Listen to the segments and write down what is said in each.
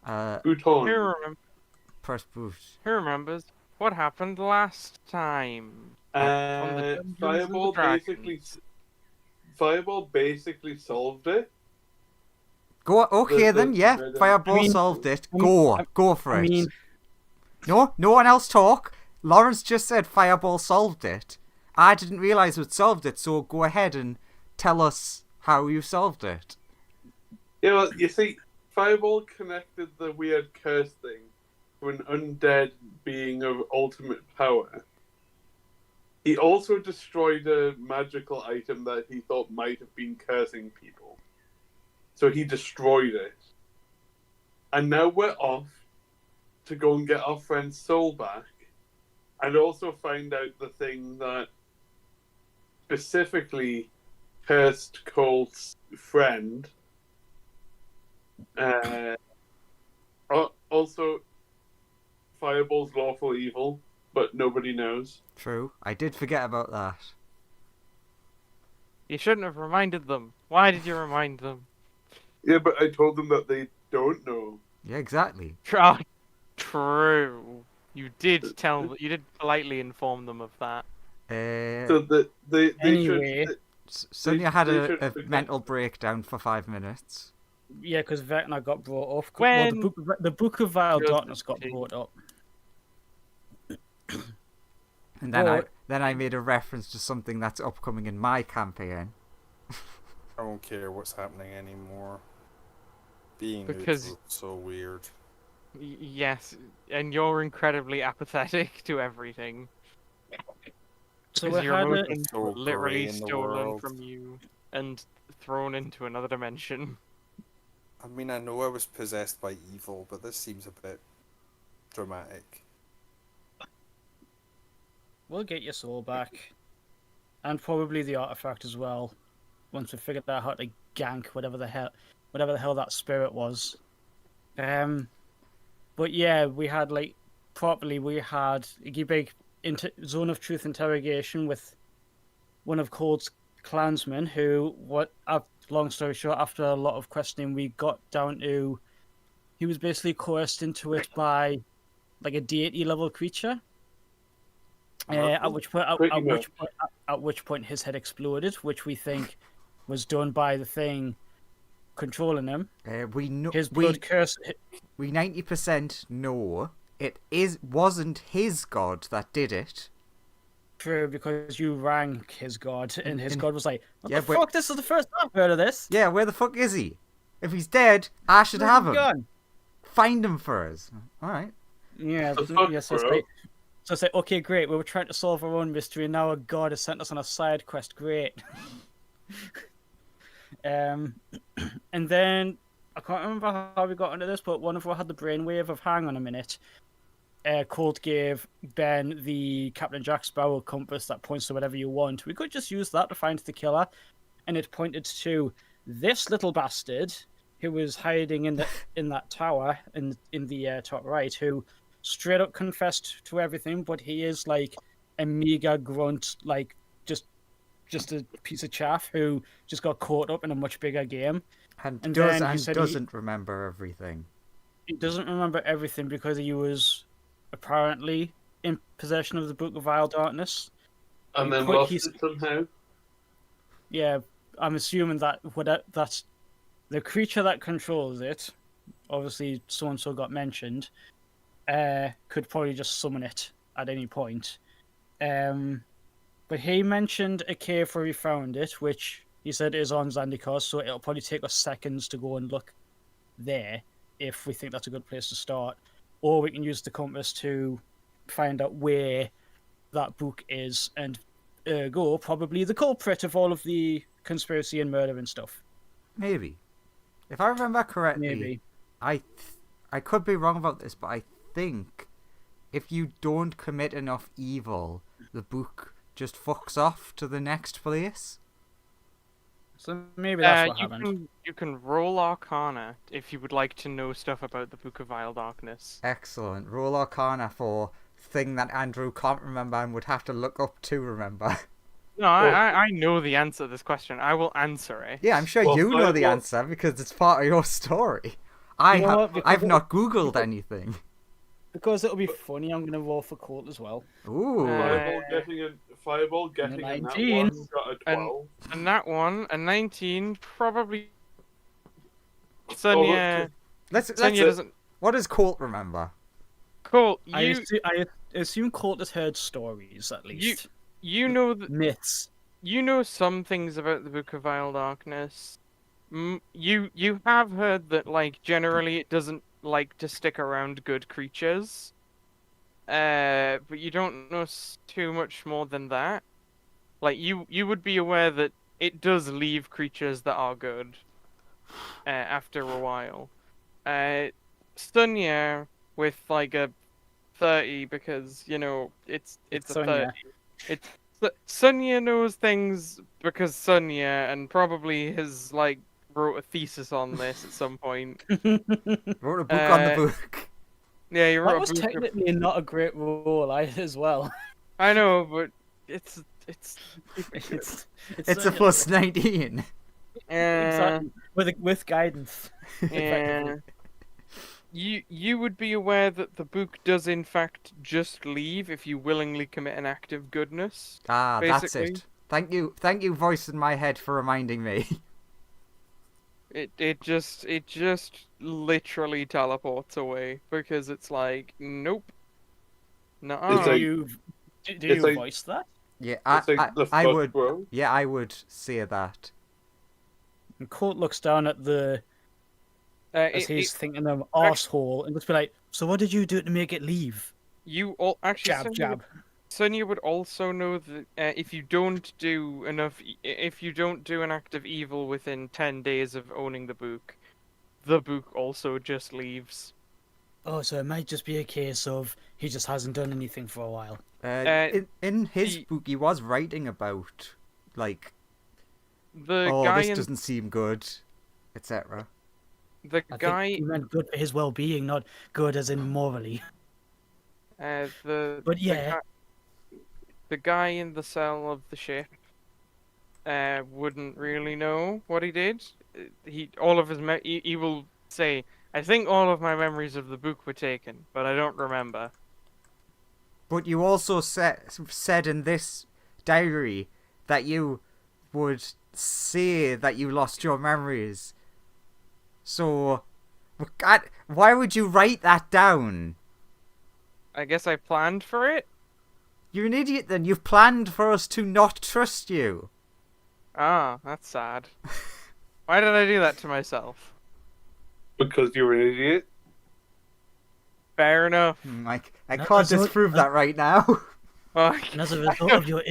Bhutan. Press boot. Who remembers what happened last time? On the Dungeons and the Dragons. Fireball basically solved it. Go. Okay then. Yeah. Fireball I mean, solved it. I mean, Go for I it. mean, No one else talk. Lawrence just said Fireball solved it. I didn't realize it solved it, so go ahead and tell us how you solved it. Yeah, well, you see, Fireball connected the weird curse thing to an undead being of ultimate power. He also destroyed a magical item that he thought might have been cursing people. So he destroyed it. And now we're off to go and get our friend's soul back. And also find out the thing that specifically cursed Colt's friend. Also, Fireball's lawful evil, but nobody knows. True. I did forget about that. You shouldn't have reminded them. Why did you remind them? Yeah, but I told them that they don't know. Yeah, exactly. True. You did politely inform them of that. So that they Anyway. should. Sonia had a mental breakdown for 5 minutes. yeah, because Vecna got brought up. When- Well, the Book of Vile Just Darkness got continue. brought up. And then But- I made a reference to something that's upcoming in my campaign. I don't care what's happening anymore. Being Because- neutral is so weird. Yes, and you're incredibly apathetic to everything. So Because we your had emotions It's so were literally grey in the stolen world. from you and thrown into another dimension. I mean, I know I was possessed by evil, but this seems a bit dramatic. We'll get your soul back, and probably the artifact as well. Once we figured out how to gank whatever the hell that spirit was. But yeah, we had a big zone of truth interrogation with one of Cold's clansmen, who, long story short, after a lot of questioning, we got down to he was basically coerced into it by like a deity level creature. At which point his head exploded, which we think was done by the thing controlling him. We know His blood curse. we 90% know it wasn't his god that did it. True, because you rang his god, and his god was like, "What Yeah, the but- fuck? This is the first I've heard of this." Yeah, where the fuck is he? If he's dead, I should Where's have he him. gone? Find him for us. All right. Yeah, The fuck, yeah. So it's bro? like, okay, great. We were trying to solve our own mystery, and now a god has sent us on a side quest. Great. And then I can't remember how we got into this, but one of us had the brainwave of hang on a minute. Colt gave Ben the Captain Jack Sparrow compass that points to whatever you want. We could just use that to find the killer, and it pointed to this little bastard who was hiding in that tower in the top right, who straight up confessed to everything, but he is like a mega grunt, like just a piece of chaff who just got caught up in a much bigger game. And And then he said he- doesn't remember everything. He doesn't remember everything because he was apparently in possession of the Book of Vile Darkness. And then Quick, lost he's- it somehow. Yeah, I'm assuming that that's the creature that controls it. Obviously, so and so got mentioned. Could probably just summon it at any point. But he mentioned a cave where he found it, which he said is on Zandikos, so it'll probably take us seconds to go and look there if we think that's a good place to start. Or we can use the compass to find out where that book is, and ergo, probably the culprit of all of the conspiracy and murder and stuff. Maybe. If I remember correctly, Maybe. I could be wrong about this, but I think if you don't commit enough evil, the book just fucks off to the next place. So maybe that's what you happened. can roll Arcana if you would like to know stuff about the Book of Vile Darkness. Excellent. Roll Arcana for thing that Andrew can't remember and would have to look up to remember. No, I know the answer to this question. I will answer it. Yeah, I'm sure Well, you know the Fireball- answer because it's part of your story. I've not Googled anything. Because it'll be funny, I'm gonna roll for Colt as well. Ooh. Fireball getting a nat 19. one, got a 12. And that one, a 19, probably. Sonia. Sonia doesn't. What does Colt remember? Colt, I assume Colt has heard stories at least. You know myths. You know some things about the Book of Vile Darkness. You have heard that, like, generally it doesn't like to stick around good creatures. But you don't know too much more than that. Like, you would be aware that it does leave creatures that are good after a while. Sunya with like a 30 because, you know, it's a 30. It's Sunya knows things because Sunya, and probably has like wrote a thesis on this at some point. Wrote a book on the book. Yeah, you wrote that was technically not a great role as well. I know, but it's a plus 19. Exactly. With guidance. Yeah. You would be aware that the book does in fact just leave if you willingly commit an act of goodness. Ah, basically. that's it. Thank you, voice in my head, for reminding me. It just literally teleports away because it's like, nope. Nuh-uh. It's like- Do you voice that? Yeah, I would. Bro. Yeah, I would say that. And Colt looks down at the as he's thinking of arsehole and just be like, so what did you do to make it leave? You all actually Jab. Sonia would also know that if you don't do an act of evil within 10 days of owning the book also just leaves. Oh, so it might just be a case of he just hasn't done anything for a while. In his book, he was writing about, like, This doesn't seem good, etc. The guy he meant good for his well-being, not good as in morally. The guy in the cell of the ship wouldn't really know what he did. He will say, I think all of my memories of the book were taken, but I don't remember. But you also said in this diary that you would say that you lost your memories. So, God, why would you write that down? I guess I planned for it? You're an idiot then. You've planned for us to not trust you. Ah, that's sad. Why did I do that to myself? Because you're an idiot. Fair enough. I can't disprove that right now. Well, and as a result of your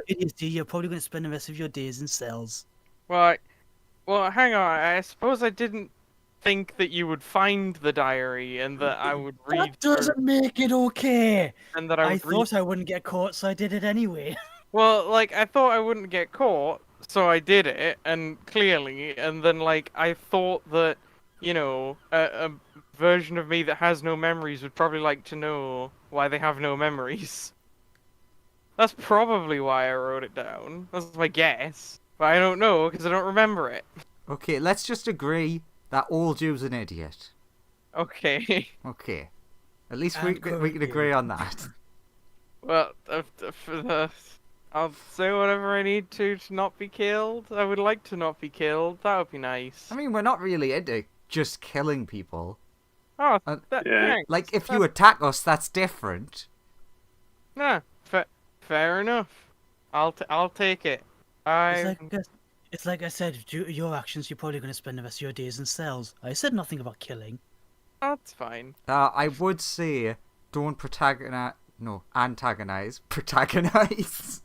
idiocy, you're probably going to spend the rest of your days in cells. Well, hang on. I suppose I didn't think that you would find the diary and that I would read. That doesn't make it okay. And that I thought I wouldn't get caught, so I did it anyway. Well, like, I thought I wouldn't get caught, so I did it, and clearly, and then, like, I thought that, you know, a version of me that has no memories would probably like to know why they have no memories. That's probably why I wrote it down. That's my guess. But I don't know, because I don't remember it. Okay, let's just agree that old Jew's an idiot. Okay. Okay. At least we can agree on that. Well, I'll say whatever I need to not be killed. I would like to not be killed. That would be nice. I mean, we're not really into just killing people. Oh, yeah. thanks. Like, if you attack us, that's different. Nah, fair enough. I'll take it. It's like I said, due to your actions, you're probably going to spend the rest of your days in cells. I said nothing about killing. That's fine. I would say don't antagonize. Protagonize.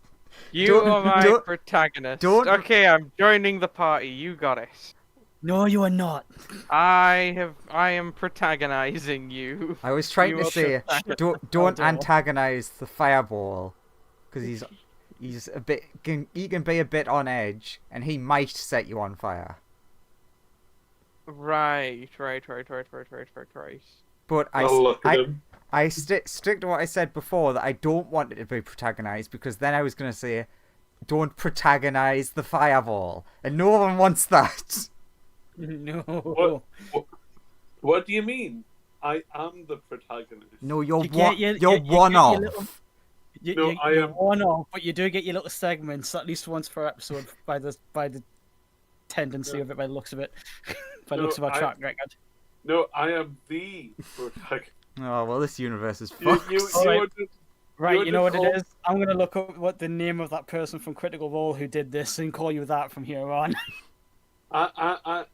You are my protagonist. Okay, I'm joining the party. You got it. No, you are not. I am protagonizing you. I was trying to say don't antagonize the fireball, because he's a bit. He can be a bit on edge, and he might set you on fire. Right. But I stick to what I said before, that I don't want it to be protagonized, because then I was going to say don't protagonize the fireball, and no one wants that. No. What do you mean? I am the protagonist. No, you're You get you're one get your off. little- No, I you're am- one off, but you do get your little segments at least once per episode by the tendency No. of it, by the looks of it, by the No, looks of our I- track record. No, I am the protagonist. Oh well, this universe is You, fucked. you, Alright. you are just, Right, you're you know what just it all- is? I'm gonna look up what the name of that person from Critical Role who did this and call you that from here on. I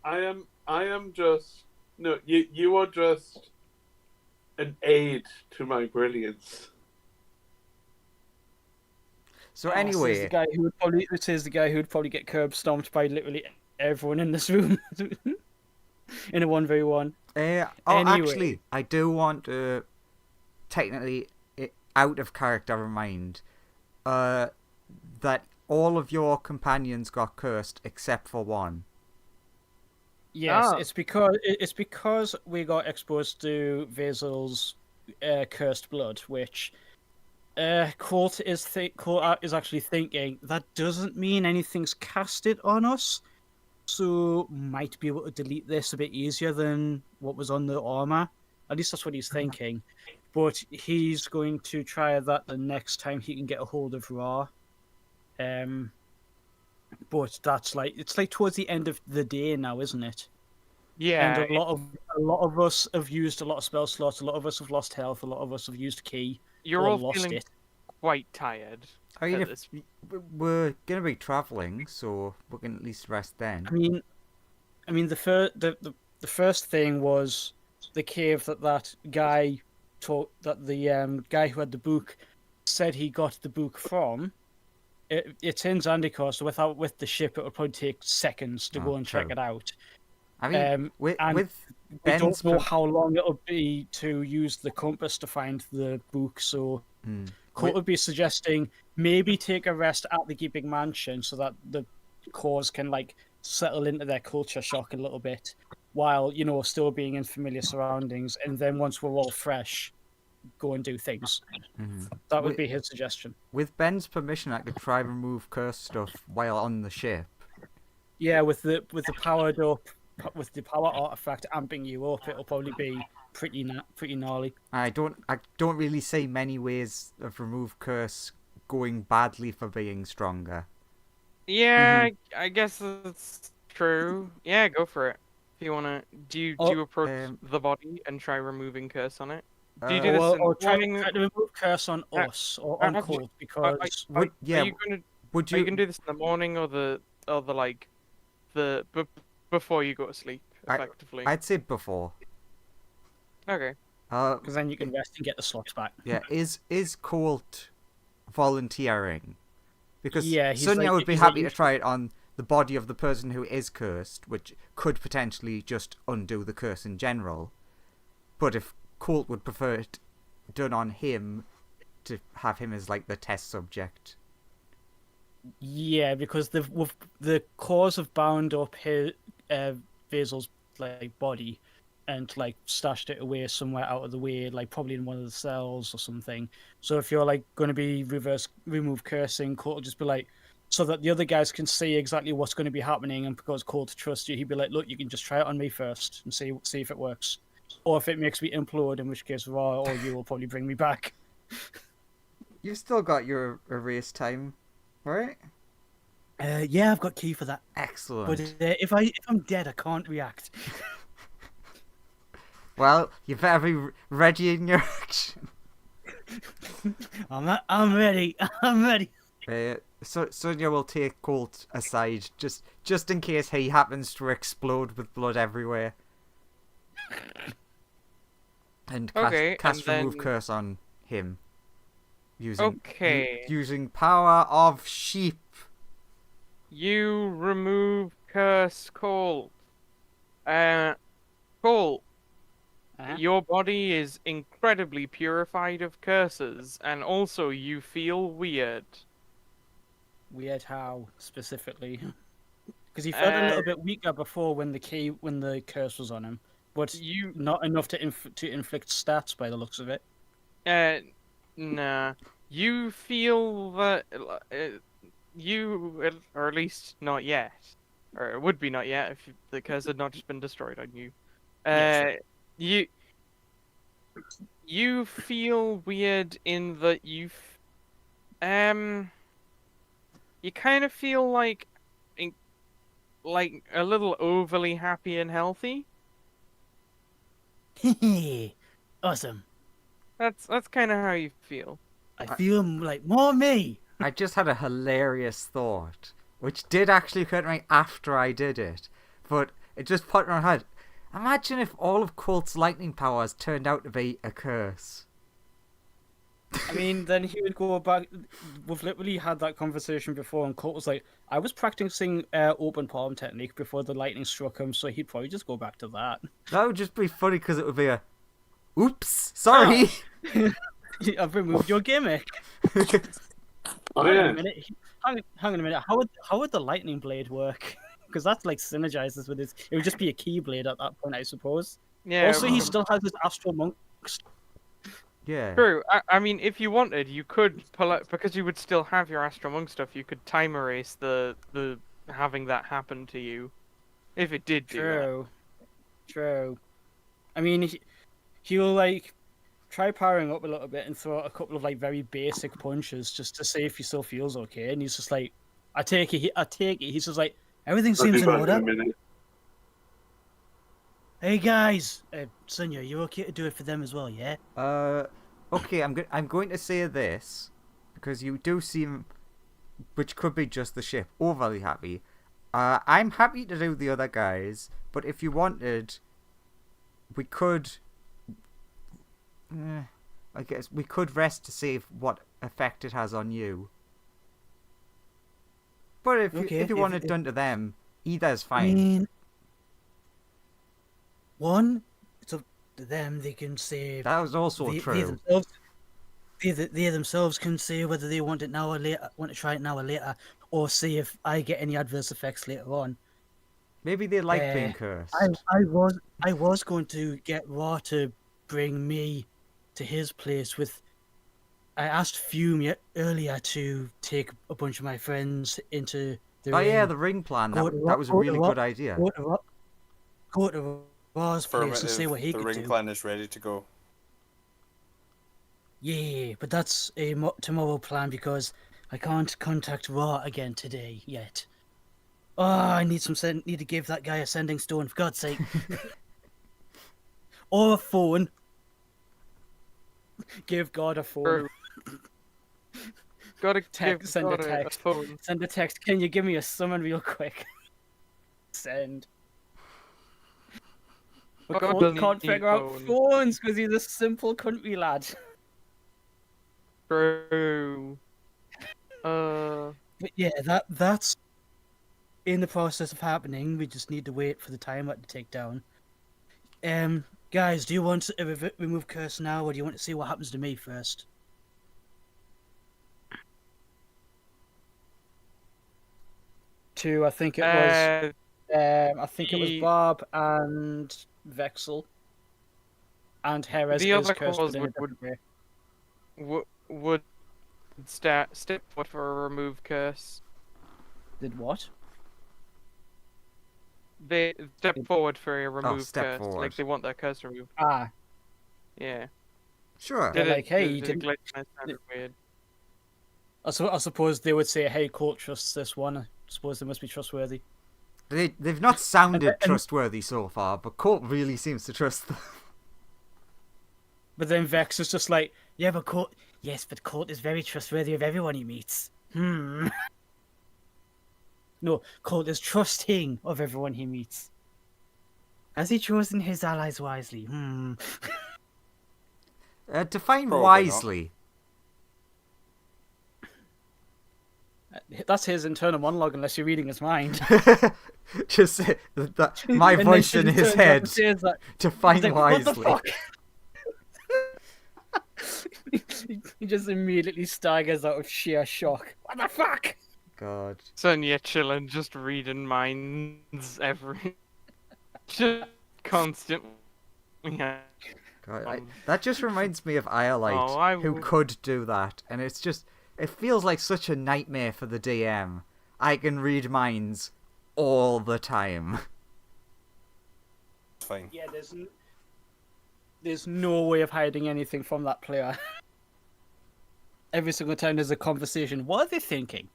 am just no. You are just an aid to my brilliance. So This is anyway, the guy who would probably get curb stomped by literally everyone in this room in a 1v1. oh, Anyway. actually, I do want to technically, out of character, remind that all of your companions got cursed except for one. Yes, Ah. it's because we got exposed to Vasil's cursed blood, which Colt is actually thinking that doesn't mean anything's casted on us, so might be able to delete this a bit easier than what was on the armor. At least that's what he's thinking. But he's going to try that the next time he can get a hold of Ra. But that's it's towards the end of the day now, isn't it? Yeah, And a lot of us have used a lot of spell slots. A lot of us have lost health. A lot of us have used key. you're or all lost feeling it. quite tired. I mean, at if this- we're gonna be traveling, so we can at least rest then. I mean, the first thing was the cave that guy taught, that the guy who had the book said he got the book from. It's in Zandikor, so with the ship, it would probably take seconds to Oh, go and check true. it out. I mean, with and We Ben's don't know how long it'll be to use the compass to find the book, so Colt would be suggesting maybe take a rest at the Keeping Mansion so that the cores can settle into their culture shock a little bit, while still being in familiar surroundings, and then once we're all fresh, go and do things. That would be his suggestion. with Ben's permission, I could try remove curse stuff while on the ship. Yeah, with the powered up, with the power artifact amping you up, it'll probably be pretty gnarly. I don't really see many ways of remove curse going badly for being stronger. Yeah, I guess that's true. Yeah, go for it. If you wanna, do you approach the body and try removing curse on it? Do you do this Or in try morning? to remove curse on us or on actually, Colt, because Are would you gonna would are you you gonna do this in the morning or before you go to sleep? Effectively. I'd say before. Okay. because then you can rest and get the slots back. Yeah, is Colt volunteering? Because Yeah, he's Sonia like- would be he's happy like- to try it on the body of the person who is cursed, which could potentially just undo the curse in general. But if Colt would prefer it done on him, to have him as the test subject. Yeah, because the cause have bound up his Basil's body and stashed it away somewhere out of the way, probably in one of the cells or something. So if you're going to be remove cursing, Colt will just be so that the other guys can see exactly what's going to be happening, and because Colt trusts you, he'd be look, you can just try it on me first and see if it works, or if it makes me implode, in which case Ra or you will probably bring me back. You've still got your erase time, right? Yeah, I've got key for that. Excellent. But if I'm dead, I can't react. Well, you better be ready in your action. I'm ready. I'm ready. So Sonia will take Colt aside just in case he happens to explode with blood everywhere. And Okay, cast and remove then- curse on him. Using Okay. using power of sheep. You remove curse, Colt. Colt, Uh-huh. your body is incredibly purified of curses, and also you feel weird. Weird how specifically? Because he felt a little Uh, bit weaker before when the curse was on him, but You, not enough to inflict stats by the looks of it. nah. You feel that or at least not yet, or it would be not yet if the curse had not just been destroyed on you. Yeah, You you feel weird in that you kind of feel like like a little overly happy and healthy. Awesome. That's kind of how you feel. I feel like more me. I just had a hilarious thought, which did actually occur to me after I did it, but it just popped in my head. Imagine if all of Colt's lightning powers turned out to be a curse. I mean, then he would go back. We've literally had that conversation before, and Colt was like, "I was practicing open palm technique before the lightning struck him, so he'd probably just go back to that." That would just be funny because it would be a, oops, sorry. I've removed your gimmick. Oh, Hang on yeah. a minute. Hang on a minute. How would the lightning blade work? Because that like synergizes with his. It would just be a keyblade at that point, I suppose. Yeah. Also, he well, still has his astral monk. Yeah. True. I mean, if you wanted, you could pull out because you would still have your Astral Monk stuff. You could time erase the having that happen to you, if it did do that. True. I mean, he'll like try powering up a little bit and throw out a couple of like very basic punches just to see if he still feels okay. And he's just like, I take it. He's just like, everything I'll seems be in back order. in a minute. Hey guys, Sonia, you okay to do it for them as well? Yeah. Okay, I'm going to say this because you do seem, which could be just the ship, overly happy. I'm happy to do the other guys, but if you wanted, we could. I guess we could rest to see what effect it has on you. But if you want it done to them, either's fine. I mean, one, it's up to them. They can say That was also true. they themselves can say whether they want it now or later, want to try it now or later, or see if I get any adverse effects later on. Maybe they like being cursed. I was going to get Raw to bring me to his place with. I asked Fume earlier to take a bunch of my friends into the ring. Yeah, the ring plan. That was a really good idea. Go to Raw's place and see what he the could ring do. plan is ready to go. Yeah, but that's a tomorrow plan because I can't contact Raw again today yet. Oh, I need need to give that guy a sending stone for God's sake, or a phone. Give God a phone. True. Gotta Send a God text. phone. Send a text. Can you give me a summon real quick? Send. But God Cole doesn't can't need figure out phone. phones because he's a simple country lad. True. But yeah, that's in the process of happening. We just need to wait for the timer to take down. Guys, do you want to remove curse now, or do you want to see what happens to me first? Two, I think it was. I think it was Bob and Vexel, and Jerez The is other cursed, cause but in a different way. would step forward for a remove curse. Did what? They step forward for a remove step curse. forward. Like they want their curse removed. Ah, Yeah. Sure. They're like, hey, you did it didn't- glitch and it sounded weird. I suppose they would say, "Hey, Colt trusts this one." I suppose they must be trustworthy. They've not sounded And- trustworthy so far, but Colt really seems to trust them. But then Vex is just like, "Yeah, but Colt. Yes, but Colt is very trustworthy of everyone he meets." No, Colt is trusting of everyone he meets. Has he chosen his allies wisely? Define Probably wisely. That's his internal monologue, unless you're reading his mind. Just say that my And then voice she in just his turns around head. and says that. Define He's like, what the wisely. fuck? He just immediately staggers out of sheer shock. What the fuck? God. Sonia chilling, just reading minds just constantly. Yeah. God, that just reminds me of Iolite, Oh, I who would- could do that, and it's just It feels like such a nightmare for the DM. I can read minds all the time. It's fine. Yeah, there's no way of hiding anything from that player. Every single time there's a conversation, what are they thinking?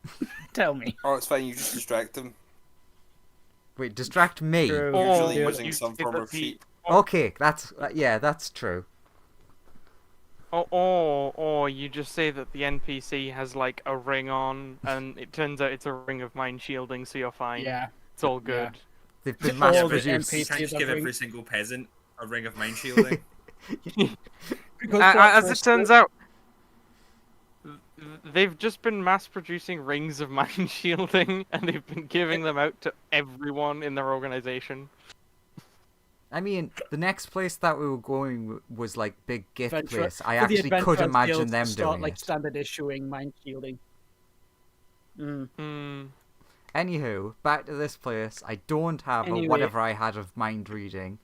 Tell me. Oh, it's fine. You just distract them. Wait, distract me. True. Usually Or using you some say form that of cheat. Okay, that's true. Or you just say that the NPC has like a ring on, and it turns out it's a ring of mind shielding, so you're fine. Yeah. It's all good. They've been All mass the produced. You NPCs can't just are give ring- every single peasant a ring of mind shielding. Because As it turns out, they've just been mass producing rings of mind shielding, and they've been giving them out to everyone in their organization. I mean, the next place that we were going was like big gift Adventure- place. I for the actually could Adventurers imagine Guild them to start, doing like it. standard issuing mind shielding. Anywho, back to this place. I don't have Anyway. a whatever I had of mind reading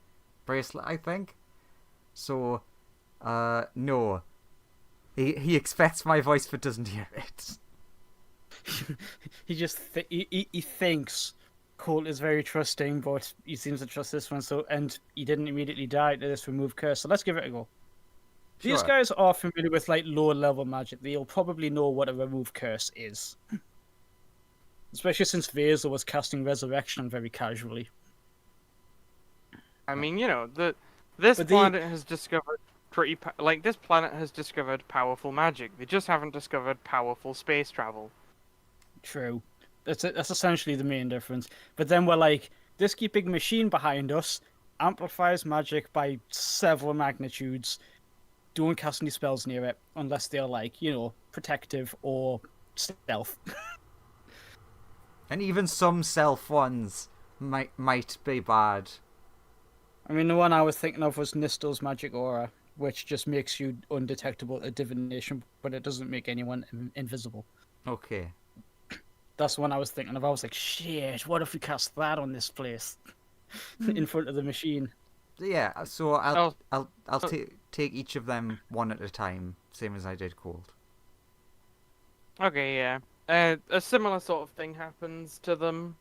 bracelet, I think. So, no. He expects my voice but doesn't hear it. He just he thinks Colt is very trusting, but he seems to trust this one. So, and he didn't immediately die to this remove curse. So let's give it a go. These Sure. guys are familiar with like lower level magic. They'll probably know what a remove curse is, especially since Vaser was casting resurrection very casually. I mean, this But planet has discovered this planet has discovered powerful magic. They just haven't discovered powerful space travel. True. That's essentially the main difference. But then we're like, this big machine behind us amplifies magic by several magnitudes. Don't cast any spells near it unless they're like, protective or stealth. And even some self ones might be bad. I mean, the one I was thinking of was Nistel's magic aura, which just makes you undetectable at divination, but it doesn't make anyone invisible. Okay. That's the one I was thinking of. I was like, shit, what if we cast that on this place? In front of the machine. Yeah, so I'll take each of them one at a time, same as I did Cold. Okay, yeah. A similar sort of thing happens to them.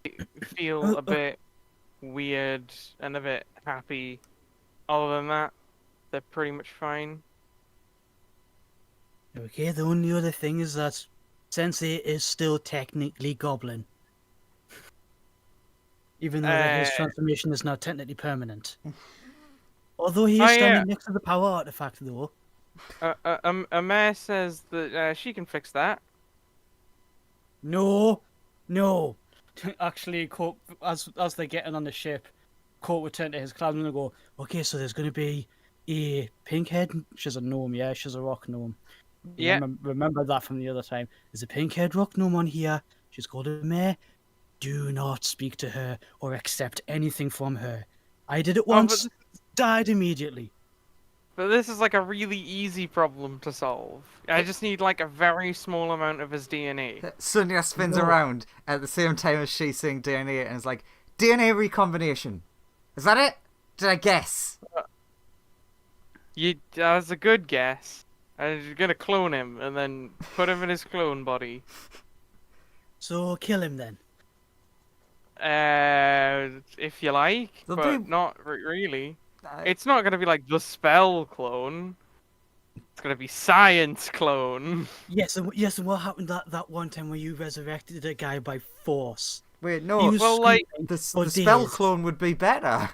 They feel a bit weird and a bit happy. Other than that, they're pretty much fine. Okay, the only other thing is that Sensei is still technically Goblin. Even though that his transformation is now technically permanent. Although he is standing next to the power artifact, though. Mare says that she can fix that. No. Actually, Colt, as they're getting on the ship, Colt would turn to his clansmen and go, okay, so there's going to be a pink head. She's a gnome, yeah, she's a rock gnome. Yeah. Remember that from the other time. There's a pink head rock gnome on here. She's called a Mare. Do not speak to her or accept anything from her. I did it once, died immediately. But this is like a really easy problem to solve. I just need like a very small amount of his DNA. Sonia spins around at the same time as she's saying DNA and is like, DNA recombination. Is that it? Did I guess? That was a good guess. I'm gonna clone him and then put him in his clone body. So kill him then. If you like, There'll but not really. Uh, It's not gonna be like the spell clone. It's gonna be science clone. Yes, and what happened that one time where you resurrected a guy by force? Wait, He no. was well, like- screaming The for spell days. clone would be better.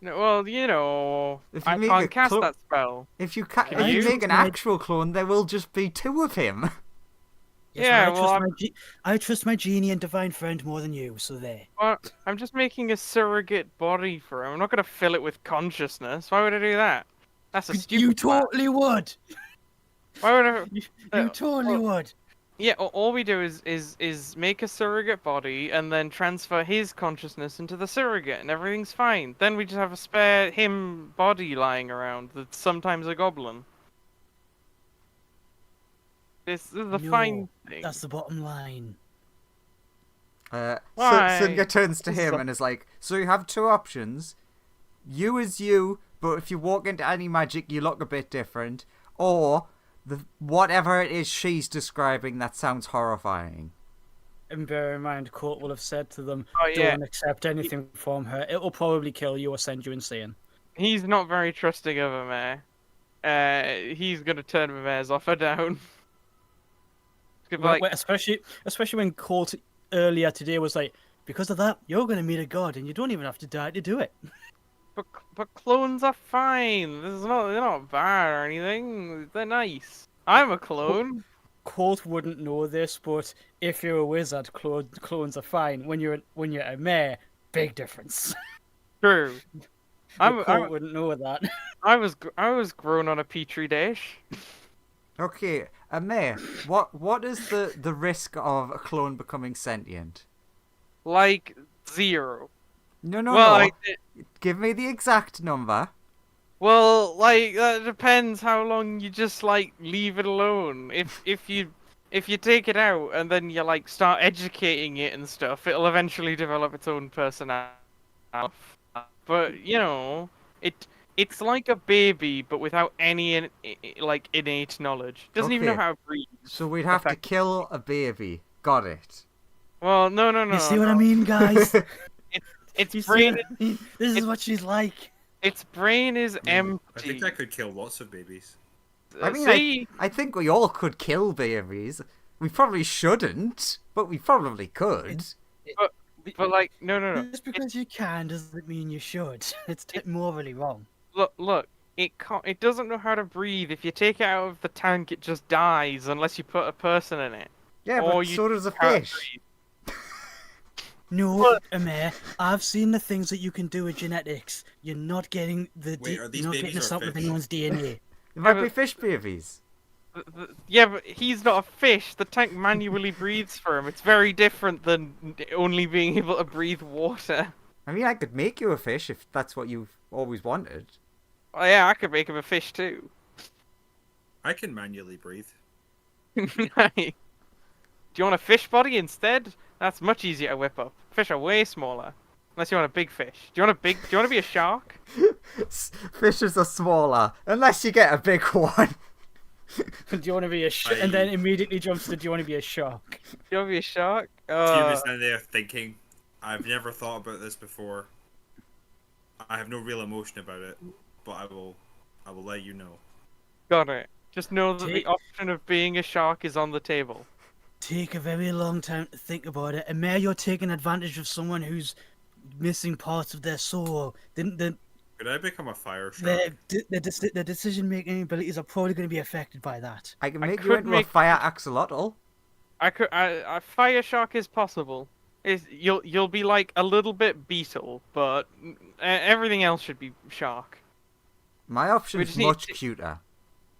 No, well, If you I make can't a cast clo- that spell. If you Can if you you? make an actual clone, there will just be two of him. Yes, Yeah, well, well, I trust my genie and divine friend more than you, so there. Well, I'm just making a surrogate body for him. I'm not gonna fill it with consciousness. Why would I do that? That's a stupid. You plan. totally would. Why would I? You Uh, totally well- would. Yeah, all we do is make a surrogate body and then transfer his consciousness into the surrogate, and everything's fine. Then we just have a spare him body lying around that's sometimes a goblin. This is the fine thing. That's the bottom line. Why? Sonia turns to This is him a- and is like, so you have two options. You as you, but if you walk into any magic, you look a bit different. Or whatever it is she's describing that sounds horrifying. And bear in mind, Court will have said to them, Oh, yeah. don't accept anything from her. It will probably kill you or send you insane. He's not very trusting of a mayor. He's gonna turn the mayor's offer down. Like, Especially when Court earlier today was like, because of that, you're going to meet a god and you don't even have to die to do it. but clones are fine. They're not bad or anything. They're nice. I'm a clone. Court wouldn't know this, but if you're a wizard, clones are fine. When you're a mayor, big difference. True. Court wouldn't know that. I was grown on a petri dish. Okay, Amir, what is the risk of a clone becoming sentient? Like 0. No. Well, Give me the exact number. Well, like that depends how long you just like leave it alone. If you take it out and then you like start educating it and stuff, it'll eventually develop its own personality. But it's like a baby, but without any like innate knowledge. Doesn't even know Okay. how to breathe. So we'd have to kill a baby. Got it. Well, no. You see what I mean, guys? Its You see brain, what I mean? This is what she's like. its brain is empty. I think I could kill lots of babies. I mean, See? I think we all could kill babies. We probably shouldn't, but we probably could. But like, no. Just because you can doesn't mean you should. It's morally wrong. Look. It doesn't know how to breathe. If you take it out of the tank, it just dies unless you put a person in it. Yeah, Or but you so does a can't fish. breathe. No, Amir, I've seen the things that you can do with genetics. You're not getting Wait, are these you're not babies getting this or up with fish? anyone's DNA. It might Yeah, be but- fish babies. Yeah, but he's not a fish. The tank manually breathes for him. It's very different than only being able to breathe water. I mean, I could make you a fish if that's what you've always wanted. Oh yeah, I could make him a fish too. I can manually breathe. Right. Do you want a fish body instead? That's much easier to whip up. Fish are way smaller. Unless you want a big fish. Do you want to be a shark? Fishes are smaller, unless you get a big one. Do you want to be a and then immediately jumps to do you want to be a shark? Do you want to be a shark? Steven is standing there thinking, I've never thought about this before. I have no real emotion about it, but I will let you know. Got it. Just know that the option of being a shark is on the table. Take a very long time to think about it. And you're taking advantage of someone who's missing parts of their soul. Could I become a fire shark? Their decision-making abilities are probably going to be affected by that. I can I make you could into make- a fire axolotl. A fire shark is possible. You'll be like a little bit beetle, but everything else should be shark. My option's just need much to- cuter.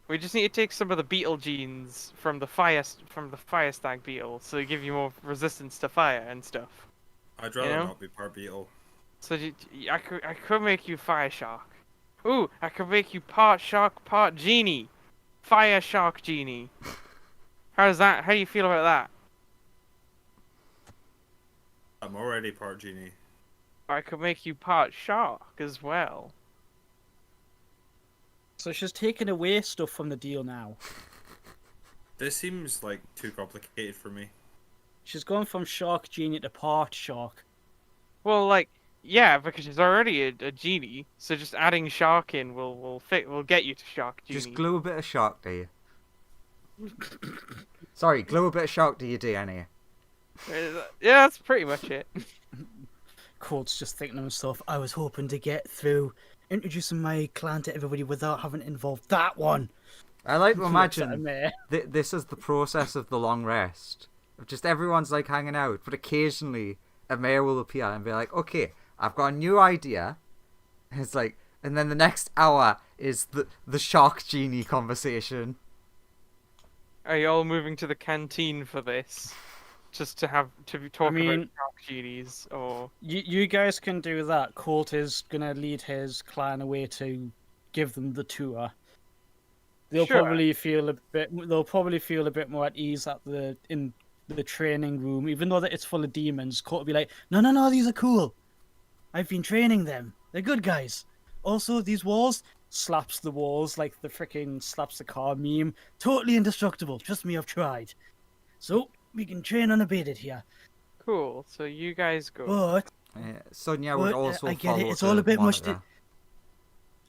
We just need to take some of the beetle genes from the fire stag beetle, so they give you more resistance to fire and stuff. I'd rather know? not be part beetle. So I could make you fire shark. Ooh, I could make you part shark, part genie. Fire shark genie. How do you feel about that? I'm already part genie. I could make you part shark as well. So she's taking away stuff from the deal now. This seems like too complicated for me. She's gone from shark genie to part shark. Well, like, yeah, because she's already a genie, so just adding shark in will get you to shark genie. Just glue a bit of shark to you. Sorry, glue a bit of shark to your DNA. Yeah, that's pretty much it. Court's just thinking to himself, I was hoping to get through introducing my clan to everybody without having to involve that one. I like to Looks at imagine me. this is the process of the long rest. Just everyone's like hanging out, but occasionally a mayor will appear and be like, okay, I've got a new idea. And it's like, and then the next hour is the shark genie conversation. Are you all moving to the canteen for this? Just to talk about shark genies, or You guys can do that. Colt is gonna lead his clan away to give them the tour. They'll Sure. probably feel a bit. They'll probably feel a bit more at ease in the training room, even though that it's full of demons. Colt will be like, "No, these are cool. I've been training them. They're good guys. also these walls slaps the walls like the freaking slaps the car meme. Totally indestructible. Trust me, I've tried. So we can train unabated here. Cool. So you guys go. But Sonia would also I get it. follow It's all a the bit much monitor.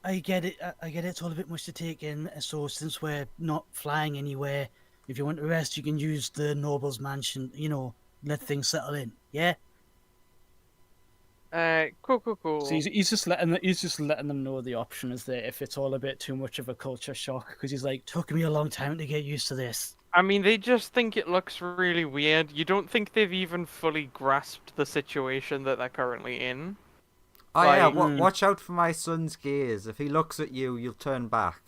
I get it. I get it. It's all a bit much to take in. So since we're not flying anywhere, if you want to rest, you can use the noble's mansion. You know, let things settle in. Yeah. Cool. So he's just letting them know the option is there if it's all a bit too much of a culture shock because he's like, took me a long time to get used to this. I mean, they just think it looks really weird. You don't think they've even fully grasped the situation that they're currently in. Oh yeah, Like- watch out for my son's gaze. If he looks at you, you'll turn back.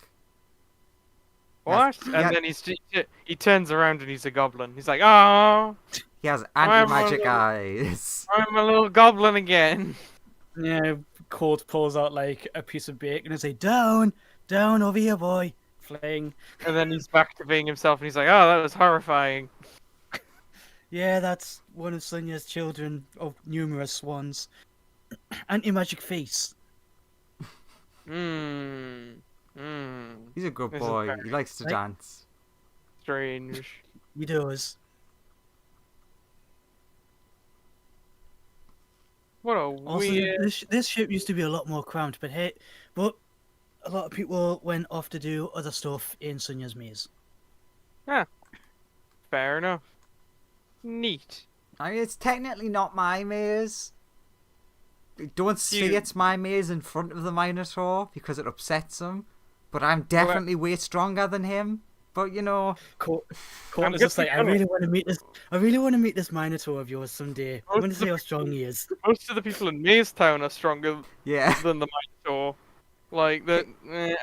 What? Yeah. And then he turns around and he's a goblin. He's like, oh, He has I'm anti-magic a- eyes. I'm a little goblin again. Yeah. Colt pulls out like a piece of bacon and say, down over here, boy. Fling. And then he's back to being himself and he's like, oh, that was horrifying. Yeah, that's one of Sonia's children of numerous ones. Anti-magic face. Hmm. He's a good This is boy. very- He likes to Right. dance. Strange. He does. What a Also, weird. this ship used to be a lot more cramped, but a lot of people went off to do other stuff in Sonia's maze. Fair enough. Neat. I mean, it's technically not my maze. Don't say You- it's my maze in front of the Minotaur because it upsets him. But I'm definitely way stronger than him. But you know, Colt I'm is just like, I guessing- really want to meet this. I really want to meet this Minotaur of yours someday. I want to see how strong he is. Most of the people in Maze Town are stronger yeah. than the Minotaur. Like the,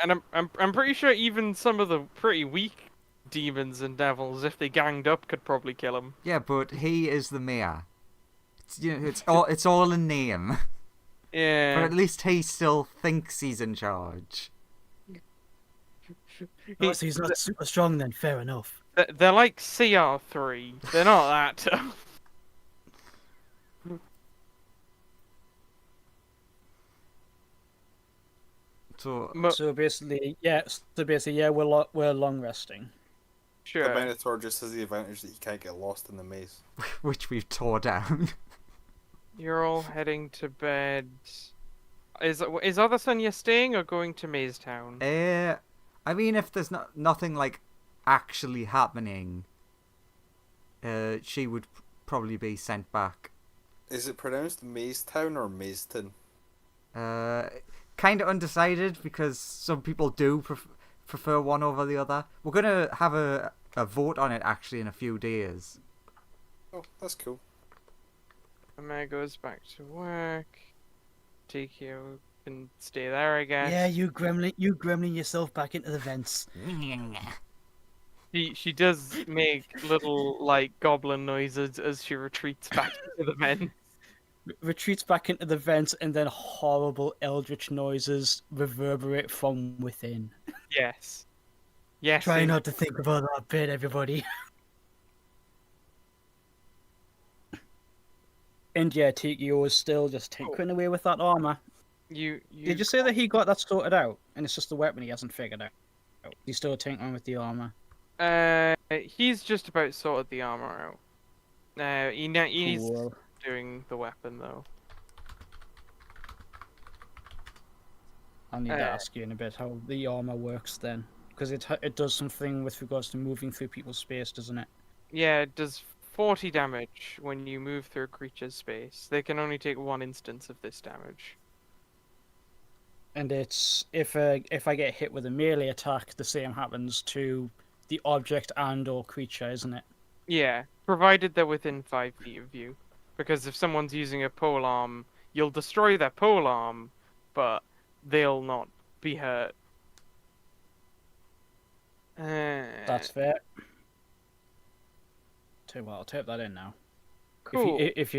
and I'm pretty sure even some of the pretty weak demons and devils, if they ganged up, could probably kill him. Yeah, but he is the mayor. It's all in name. But Yeah. at least he still thinks he's in charge. Oh, so he's not super strong then. Fair enough. They're like CR3. They're not that tough. So So basically, yeah. We're long resting. The Sure. Minotaur just has the advantage that he can't get lost in the maze. which we've tore down. You're all heading to bed. Is other Sonia staying or going to Maze Town? I mean, if there's nothing like actually happening, she would probably be sent back. Is it pronounced Maze Town or Mazeton? Kind of undecided because some people do prefer one over the other. We're gonna have a vote on it actually in a few days. Oh, that's cool. Amaya goes back to work. TQ can stay there, I guess. Yeah, you gremlin yourself back into the vents. She does make little like goblin noises as she retreats back to the vent. Retreats back into the vents, and then horrible eldritch noises reverberate from within. Yes. Yes. Try not to think about that bit, everybody. And yeah, TKO is still just tinkering away with that armor. You Did you say that he got that sorted out, and it's just the weapon he hasn't figured out? He's still tinkering with the armor. He's just about sorted the armor out. He's Cool. doing the weapon though. I'll need to ask you in a bit how the armor works then, because it does something with regards to moving through people's space, doesn't it? Yeah, it does 40 damage when you move through a creature's space. They can only take one instance of this damage. And it's if I get hit with a melee attack, the same happens to the object and/or creature, isn't it? Yeah, provided they're within 5 feet of you. Because if someone's using a pole arm, you'll destroy their pole arm, but they'll not be hurt. That's fair. Tell you what, I'll type that in now. cool. If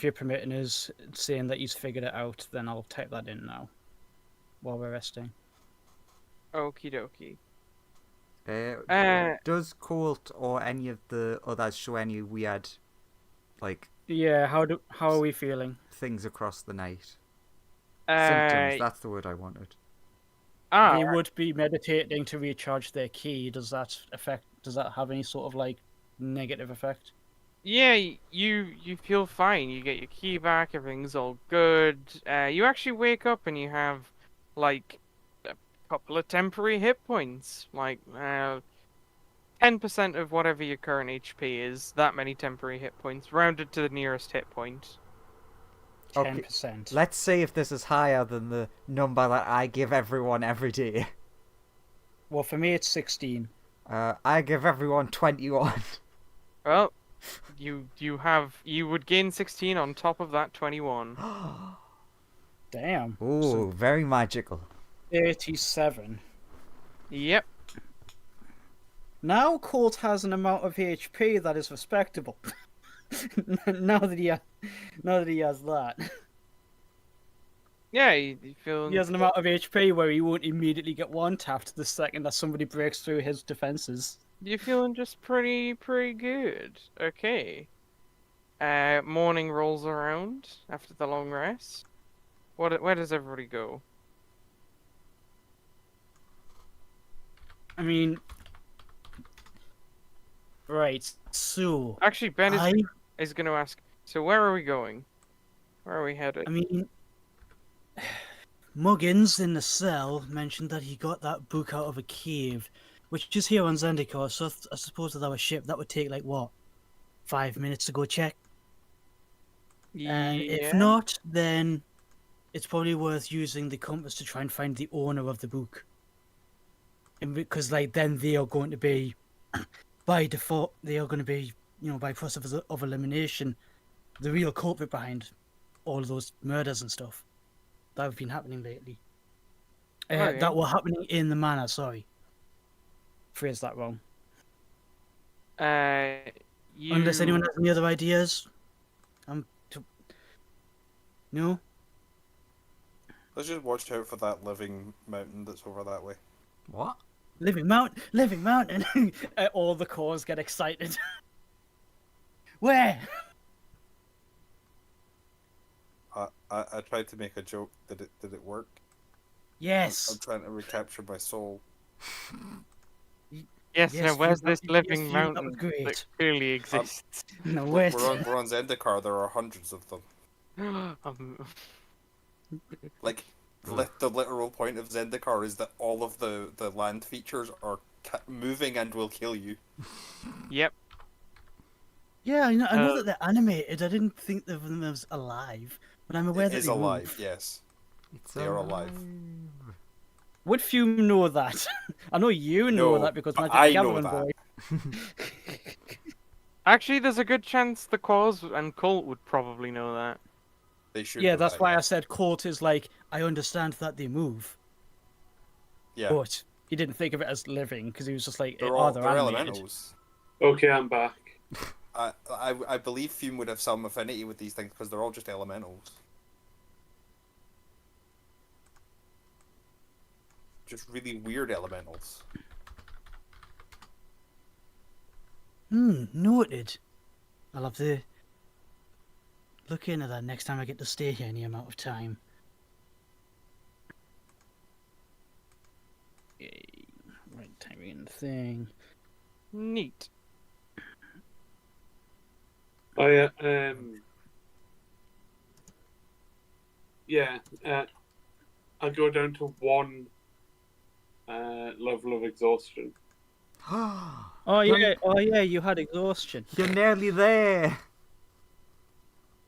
you're permitting us saying that he's figured it out, then I'll type that in now while we're resting. Okie dokie. Does Colt or any of the others show any weird, like, Yeah, how are we feeling? things across the night? Symptoms, that's the word I wanted. They would be meditating to recharge their ki. Does that have any sort of like negative effect? Yeah, you feel fine. You get your key back. Everything's all good. You actually wake up and you have like a couple of temporary hit points, like 10% of whatever your current HP is. That many temporary hit points, rounded to the nearest hit point. 10%. Let's see if this is higher than the number that I give everyone every day. Well, for me, it's 16. I give everyone 21. Well, you would gain 16 on top of that 21. Damn. Ooh, So very magical. 87. Yep. Now Colt has an amount of HP that is respectable. now that he has that. Yeah, you feel. He has an amount of HP where he won't immediately get one tapped the second that somebody breaks through his defenses. You're feeling just pretty good. Okay. Morning rolls around after the long rest. Where does everybody go? I mean, right. So Actually, Ben I is going to ask. So where are we going? Where are we headed? I mean, Muggins in the cell mentioned that he got that book out of a cave, which is here on Zendikar. So I suppose with our ship, that would take like what, 5 minutes to go check. And if Yeah. not, then it's probably worth using the compass to try and find the owner of the book. And because like then they are going to be, by default, they are going to be, by process of elimination, the real culprit behind all of those murders and stuff that have been happening lately. yeah. That were happening in the manor. Sorry, phrased that wrong. Unless anyone has any other ideas, no. Let's just watch out for that living mountain that's over that way. What? Living mountain. All the cores get excited. Where? I tried to make a joke. Did it work? Yes. I'm trying to recapture my soul. Yes. Yes, Now where's Fume, this yes, living Fume, that was mountain great. that clearly exists? No, We're wait. on Zendikar. There are hundreds of them. Like, the literal point of Zendikar is that all of the land features are moving and will kill you. Yep. Yeah, I know that they're animated. I didn't think of them as alive, but I'm aware It that is they alive, move. yes. It's They are alive. Would Fume know that? I know you know No, that because but Magic I the know Gathering that. boy. Actually, there's a good chance the Cause and Colt would probably know that. They should. Yeah, know that's that, why yeah. I said Colt is like, I understand that they move, Yeah, but he didn't think of it as living because he was just like, they're they're they're animated. elementals. Okay, I'm back. I believe Fume would have some affinity with these things because they're all just elementals. Just really weird elementals. Noted. I'll have to look into that next time I get to stay here any amount of time. Okay. Right, typing in the thing. Neat. Oh yeah. Yeah. I go down to 1 level of exhaustion. Oh yeah, you had exhaustion. You're nearly there.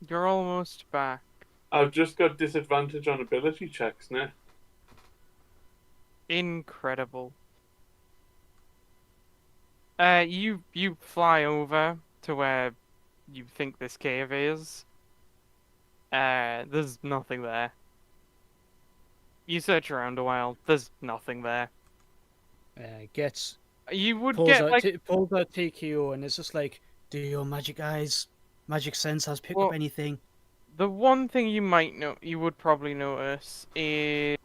You're almost back. I've just got disadvantage on ability checks now. Incredible. You fly over to where you think this cave is. There's nothing there. You search around a while. There's nothing there. Gets You would pulls get out, like pulls out TKO and it's just like, do your magic eyes, magic sense has picked Well, up anything? the one thing you would probably notice is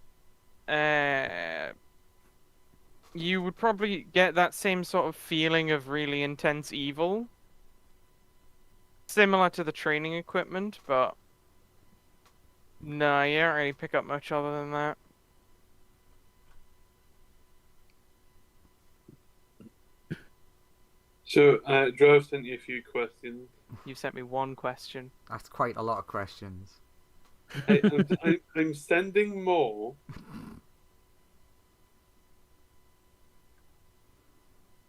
you would probably get that same sort of feeling of really intense evil. Similar to the training equipment, but No, you don't really pick up much other than that. So, Drew, I've sent you a few questions. You sent me one question. That's quite a lot of questions. I'm sending more.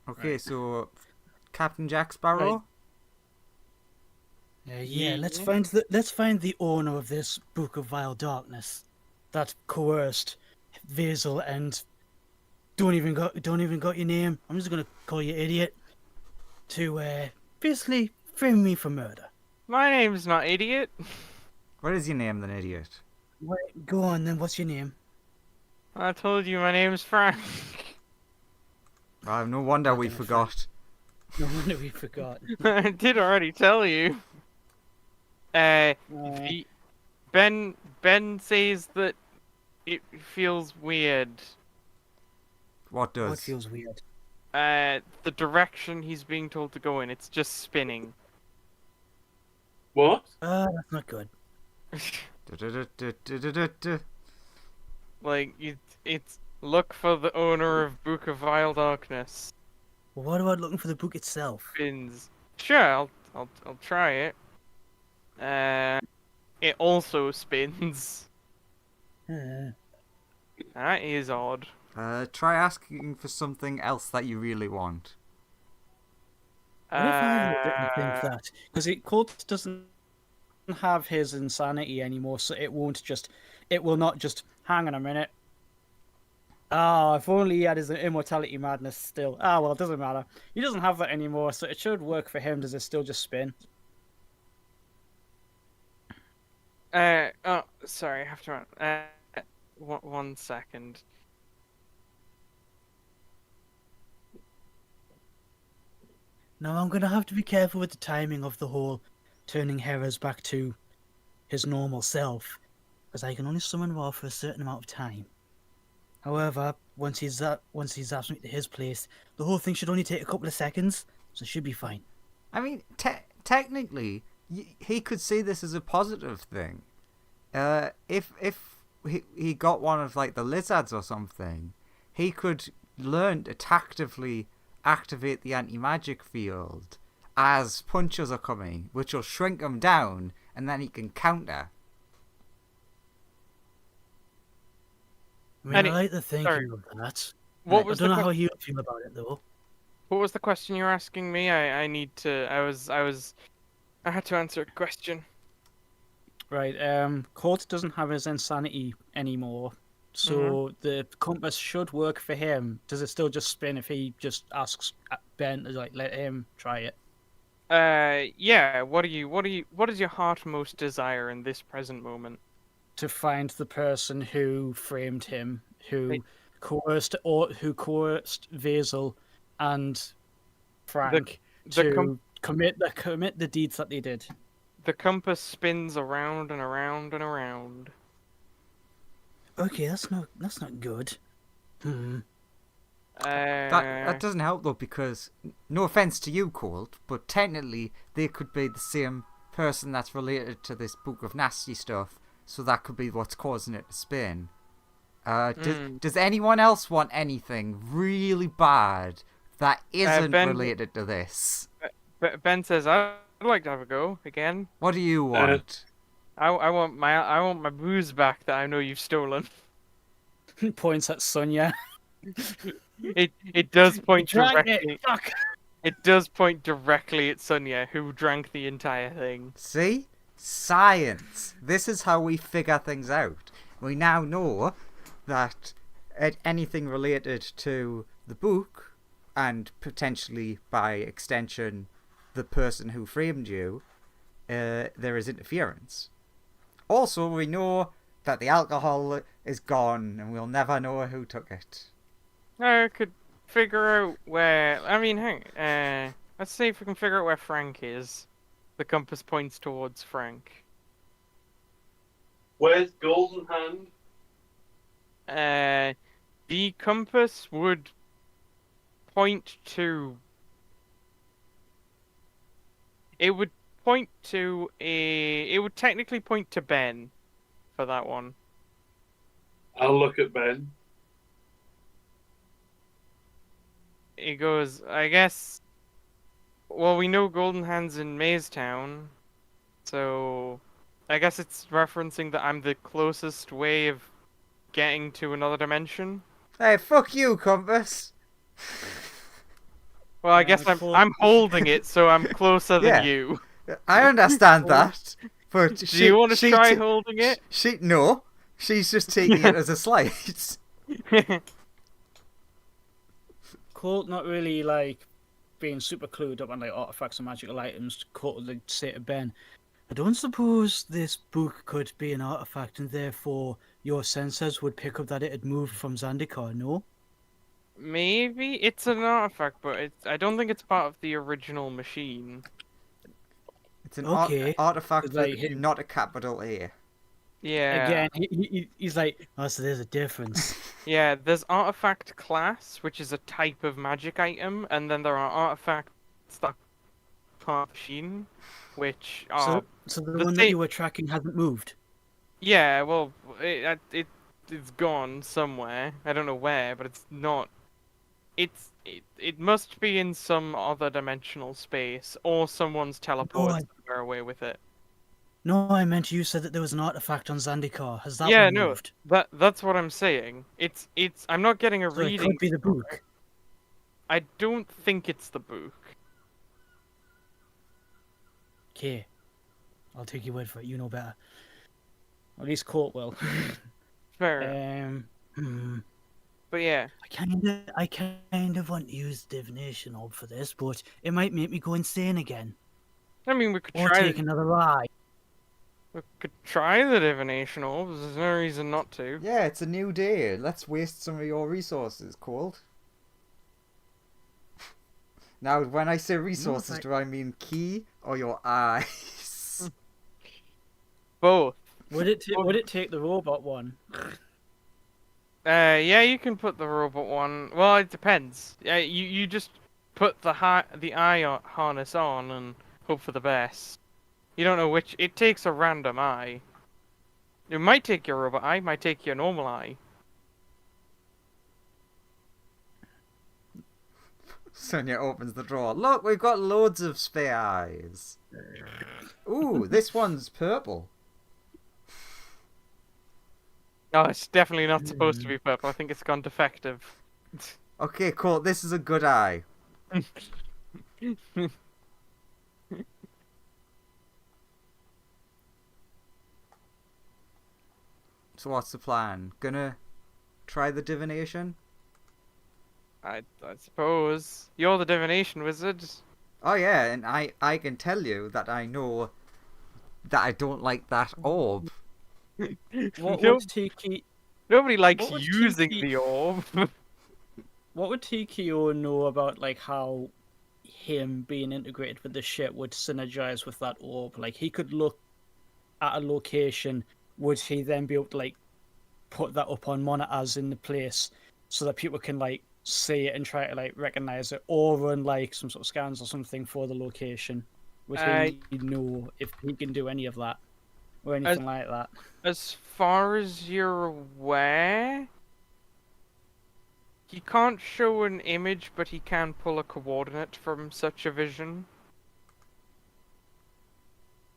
Okay, Right. so Captain Jack Sparrow. Yeah, let's Yeah. find the owner of this Book of Vile Darkness that coerced Vasil and don't even got your name. I'm just gonna call you idiot to basically frame me for murder. My name's not idiot. What is your name, then, idiot? Wait, go on then. What's your name? I told you my name's Frank. No wonder we Goddamn forgot. No wonder we forgot. I did already tell you. He- Ben says that it feels weird. What does? What feels weird? The direction he's being told to go in, it's just spinning. What? That's not good. Du-du-du-du-du-du-du. Like it's look for the owner of Book of Vile Darkness. Well, what about looking for the book itself? Spins. Sure, I'll try it. It also spins. That is odd. Try asking for something else that you really want. What if I didn't think Uh, that? Because Colt doesn't have his insanity anymore, so it will not just hang on a minute. If only he had his immortality madness still. Well, it doesn't matter. He doesn't have that anymore, so it should work for him. Does it still just spin? Oh, sorry, I have to run. One second. Now I'm gonna have to be careful with the timing of the whole turning Heras back to his normal self, because I can only summon Ra for a certain amount of time. However, once he's asked me to his place, the whole thing should only take a couple of seconds, so it should be fine. I mean, technically, he could see this as a positive thing. If he got one of like the lizards or something, he could learn to tactively activate the anti-magic field as punches are coming, which will shrink them down, and then he can counter. I mean, And I like the thinking sorry. of that. What was I don't the know how you feel about it though. what was the question you were asking me? I need to. I had to answer a question. Right, Colt doesn't have his insanity anymore, so the compass should work for him. Does it still just spin if he just asks Ben to let him try it? Yeah. What is your heart most desire in this present moment? To find the person who framed him, who Right. coerced Vasil and Frank the to commit the deeds that they did. The compass spins around and around and around. Okay, that's not good. That doesn't help though, because no offense to you, Colt, but technically they could be the same person that's related to this book of nasty stuff, so that could be what's causing it to spin. Does anyone else want anything really bad that isn't Ben- related to this? Ben says, "I'd like to have a go again. What do you want? I want my booze back that I know you've stolen." Points at Sonya. It does point Drag directly. it. Fuck. It does point directly at Sonya, who drank the entire thing. See? Science. This is how we figure things out. We now know that anything related to the book, and potentially by extension the person who framed you, there is interference. Also, we know that the alcohol is gone and we'll never know who took it. I could figure out where. I mean, let's see if we can figure out where Frank is. The compass points towards Frank. Where's Golden Hand? The compass would point to. It would point to a. It would technically point to Ben. for that one. I'll look at Ben. He goes, I guess. Well, we know Golden Hand's in Maze Town, so I guess it's referencing that I'm the closest way of getting to another dimension. Hey, fuck you, Compass. Well, I guess Cool. I'm holding it, so I'm closer than Yeah. you. I understand that, but Do you want to try holding it? No, she's just taking it as a slight. Colt not really like being super clued up on like artifacts and magical items. Colt would like, say to Ben, I don't suppose this book could be an artifact and therefore your sensors would pick up that it had moved from Zandikar, no? Maybe it's an artifact, but I don't think it's part of the original machine. It's an Okay. artifact It's like with him. not a capital A. Yeah. Again, he's like, oh, so there's a difference. Yeah, there's artifact class, which is a type of magic item, and then there are artifacts that are part of the machine, which are So the the one that same- you were tracking hasn't moved. Yeah, well, it's gone somewhere. I don't know where, but it's not. It must be in some other dimensional space, or someone's teleported somewhere away with it. No, I meant you said that there was an artifact on Zandikar. Has that Yeah, one no, moved? that's what I'm saying. It's. I'm not getting a So it reading. could be the for book. it. I don't think it's the book. Okay, I'll take your word for it. You know better. At least Colt will. Fair. Hmm. But yeah. I kind of want to use divination orb for this, but it might make me go insane again, I mean, we could or try. take another ride. We could try the divination orbs. There's no reason not to. Yeah, it's a new day. Let's waste some of your resources, Colt. Now, when I say resources, do I mean key or your eyes? Both. Would it take the robot one? Yeah, you can put the robot one. Well, it depends. You just put the eye harness on and hope for the best. You don't know which. It takes a random eye. It might take your robot eye. Might take your normal eye. Sonia opens the drawer. Look, we've got loads of spare eyes. Ooh, this one's purple. No, it's definitely not supposed to be purple. I think it's gone defective. Okay, cool. This is a good eye. So what's the plan? Gonna try the divination? I suppose you're the divination wizard. Oh yeah, and I can tell you that I know that I don't like that orb. What No- would Tiki? Nobody likes What was using Tiki? the orb. What would TKO know about like how him being integrated with the ship would synergize with that orb? Like he could look at a location. Would he then be able to like put that up on monitors in the place so that people can like see it and try to like recognize it, or run like some sort of scans or something for the location? Would he know if he can do any of that or anything like that? As far as you're aware, he can't show an image, but he can pull a coordinate from such a vision.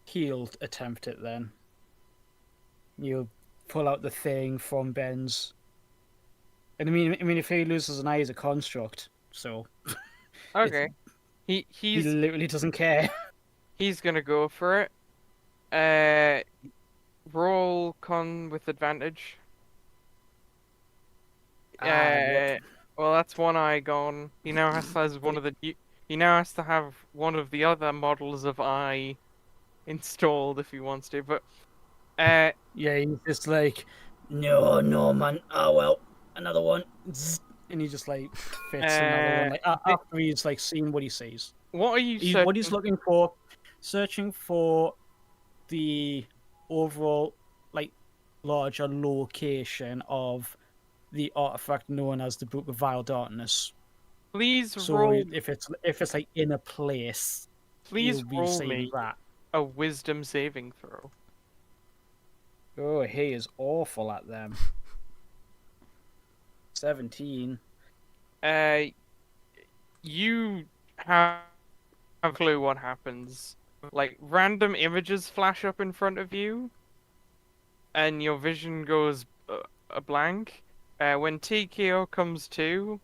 He'll attempt it then. You'll pull out the thing from Ben's. And I mean, if he loses an eye, he's a construct, so Okay. he He's literally doesn't care. he's gonna go for it. Roll con with advantage. Yep. Well, that's one eye gone. He now has to have one of the. He now has to have one of the other models of eye installed if he wants to. But Yeah, he's just like, no, man. Oh well, another one. Zzz. And he just like fits another one. Like after he's like seen what he sees. what are you What he's looking for, searching for the overall like larger location of the artifact known as the Book of Vile Darkness. Please So roll. if it's like in a place, Please you'll be roll seeing me that. a Wisdom saving throw. Oh, he is awful at them. 17. You have a clue what happens. Like, random images flash up in front of you, and your vision goes a blank. When TKO comes to,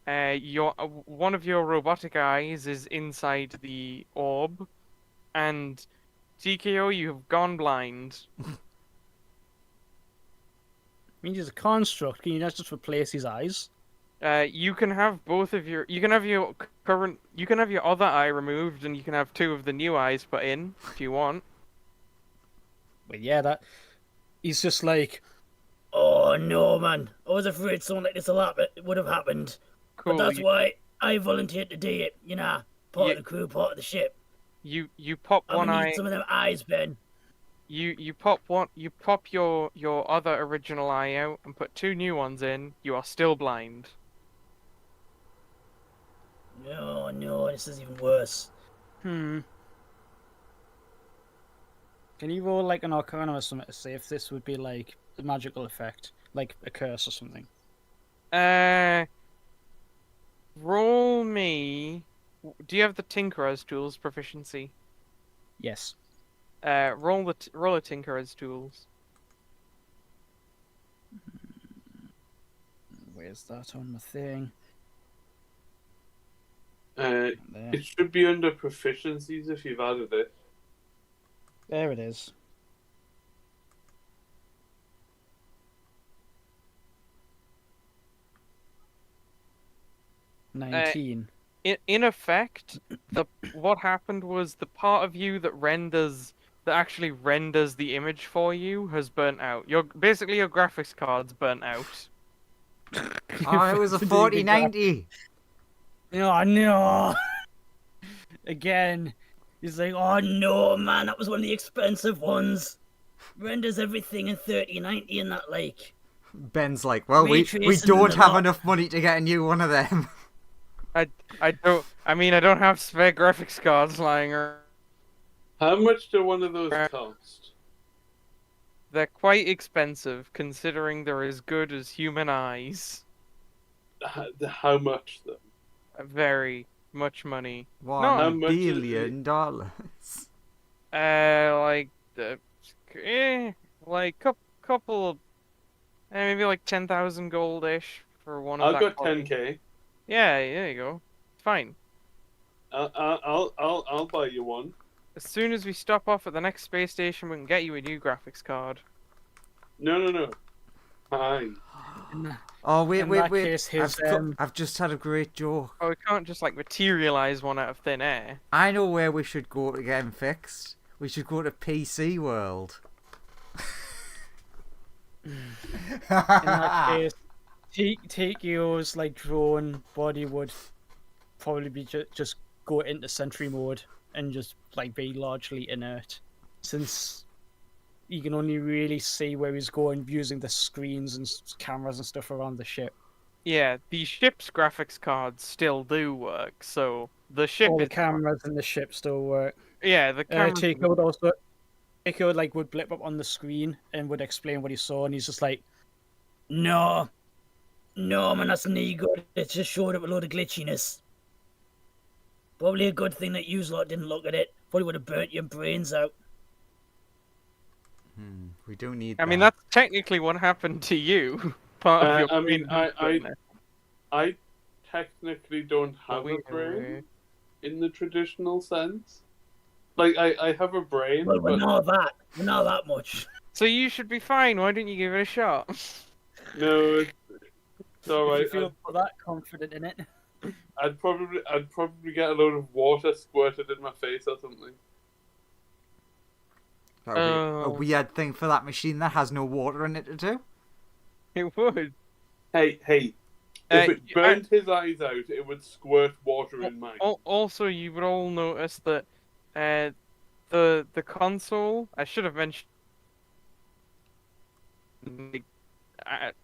one of your robotic eyes is inside the orb, and TKO, you have gone blind. Means he's a construct. Can you not just replace his eyes? You can have both of your. You can have your current. You can have your other eye removed, and you can have two of the new eyes put in if you want. But yeah, that he's just like, oh no, man! I was afraid something like this would have happened. Cool. But that's why I volunteered to do it. You know, part Yeah. of the crew, part of the ship. You pop I'm one gonna eye. need some of them eyes, Ben. You pop one. You pop your other original eye out and put two new ones in. You are still blind. No, this is even worse. Can you roll like an Arcana or something to see if this would be like a magical effect, like a curse or something? Roll me. Do you have the Tinkerer's tools proficiency? Yes. Roll a Tinkerer's tools. Where's that on the thing? It should be under proficiencies if you've added it. There it is. Uh, 19. In effect, what happened was the part of you that actually renders the image for you has burnt out. Your graphics card's burnt out. Oh, it was a 4090. Oh no! Again, he's like, oh no, man, that was one of the expensive ones. Renders everything in 3090 and that, like. Ben's like, well, we Retracing don't the have lot. enough money to get a new one of them. I don't have spare graphics cards lying around. How much do one of those cost? They're quite expensive considering they're as good as human eyes. How much, though? Very much money. How $1 much is it? billion. Couple of, maybe like 10,000 goldish for one of I've that got quality. 10k. Yeah, there you go. Fine. I'll buy you one. As soon as we stop off at the next space station, we can get you a new graphics card. No. Fine. Oh, wait. In that case, his, I've just had a great joke. Oh, we can't just like materialize one out of thin air. I know where we should go to get him fixed. We should go to PC World. In that case, TKO's like drone body would probably be just go into sentry mode and just like be largely inert, since you can only really see where he's going using the screens and cameras and stuff around the ship. Yeah, the ship's graphics cards still do work, so the ship All the is cameras in the ship still work. Yeah, the cameras. TKO would blip up on the screen and would explain what he saw, and he's just like, no, man, that's no good. It just showed up a load of glitchiness. Probably a good thing that you lot didn't look at it. Probably would have burnt your brains out. We don't need I mean, that. that's technically what happened to you. Part of your I mean, brain I technically don't have we a brain in the traditional sense. Like, I have a brain, Well, we're but not that much. So you should be fine. Why didn't you give it a shot? no, it's alright. You feel that confident in it? I'd probably get a load of water squirted in my face or something. That would be a weird thing for that machine that has no water in it to do. It would. Hey, if it burnt his eyes out, it would squirt water in mine. Also, you would all notice that the console. I should have mentioned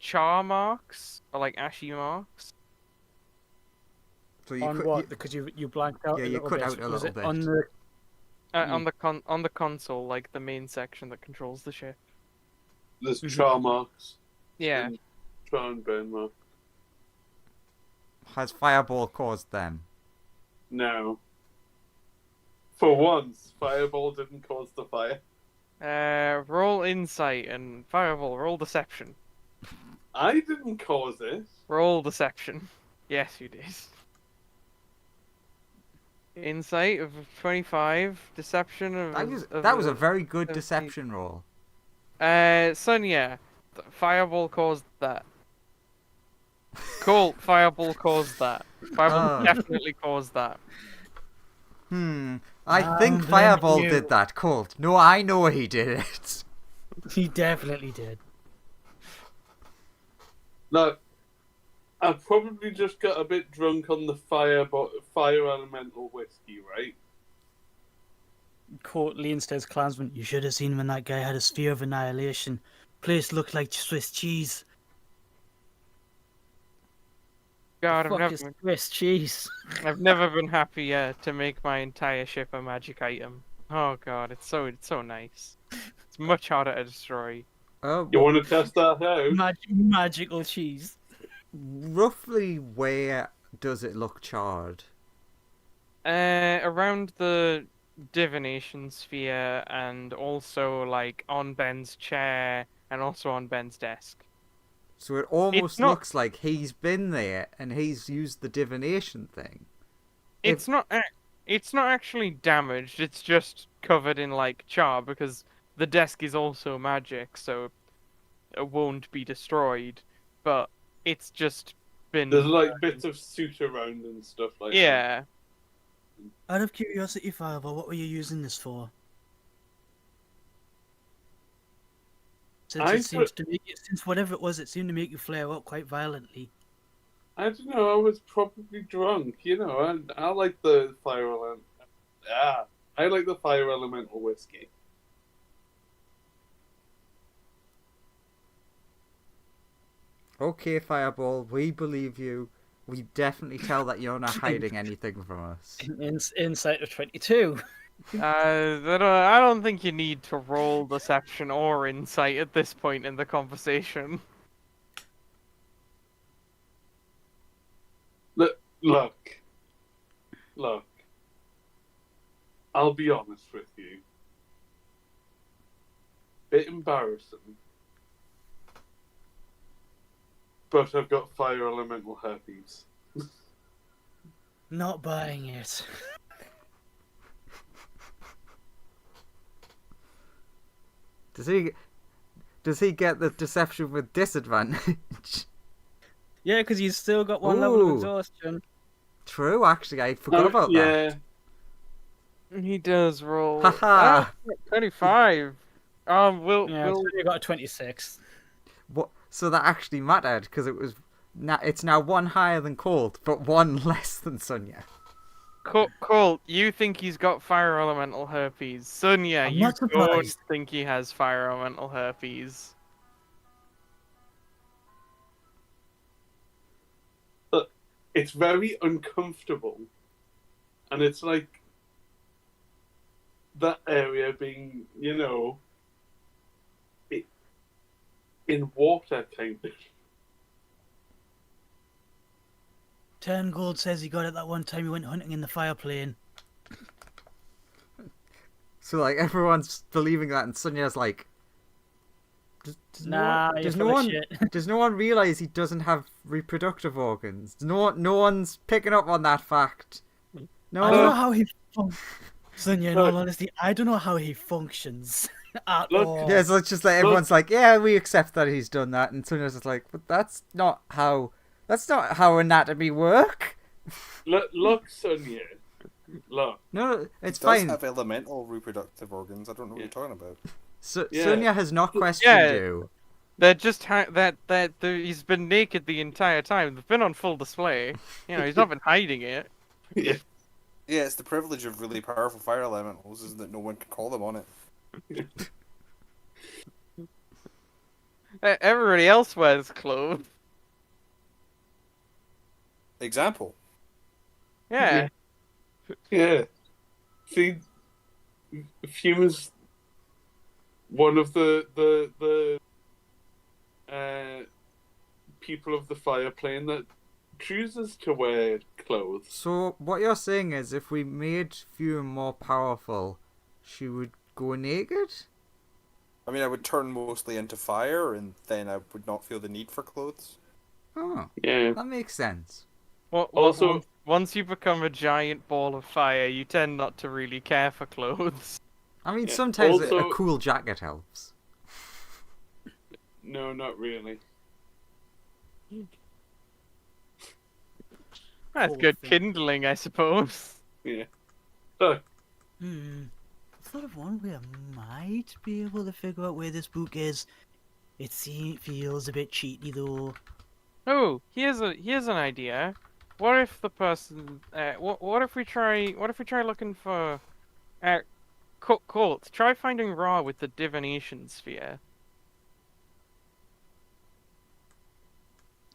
char marks or like ashy marks. So you On could, what? Because you blanked out. Yeah, you cut out a Was little it bit. on the? On the console, like the main section that controls the ship. There's char marks. Yeah. And char and burn marks. Has Fireball caused them? No. For once, Fireball didn't cause the fire. Roll insight and Fireball. Roll deception. I didn't cause it. Roll deception. Yes, you did. Insight of 25. Deception of. That was a very good 17. deception roll. Sonia, Fireball caused that. Cool, Fireball caused that. Fireball Oh. definitely caused that. I think blame Fireball you. did that, Colt. No, I know he did it. He definitely did. Look, I probably just got a bit drunk on the fire elemental whiskey, right? Court leans to his clansman. You should have seen when that guy had a sphere of annihilation. Place looked like Swiss cheese. God, Fuck is Swiss cheese. I've never been happier to make my entire ship a magic item. Oh god, it's so nice. It's much harder to destroy. Oh, You want to test that out? Magical cheese. roughly where does it look charred? Around the divination sphere and also like on Ben's chair and also on Ben's desk. So it almost not- looks like he's been there and he's used the divination thing. It's not actually damaged. It's just covered in like char because the desk is also magic, so it won't be destroyed. But it's just been There's like bits of soot around and stuff like that. yeah. Out of curiosity, Fireball, what were you using this for? Since whatever it was, it seemed to make you flare up quite violently. I don't know. I was probably drunk. You know, I like the fire element. I like the fire elemental whiskey. Okay, Fireball, we believe you. We definitely tell that you're not hiding anything from us. Insight of 22. I don't think you need to roll deception or insight at this point in the conversation. Look. I'll be honest with you. Bit embarrassing. But I've got fire elemental herpes. Not buying it. Does he get the deception with disadvantage? Yeah, because he's still got one level of Ooh. exhaustion. True, actually, I forgot about yeah. He does roll. Haha. 25. We'll Yeah, so you got a 26. that. What? So that actually mattered because it's now one higher than Colt, but one less than Sonia. Colt, you think he's got fire elemental herpes. Sonia, I'm you not don't surprised. think he has fire elemental herpes. It's very uncomfortable. And it's like that area being, in water, kind of. 10 gold says he got it that one time he went hunting in the fire plane. So like everyone's believing that, and Sonia's like, Nah, does you're no full of one shit. does no one realize he doesn't have reproductive organs? No one's picking up on that fact. No, I don't know how he Sonia, in all honesty, I don't know how he functions at Look, all. Yeah, so it's just like everyone's like, yeah, we accept that he's done that, and Sonia's just like, but that's not how anatomy work. Look, Sonia. Look. No, it's He fine. does have elemental reproductive organs. I don't know what you're talking about. So, Yeah. Sonia has not questioned Yeah. you. They're just he's been naked the entire time. They've been on full display. He's not been hiding it. Yeah. Yeah, it's the privilege of really powerful fire elementals is that no one can call them on it. Everybody else wears clothes. Example. Yeah. Yeah. See, Fume is one of the people of the Fire Plane that chooses to wear clothes. So what you're saying is, if we made Fume more powerful, she would go naked? I mean, I would turn mostly into fire, and then I would not feel the need for clothes. Oh, Yeah. that makes sense. Also- once you become a giant ball of fire, you tend not to really care for clothes. I mean, Yeah, sometimes a also- cool jacket helps. No, not really. That's Cool good thing. kindling, I suppose. Yeah. So, I thought of one way I might be able to figure out where this book is. Feels a bit cheaty though. Oh, here's an idea. What if the person? What if we try? What if we try looking for? Colt. Try finding Ra with the divination sphere.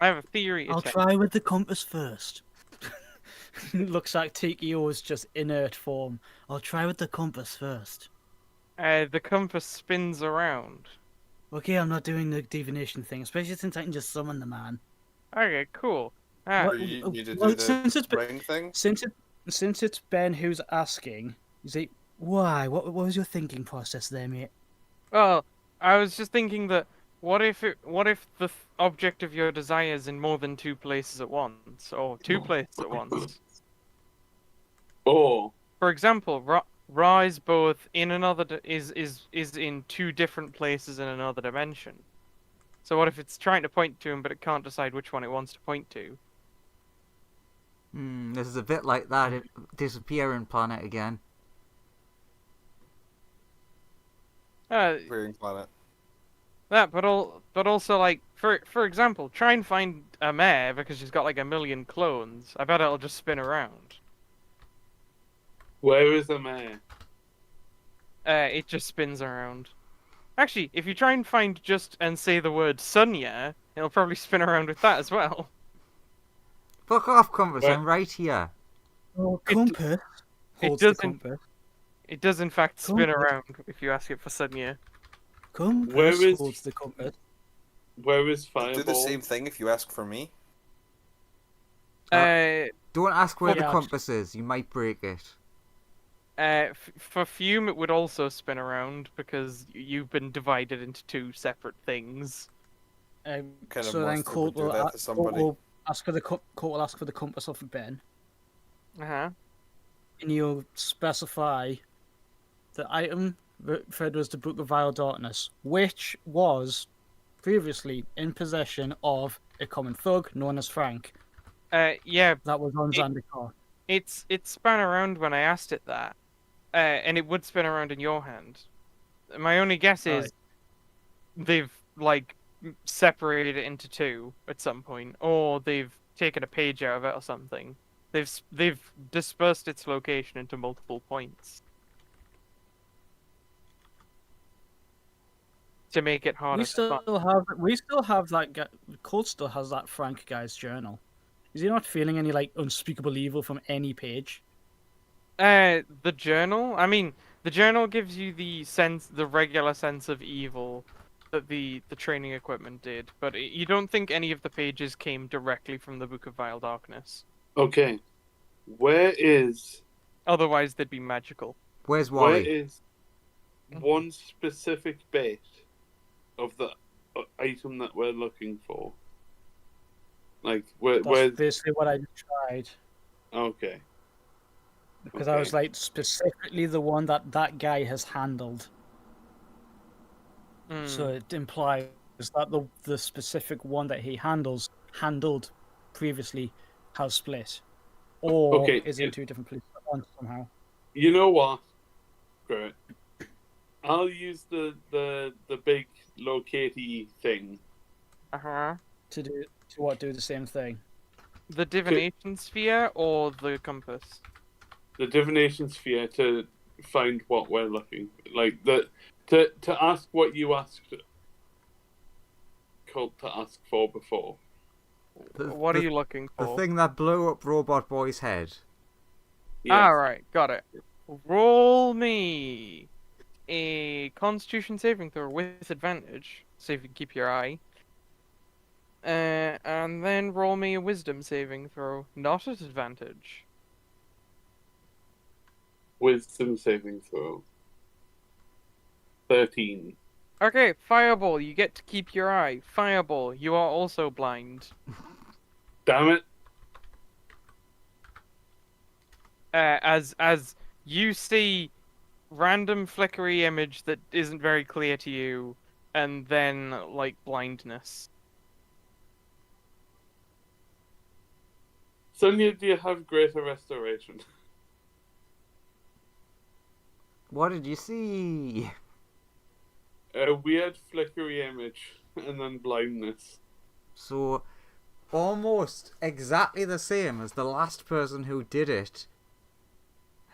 I have a theory. I'll try with the compass first. Looks like Tikio is just inert form. I'll try with the compass first. The compass spins around. Okay, I'm not doing the divination thing, especially since I can just summon the man. Okay, cool. Ah, Or you need to do well, the since it's ring thing. Since it's Ben who's asking, is it Why? What was your thinking process there, mate? well, I was just thinking that what if the object of your desire is in more than two places at once, or two places at once? or For example, Ra is both in another is in two different places in another dimension. So what if it's trying to point to him, but it can't decide which one it wants to point to? This is a bit like that disappearing planet again. Clearing planet. That, but also like for example, try and find a mare because she's got like a million clones. I bet it'll just spin around. where is the mayor? It just spins around. Actually, if you try and find just and say the word Sunya, it'll probably spin around with that as well. Fuck off, compass. Where- I'm right here. Oh, It- compass. holds the doesn't- compass? It does in fact spin Compass. around if you ask it for Sunya. Compass. Where is Holds the compass. where is Do Fireball? the same thing if you ask for me. Don't ask where the Yeah. compass is. You might break it. For Fume, it would also spin around because you've been divided into two separate things. Kind of So then monster Colt would do will, that to somebody. will ask for the Colt will ask for the compass off of Ben, Uh huh. and you'll specify the item referred to as the Book of Vile Darkness, which was previously in possession of a common thug known as Frank. Yeah, That was on It- Zandikar. it span around when I asked it that, and it would spin around in your hand. My only guess is they've like separated it into two at some point, or they've taken a page out of it or something. They've dispersed its location into multiple points to make it harder We to find. still have that guy. Colt still has that Frank guy's journal. Is he not feeling any like unspeakable evil from any page? The journal. I mean, the journal gives you the regular sense of evil that the training equipment did, but you don't think any of the pages came directly from the Book of Vile Darkness. Okay, where is Otherwise, they'd be magical. Where's where Wally? is one specific bit of the item that we're looking for? Like That's where's basically what I tried okay. because I was Okay. like specifically the one that guy has handled. Mm. So it implies that the specific one that he handled previously has split, or Okay, is in two different places at once somehow. You know what? Great. I'll use the big locatey thing. Uh-huh. To do the same thing. The divination sphere or the compass? The divination sphere to find what we're looking like to ask what you asked Colt to ask for before. What are you looking The for? thing that blew up Robot Boy's head. Yes. Alright, got it. Roll me a Constitution saving throw with advantage. So if you keep your eye. And then roll me a wisdom saving throw. Not at advantage. Wisdom saving throw. 13. Okay, Fireball, you get to keep your eye. Fireball, you are also blind. Damn it. As you see random flickery image that isn't very clear to you, and then like blindness. Sonia, do you have greater restoration? What did you see? A weird flickery image, and then blindness. So, almost exactly the same as the last person who did it,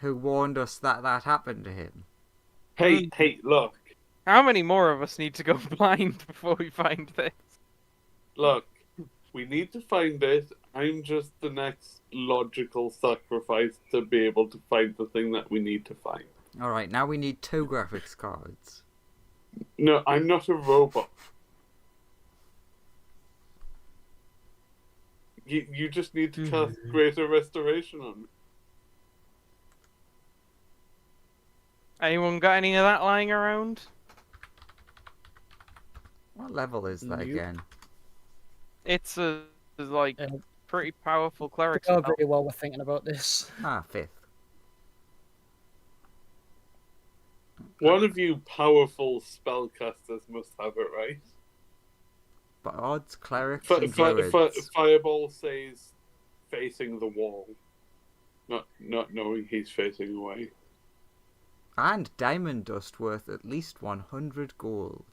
who warned us that that happened to him. Hey, look. How many more of us need to go blind before we find this? Look. We need to find it. I'm just the next logical sacrifice to be able to find the thing that we need to find. Alright, now we need 2 graphics cards. No, I'm not a robot. You just need to cast greater restoration on me. Anyone got any of that lying around? What level is that Nope. again? It's a like Uh, pretty powerful cleric Go spell. very well we're thinking about this. Ah, 5th. One of you powerful spellcasters must have it, right? Bards, clerics, and druids. Fireball says facing the wall. Not knowing he's facing away. And diamond dust worth at least 100 gold.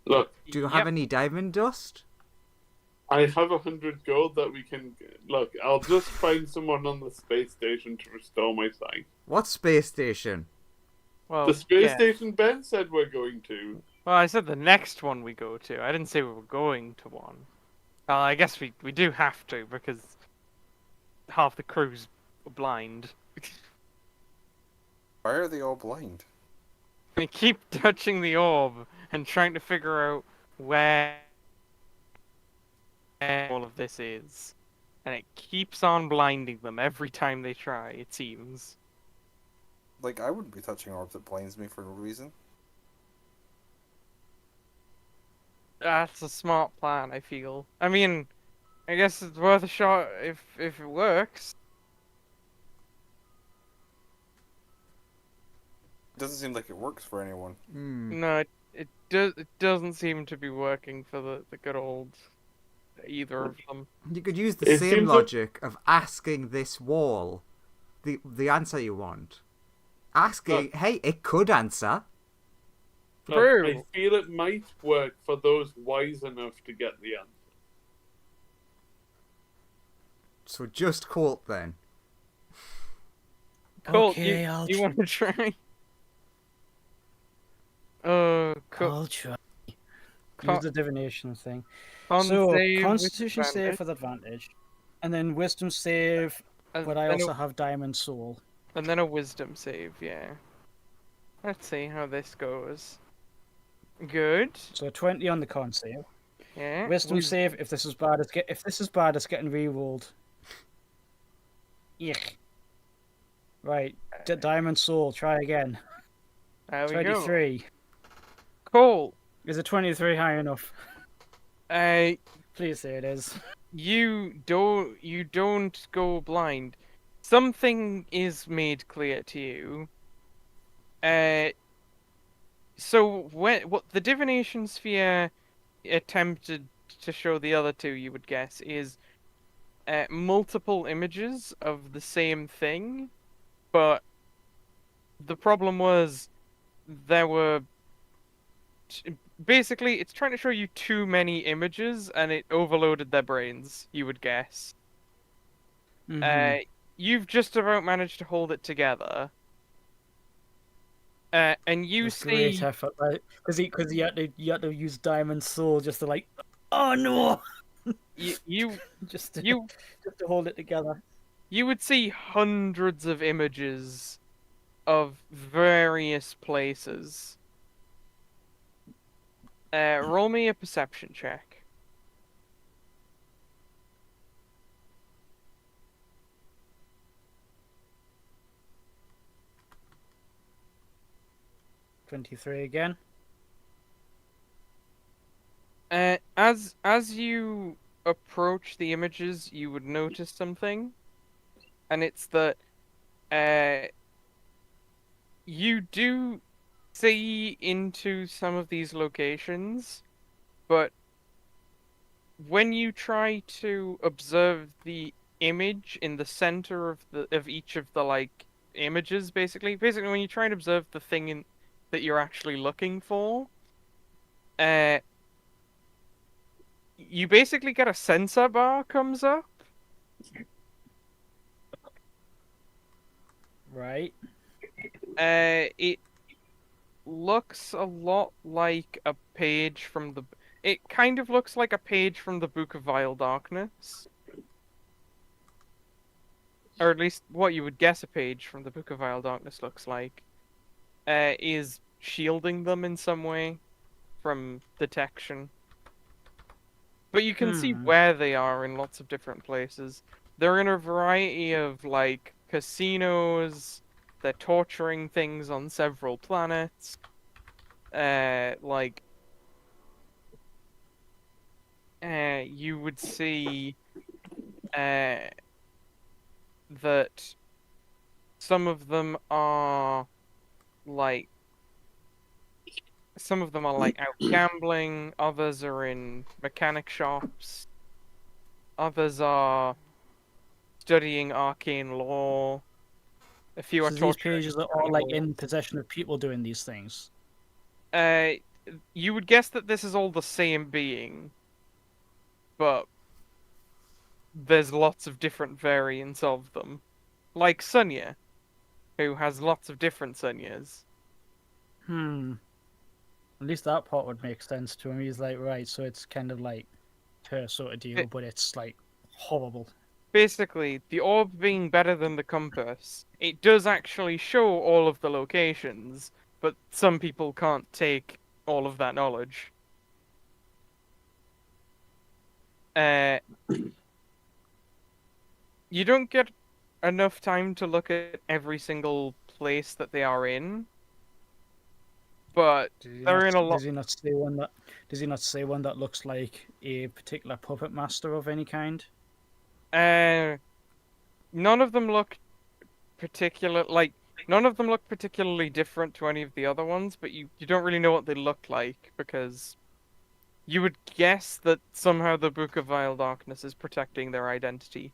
Look, Do you have any diamond dust? I have 100 gold that we can... Look, I'll just find someone on the space station to restore my sight. What space station? Well, The space yeah. station Ben said we're going to. Well, I said the next one we go to. I didn't say we were going to one. Well, I guess we do have to because half the crew's blind. Why are they all blind? We keep touching the orb and trying to figure out where all of this is. And it keeps on blinding them every time they try, it seems. Like, I wouldn't be touching orbs that blinds me for no reason. That's a smart plan, I feel. I mean, I guess it's worth a shot if it works. It doesn't seem like it works for anyone. No, it doesn't seem to be working for the good old either of them. You could use the It same seems like- logic of asking this wall the answer you want. Asking, hey, it could answer. Look, True. I feel it might work for those wise enough to get the answer. So just Colt then. Colt, Okay, you, I'll you tr- want to try? Cool. I'll try. Use the divination thing. Con So, save with Constitution save advantage, with advantage. And then Wisdom save, and but I then also have Diamond Soul. and then a wisdom save, yeah. Let's see how this goes. Good. So 20 on the con save. Yeah. Wisdom wis- save, if this is bad, it's getting re-rolled. Yuck. Right. Diamond Soul, try again. There we go. 23. Cool. Is a 23 high enough? Please say it is. You don't go blind. Something is made clear to you. So what the divination sphere attempted to show the other two, you would guess, is multiple images of the same thing, but the problem was there were basically it's trying to show you too many images and it overloaded their brains, you would guess. You've just about managed to hold it together. And you That's see great effort, right? Because you had to use Diamond Soul just to like, oh no, you just to, you just to hold it together. you would see hundreds of images of various places. Roll me a perception check. 23 again. As you approach the images, you would notice something, and it's that you do see into some of these locations, but when you try to observe the image in the center of each of the like images, basically when you try and observe the thing that you're actually looking for, uh, you basically get a sensor bar comes up. Right. It looks a lot like a page from the. It kind of looks like a page from the Book of Vile Darkness. Or at least what you would guess a page from the Book of Vile Darkness looks like. Is shielding them in some way from detection. But you can see where they are in lots of different places. They're in a variety of, like, casinos. They're torturing things on several planets. You would see that some of them are like out gambling, others are in mechanic shops, others are studying arcane law, a few are So these torturing pages are all like people. in possession of people doing these things. You would guess that this is all the same being, but there's lots of different variants of them. Like Sunya, who has lots of different Sunyas. At least that part would make sense to him. He's like, right, so it's kind of like her sort of deal, but it's like horrible. Basically, the orb being better than the compass, it does actually show all of the locations, but some people can't take all of that knowledge. You don't get enough time to look at every single place that they are in, but they're in a lot. Does he not say one that? Does he not say one that looks like a particular puppet master of any kind? None of them look none of them look particularly different to any of the other ones, but you don't really know what they look like because you would guess that somehow the Book of Vile Darkness is protecting their identity.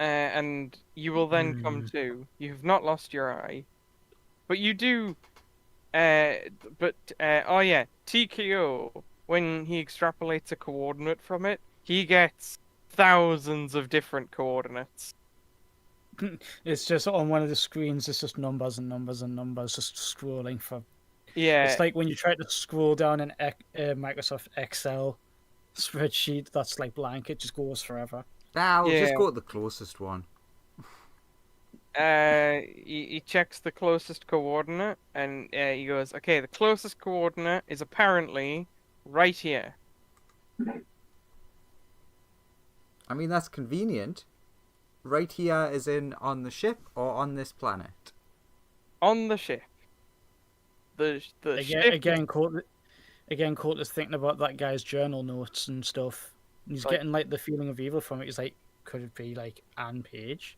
And you will then come to. You have not lost your eye, but you do. Oh yeah, TKO. When he extrapolates a coordinate from it, he gets thousands of different coordinates. It's just on one of the screens. It's just numbers and numbers and numbers, just scrolling for. Yeah. It's like when you try to scroll down an Microsoft Excel spreadsheet that's like blank. It just goes forever. I'll Yeah. just go to the closest one. He checks the closest coordinate, and he goes, okay, the closest coordinate is apparently right here. I mean, that's convenient. Right here is in on the ship or on this planet? On the ship. The ship. Again, Colt is thinking about that guy's journal notes and stuff. And he's getting like the feeling of evil from it. He's like, could it be like Anne Page?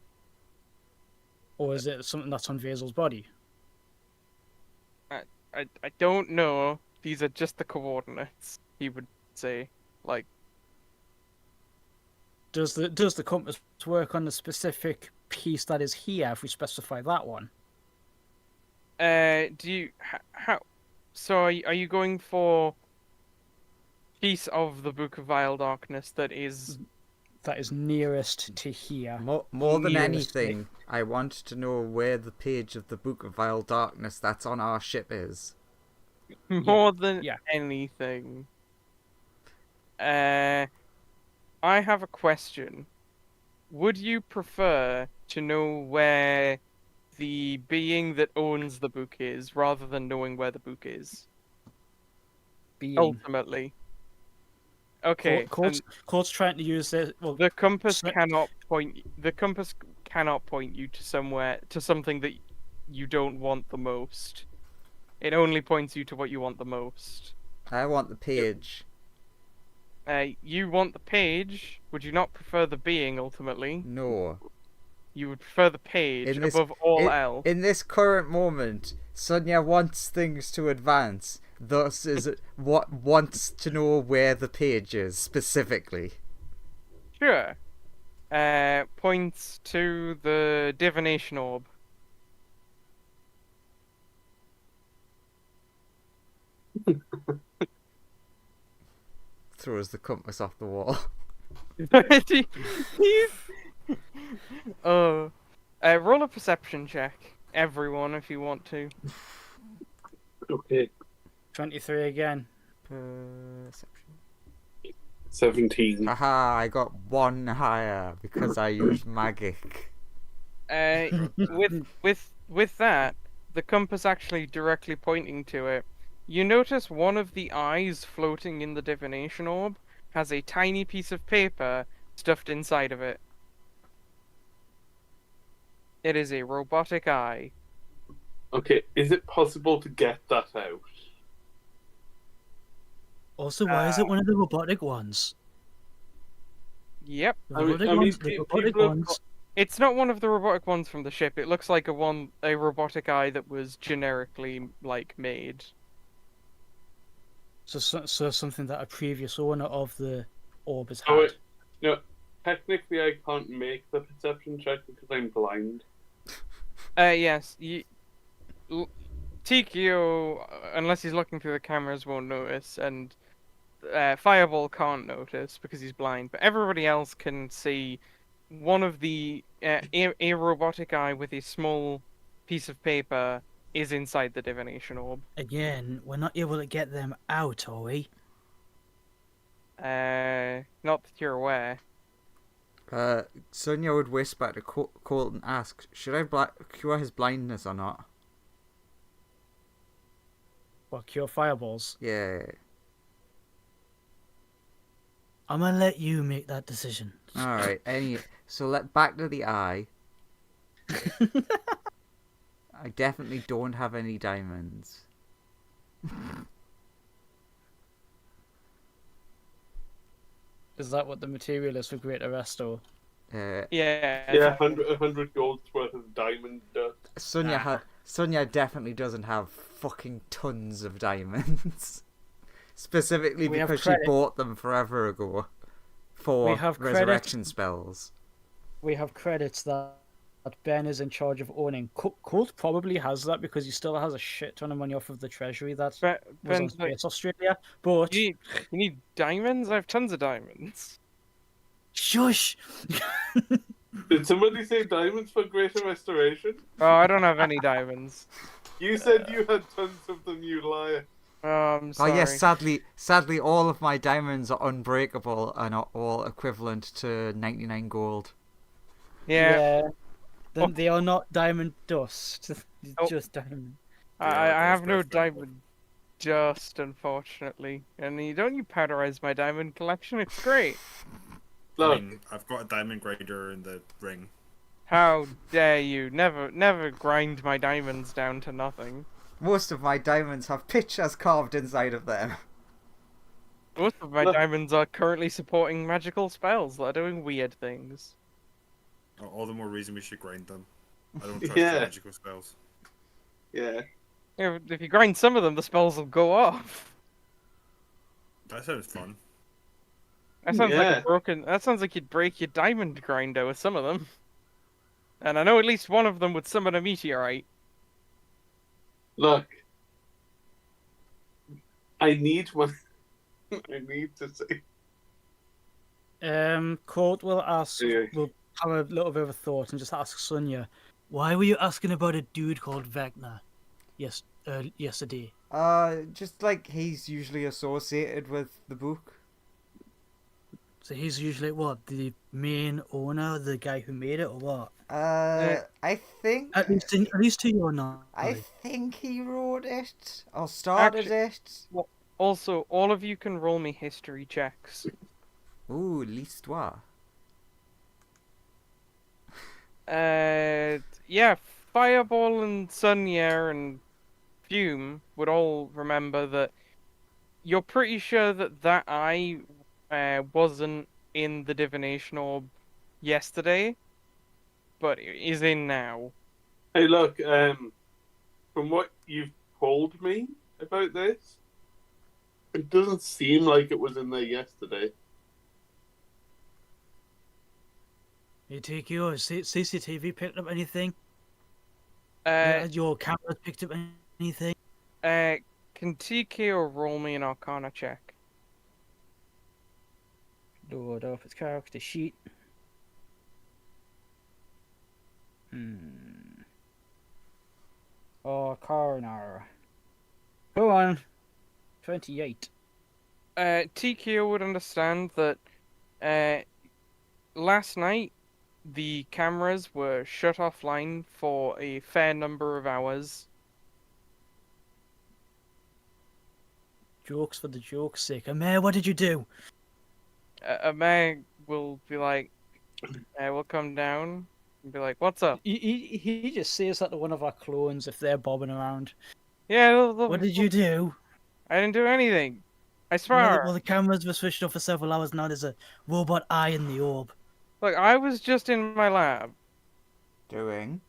Or is it something that's on Vasil's body? I don't know. These are just the coordinates, he would say. Like, Does the compass work on the specific piece that is here if we specify that one? do you how? So are you going for piece of the Book of Vile Darkness that is nearest to here? More than Nearest anything, I want to know where the page of the Book of Vile Darkness that's on our ship is. more than yeah. anything? I have a question. Would you prefer to know where the being that owns the book is, rather than knowing where the book is? Being. Ultimately. Okay. Court's trying to use this. Well, The compass so- cannot point. The compass cannot point you to something that you don't want the most. It only points you to what you want the most. I want the page. You want the page. Would you not prefer the being ultimately? No. You would prefer the page In this- above all else. In this current moment, Sonia wants things to advance. Thus, what wants to know where the page is specifically. Sure. Points to the divination orb. Throws the compass off the wall. Oh. Roll a perception check, everyone, if you want to. Okay, 23 again. Perception. 17. Haha, I got one higher because I used magic. With that, the compass actually directly pointing to it, you notice one of the eyes floating in the divination orb has a tiny piece of paper stuffed inside of it. It is a robotic eye. Okay, is it possible to get that out? Also, why is it one of the robotic ones? Yep. The I mean- robotic I mean, ones, pe- the robotic people have ones. It's not one of the robotic ones from the ship. It looks like a robotic eye that was generically made. So something that a previous owner of the orb has Oh, had. wait. No, technically I can't make the perception check because I'm blind. Yes. Tikio, unless he's looking through the cameras, won't notice, and Fireball can't notice because he's blind. But everybody else can see one of the a robotic eye with a small piece of paper is inside the divination orb. Again, we're not able to get them out, are we? Not that you're aware. Sonia would whisper to Colt and ask, should I cure his blindness or not? What, cure fireballs? Yeah. I'm gonna let you make that decision. Alright, so back to the eye. I definitely don't have any diamonds. Is that what the material is for Greater Resto? Yeah. Yeah, 100 gold's worth of diamond dust. Sonia definitely doesn't have fucking tons of diamonds. Specifically We have because she credit. bought them forever ago for We have credit. resurrection spells. We have credits that Ben is in charge of owning. Colt probably has that because he still has a shit ton of money off of the treasury that was on Ben's like, Space Australia. But you need diamonds? I have tons of diamonds. Shush! Did somebody say diamonds for greater restoration? Oh, I don't have any diamonds. You said you had tons of them, you liar. Oh, I'm Oh sorry. yes, sadly all of my diamonds are unbreakable and are all equivalent to 99 gold. Yeah. then they are not diamond dust. Oh. Just diamond. I Yeah, have that's no perfect. diamond dust, unfortunately. And don't you powderize my diamond collection? It's great. I Look, mean, I've got a diamond grinder in the ring. How dare you? Never grind my diamonds down to nothing. Most of my diamonds have pictures carved inside of them. Most of my Look. diamonds are currently supporting magical spells that are doing weird things. All the more reason we should grind them. I don't trust Yeah. the magical spells. yeah. If you grind some of them, the spells will go off. That sounds fun. That sounds Yeah. That sounds like you'd break your diamond grinder with some of them. And I know at least one of them would summon a meteorite. Look. I need one. I need to say. Colt will ask. Yeah. Will have a little bit of a thought and just ask Sonia. Why were you asking about a dude called Vecna? Yesterday. Just like he's usually associated with the book. So he's usually what, the main owner, the guy who made it, or what? I think At least to your knowledge. I think he wrote it or started it. Also, all of you can roll me history checks. Ooh, l'histoire. Yeah, Fireball and Sunya and Fume would all remember that you're pretty sure that eye wasn't in the divination orb yesterday, but it is in now. Hey, look, from what you've told me about this, it doesn't seem like it was in there yesterday. You take yours. CCTV picked up anything? Uh, Your camera picked up anything? can TKO roll me an Arcana check? Load up its character sheet. Oh, Coroner. Go on. 28. TKO would understand that last night the cameras were shut offline for a fair number of hours. Jokes for the joke's sake. Amir, what did you do? Meg will be like, we'll come down and be like, what's up? He just says that to one of our clones if they're bobbing around. Yeah, What did you do? I didn't do anything. I swear. Well, the cameras were switched off for several hours now. There's a robot eye in the orb. Look, I was just in my lab. Doing?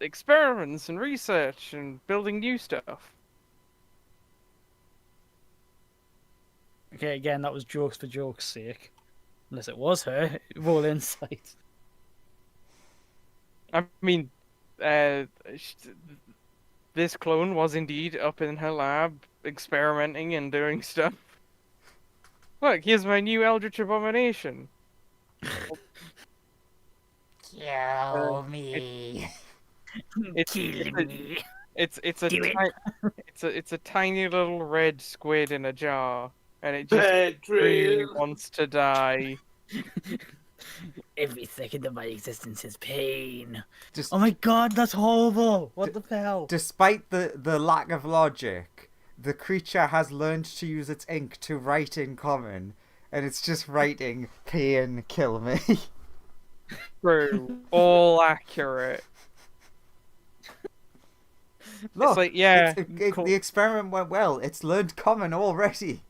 Experiments and research and building new stuff. Okay, again, that was jokes for joke's sake. Unless it was her. Roll insight. I mean, this clone was indeed up in her lab experimenting and doing stuff. Look, here's my new Eldritch Abomination. Kill me. It's it's a it's a tiny little red squid in a jar, and it just really wants to die. Every second of my existence is pain. Just, Oh my god, that's horrible! What the hell? despite the lack of logic, the creature has learned to use its ink to write in common, and it's just writing pain, kill me. True, all accurate. Look, It's like, yeah, the experiment went well. It's learned common already.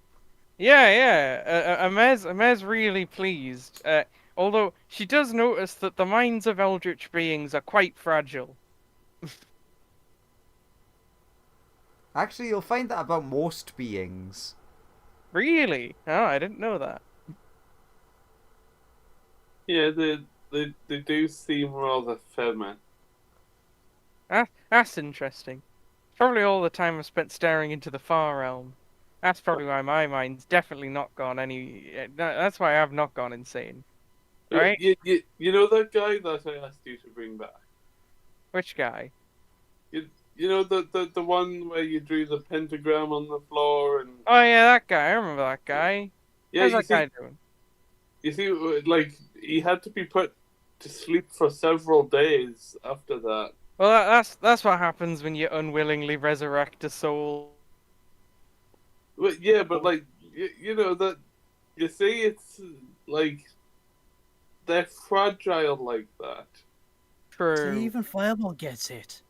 yeah. Amez really pleased. Although she does notice that the minds of eldritch beings are quite fragile. Actually, you'll find that about most beings. Really? Oh, I didn't know that. Yeah, they do seem rather feminine. That's interesting. Probably all the time I've spent staring into the far realm. That's probably why my mind's definitely not gone any. That's why I've not gone insane. Right? You know that guy that I asked you to bring back? Which guy? You know the one where you drew the pentagram on the floor and Oh yeah, that guy. I remember that guy. yeah, How's that guy doing? you see, like he had to be put to sleep for several days after that. Well, that's what happens when you unwillingly resurrect a soul. But yeah, but like you know that you see, it's like they're fragile like that. True. See, even Fireball gets it.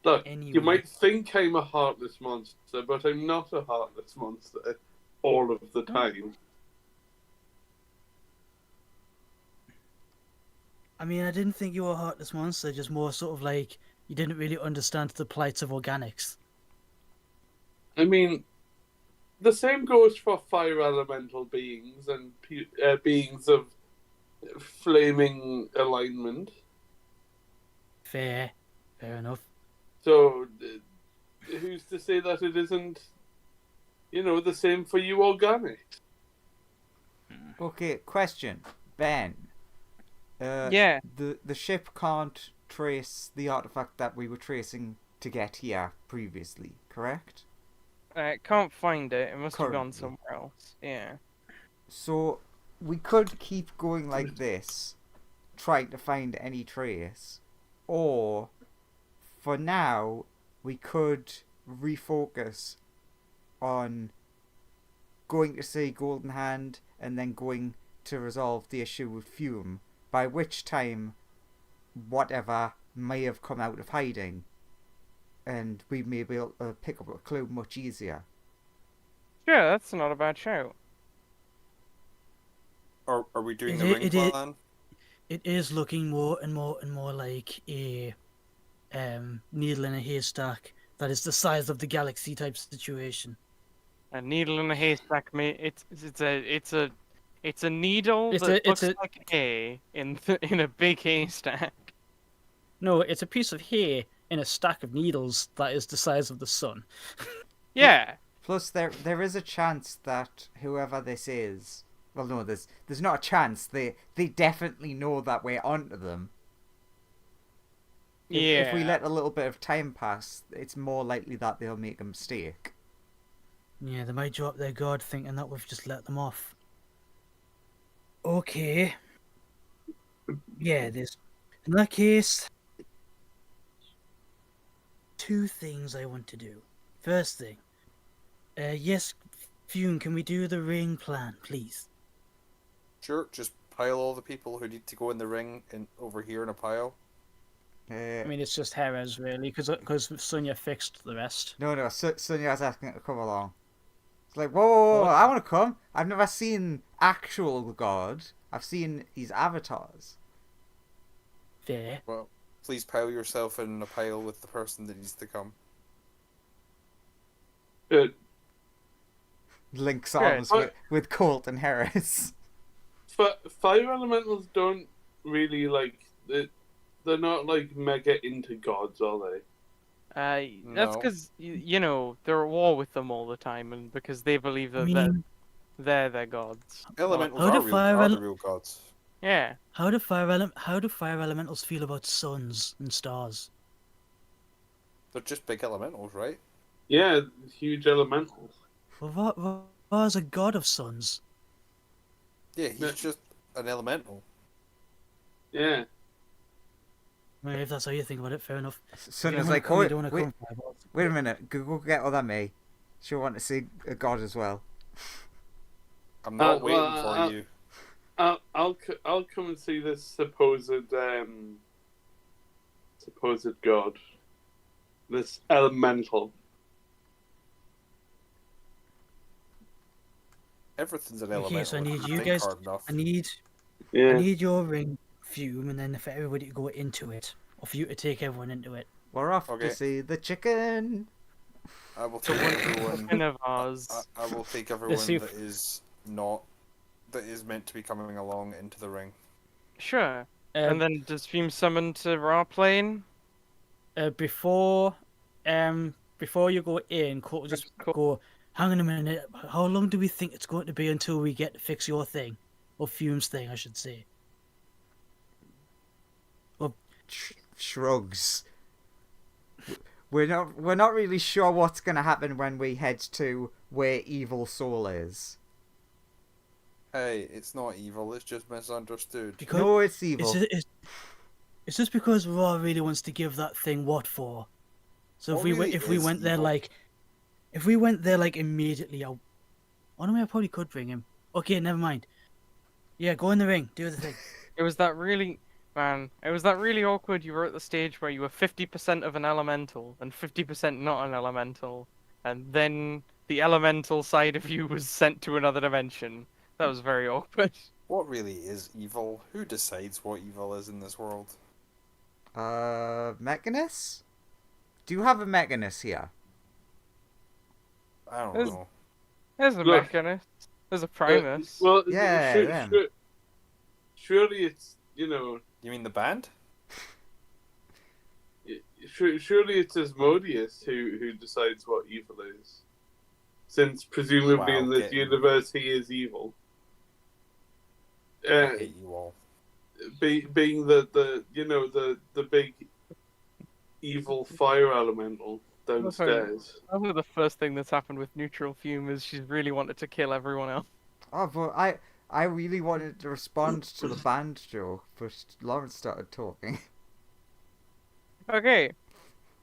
Look, Anyway. you might think I'm a heartless monster, but I'm not a heartless monster all of the time. I mean, I didn't think you were a heartless monster, just more sort of like you didn't really understand the plights of organics. I mean, the same goes for fire elemental beings and beings of flaming alignment. Fair enough. So, who's to say that it isn't, the same for you organics? Okay, question. Ben. Yeah. The ship can't trace the artifact that we were tracing to get here previously, correct? Can't find it. It must have gone Currently. somewhere else. Yeah. So we could keep going like this, trying to find any trace, or for now, we could refocus on going to see Golden Hand and then going to resolve the issue with Fume, by which time whatever may have come out of hiding, and we may be able to pick up a clue much easier. Yeah, that's not a bad shout. Are we doing It the i- ring it i- plan? It is looking more and more and more like a needle in a haystack that is the size of the galaxy type situation. A needle in a haystack, mate. It's a needle It's that a- it's looks a- like hay in a big haystack. No, it's a piece of hay in a stack of needles that is the size of the sun. Yeah. Plus, there is a chance that whoever this is, well, no, there's not a chance. They definitely know that we're onto them. If we let a little bit of time pass, it's more likely that they'll make a mistake. Yeah, they might drop their guard thinking that we've just let them off. Okay. Yeah, there's... In that case... 2 things I want to do. First thing. Yes, Fume, can we do the ring plan, please? Sure, just pile all the people who need to go in the ring over here in a pile. I mean, it's just Jerez, really, because Sonia fixed the rest. No, Sunya's asking to come along. It's like, whoa, I want to come. I've never seen actual God. I've seen his avatars. Fair. Well, please pile yourself in a pile with the person that needs to come. Good. Links Yeah, arms with Colt and Harris. Fire elementals don't really like they're not like mega into gods, are they? That's No. because you know they're at war with them all the time, and because they believe that Meaning, they're their gods. Elementals How do are the real gods. Yeah. how do fire elementals feel about suns and stars? They're just big elementals, right? Yeah, huge elementals. Well, Ra is a god of suns. Yeah, he's Yeah. just an elemental. Yeah. Well, if that's how you think about it, fair enough. Sunya's like, oh, you don't want to wait, come fireballs. wait a minute, go get other me. She'll want to see a God as well. I'm not well, waiting for you. I'll come and see this supposed god. This elemental. Everything's an Okay, elemental. so I if need you think guys- hard enough. I need Yeah. your ring, Fume, and then for everybody to go into it, or for you to take everyone into it. We're off Okay. to see the chicken. I will take everyone. Kind of ours. I will take everyone see if- that is not that is meant to be coming along into the ring. Sure. And then does Fume summon to Ra plane? Before you go in, Colt will just Cool. go, hang on a minute, how long do we think it's going to be until we get to fix your thing? Or Fume's thing, I should say. Shrugs. We're not really sure what's gonna happen when we head to where Evil Soul is. Hey, it's not evil. It's just misunderstood. Because No, it's evil. it's just because Ra really wants to give that thing what for. So What if we really if we is went there evil? like immediately, oh no, I probably could bring him. Okay, never mind. Yeah, go in the ring, do the thing. It was that really awkward. You were at the stage where you were 50% of an elemental and 50% not an elemental, and then the elemental side of you was sent to another dimension. That was very awkward. What really is evil? Who decides what evil is in this world? Mechanus? Do you have a Mechanus here? I don't There's- know. There's a Look. Mechanus. There's a Primus. Well, Yeah, surely it's, you know, You mean the band? surely it's Asmodeus who decides what evil is, since presumably Wow, in this getting- universe he is evil. I hate you all. Being the big evil fire elemental downstairs. I think the first thing that's happened with Neutral Fume is she's really wanted to kill everyone else. Oh, but I really wanted to respond to the band joke, but Lawrence started talking. Okay.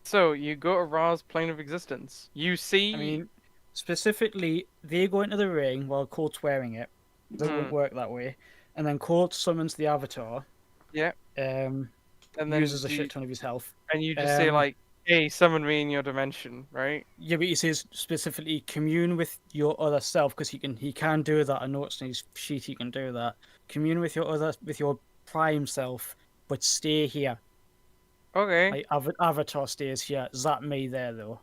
So you go to Ra's plane of existence. You see. I mean, specifically, they go into the ring while Court's wearing it. That wouldn't work that way. And then Court summons the Avatar. Yeah. Um, And then uses a shit ton of his health. And you just say Um, like, "Hey, summon me in your dimension," right? Yeah, but he says specifically commune with your other self because he can do that. I noticed in his sheet he can do that. Commune with your prime self, but stay here. Okay. Like Avatar stays here. Zap me there though.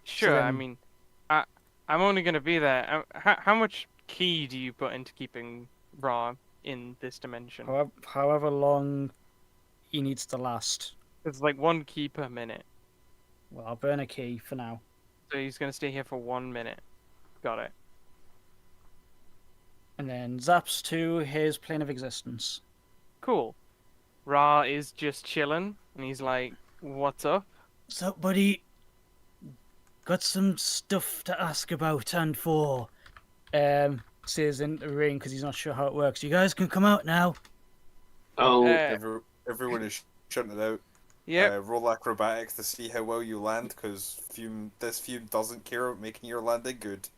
Sure. I then- mean, I'm only gonna be there. How much key do you put into keeping Ra in this dimension? However long he needs to last. It's like 1 key per minute. Well, I'll burn a key for now. So he's gonna stay here for 1 minute. Got it. And then zaps to his plane of existence. Cool. Ra is just chilling, and he's like, "What's up?" What's up, buddy? Got some stuff to ask about and for. Says in the ring because he's not sure how it works. You guys can come out now. Oh, Everyone is shutting it out. Yep. Roll acrobatics to see how well you land, because this fume doesn't care about making your landing good.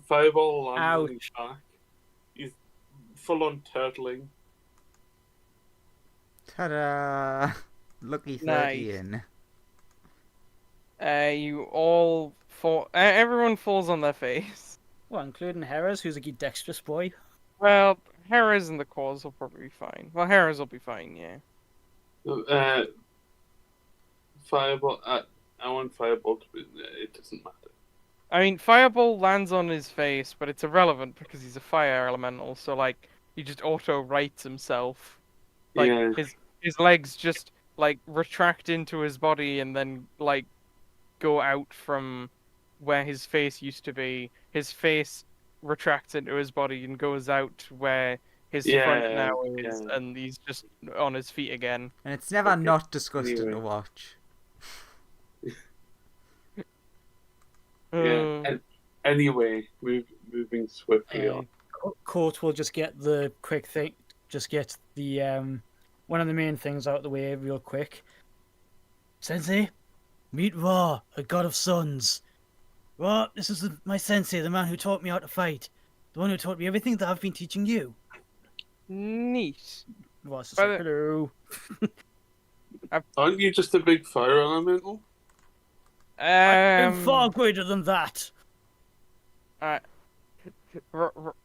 Fireball lands on his Ouch. back. He's full on turtling. Ta-da! Lucky 30 Nice. in. You all fall. Everyone falls on their face. Well, including Heras, who's a dexterous boy. Well, Hera's and the cause will probably be fine. Well, Hera's will be fine, yeah. Fireball. I want Fireball to be. It doesn't matter. I mean, Fireball lands on his face, but it's irrelevant because he's a fire elemental. So like, he just auto rights himself. Like Yeah. his legs just like retract into his body and then like go out from where his face used to be. His face retracts into his body and goes out where his front Yeah, now is, yeah. and he's just on his feet again. And it's never Okay, not disgusting anyway. to watch. Yeah. And anyway, moving swiftly on. Court will just get the quick thing, just get the one of the main things out of the way real quick. Sensei, meet Ra, a god of suns. Ra, this is my sensei, the man who taught me how to fight. The one who taught me everything that I've been teaching you. Neat. Ra's just By like, the- hello. Aren't you just a big fire elemental? I'm far greater than that.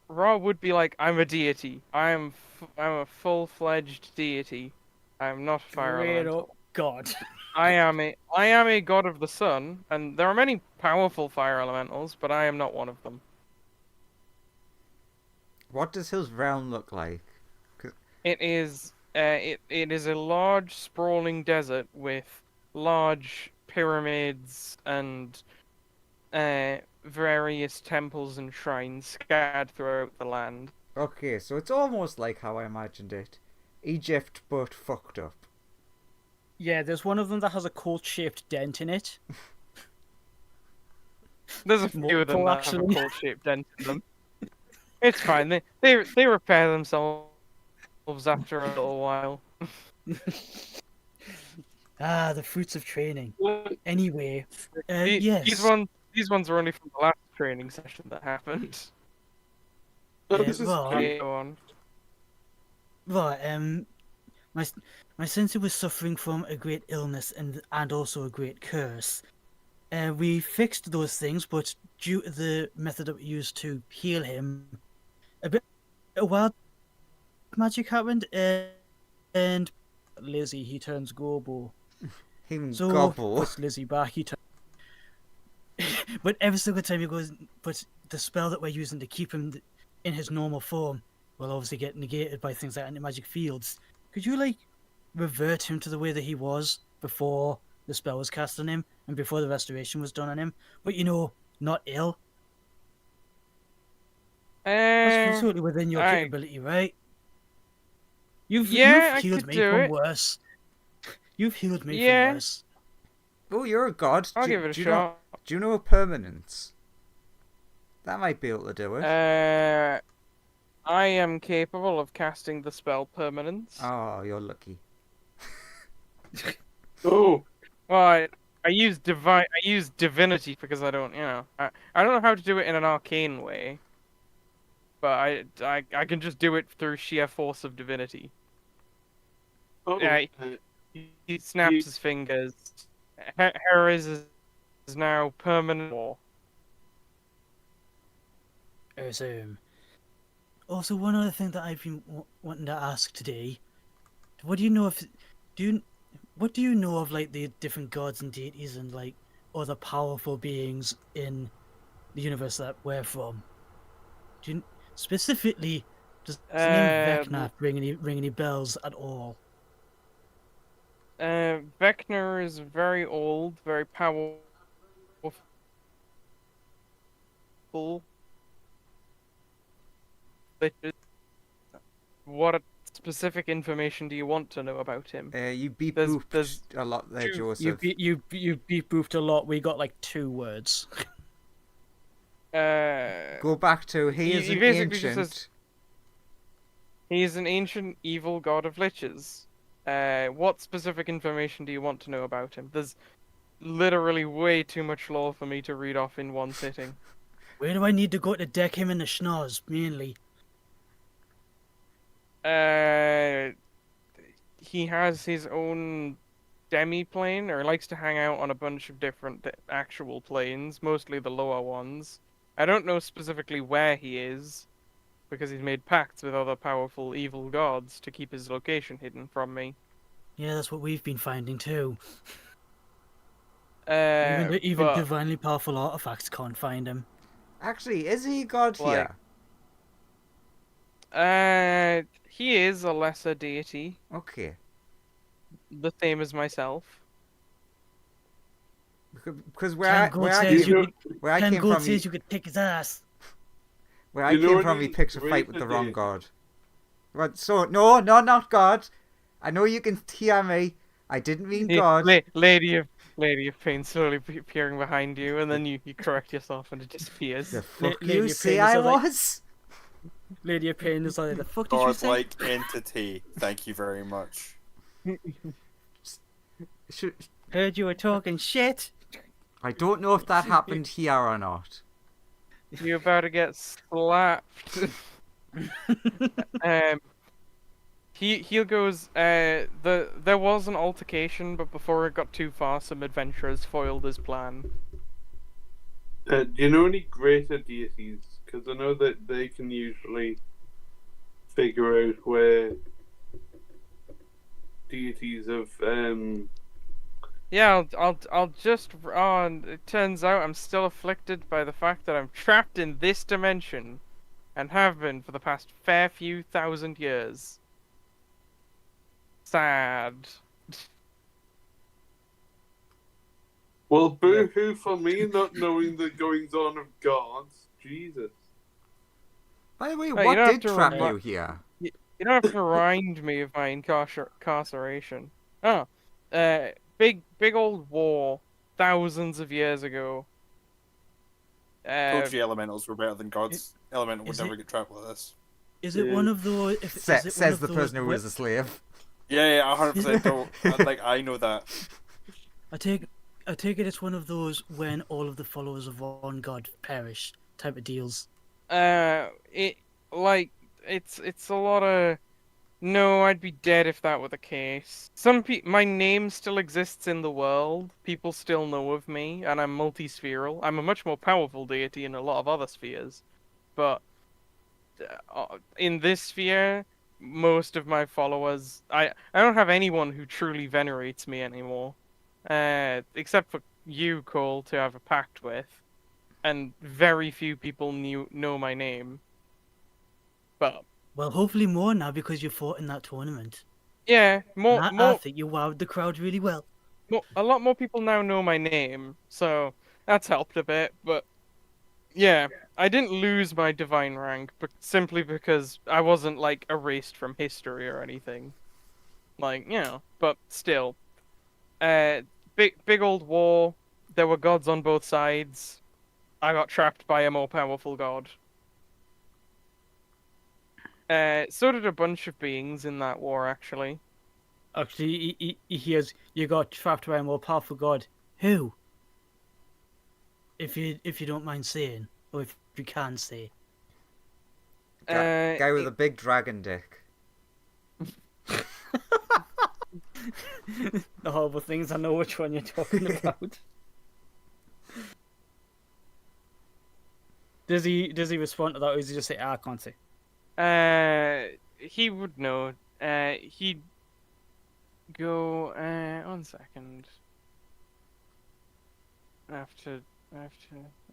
Ra would be like, "I'm a deity. I'm a full-fledged deity. I'm not fire Great elemental. up god. I am a god of the sun, and there are many powerful fire elementals, but I am not one of them. What does his realm look like? It is it is a large sprawling desert with large pyramids and various temples and shrines scattered throughout the land. Okay, so it's almost like how I imagined it. Egypt, but fucked up. Yeah, there's one of them that has a colt-shaped dent in it. There's a few of them Multiple, that have a actually. cold-shaped dent in them. It's fine. They repair themselves after a little while. Ah, the fruits of training. Well, Anyway, These yes. these ones were only from the last training session that happened. this is Ra, true. Go on. Ra, my sensei was suffering from a great illness and also a great curse. We fixed those things, but due to the method that we used to heal him, a wild magic happened, and Lizzie, he turns Gobo. Him So- gobble. Puts Lizzie back, he turns... but every single time he goes, but the spell that we're using to keep him in his normal form will obviously get negated by things like anti-magic fields. Could you, like, revert him to the way that he was before the spell was cast on him and before the restoration was done on him? But, you know, not ill. That's totally within your I- capability, right? You've I healed could me do from it. worse. You've healed me Yeah. from worse. Oh, you're a god. I'll do, give it a do you shot. do you know a permanence? That might be able to do it. I am capable of casting the spell Permanence. Oh, you're lucky. Oh, Well, I use divinity because I don't, I don't know how to do it in an arcane way, but I can just do it through sheer force of divinity. oh. Yeah, he snaps his fingers. Harris is now permanent war. Awesome. Also, one other thing that I've been wanting to ask today: what do you know of? Do you what do you know of like the different gods and deities and like other powerful beings in the universe that we're from? Do you, specifically, does the name Vecna ring any bells at all? Vecna is very old, very powerful. What specific information do you want to know about him? You beep There's- booped there's a lot there, two- Joseph. You beep boofed a lot. We got like 2 words. Go back to he is he an basically just ancient. says- He is an ancient evil god of liches. What specific information do you want to know about him? There's literally way too much lore for me to read off in one sitting. Where do I need to go to deck him in the schnoz, mainly? He has his own demi-plane, or likes to hang out on a bunch of different actual planes, mostly the lower ones. I don't know specifically where he is, because he's made pacts with other powerful evil gods to keep his location hidden from me. Yeah, that's what we've been finding too. Even Even divinely powerful artifacts can't find him. Actually, is he god Like- here? He is a lesser deity, Okay. the same as myself. Because Ten gold says you you could- where I Ten came gold from, says you could kick his ass. where I You know came from, he any picked a fight with greater the wrong deity? god. What? So no, not God. I know you can hear me. I didn't mean God. Lady of Pain slowly appearing behind you, and then you correct yourself and it disappears. The fuck Lady you of say Pain I is like- was? Lady of Pain is like, the fuck did you say? Godlike entity. Thank you very much. Should, Heard you were talking shit. I don't know if that happened here or not. You're about to get slapped. He goes. There was an altercation, but before it got too far, some adventurers foiled his plan. Do you know any greater deities? Because I know that they can usually figure out where deities of Yeah, I'll just. Oh, and it turns out I'm still afflicted by the fact that I'm trapped in this dimension, and have been for the past fair few thousand years. Sad. Well, boo-hoo for me not knowing the goings-on of gods. Jesus. By the way, you what don't have did to trap remind- you here? You don't have to remind me of my incarceration. Oh, big old war, thousands of years ago. Told you elementals were better than gods. Elemental would is never it- get trapped like this. Is it one of those? Is it one Says of the those person who where- was a slave. Yeah, 100% don't. Like, I know that. I take it it's one of those when all of the followers of one god perish type of deals. It's a lot of. No, I'd be dead if that were the case. My name still exists in the world. People still know of me, and I'm multi-spheral. I'm a much more powerful deity in a lot of other spheres, but in this sphere, most of my followers, I don't have anyone who truly venerates me anymore, except for you, Cole, to have a pact with, and very few people know my name. But Well, hopefully more now because you fought in that tournament. yeah, I think you wowed the crowd really well. a lot more people now know my name, so that's helped a bit. But yeah, I didn't lose my divine rank, but simply because I wasn't like erased from history or anything. Like, but still, big old war. There were gods on both sides. I got trapped by a more powerful god. So did a bunch of beings in that war, actually. Actually, he hears you got trapped by a more powerful god. Who? If you don't mind saying, or if you can say. Guy with a big dragon dick. The horrible things. I know which one you're talking about. Does he respond to that, or does he just say, "I can't say"? He would know. He'd go. 1 second. I have to.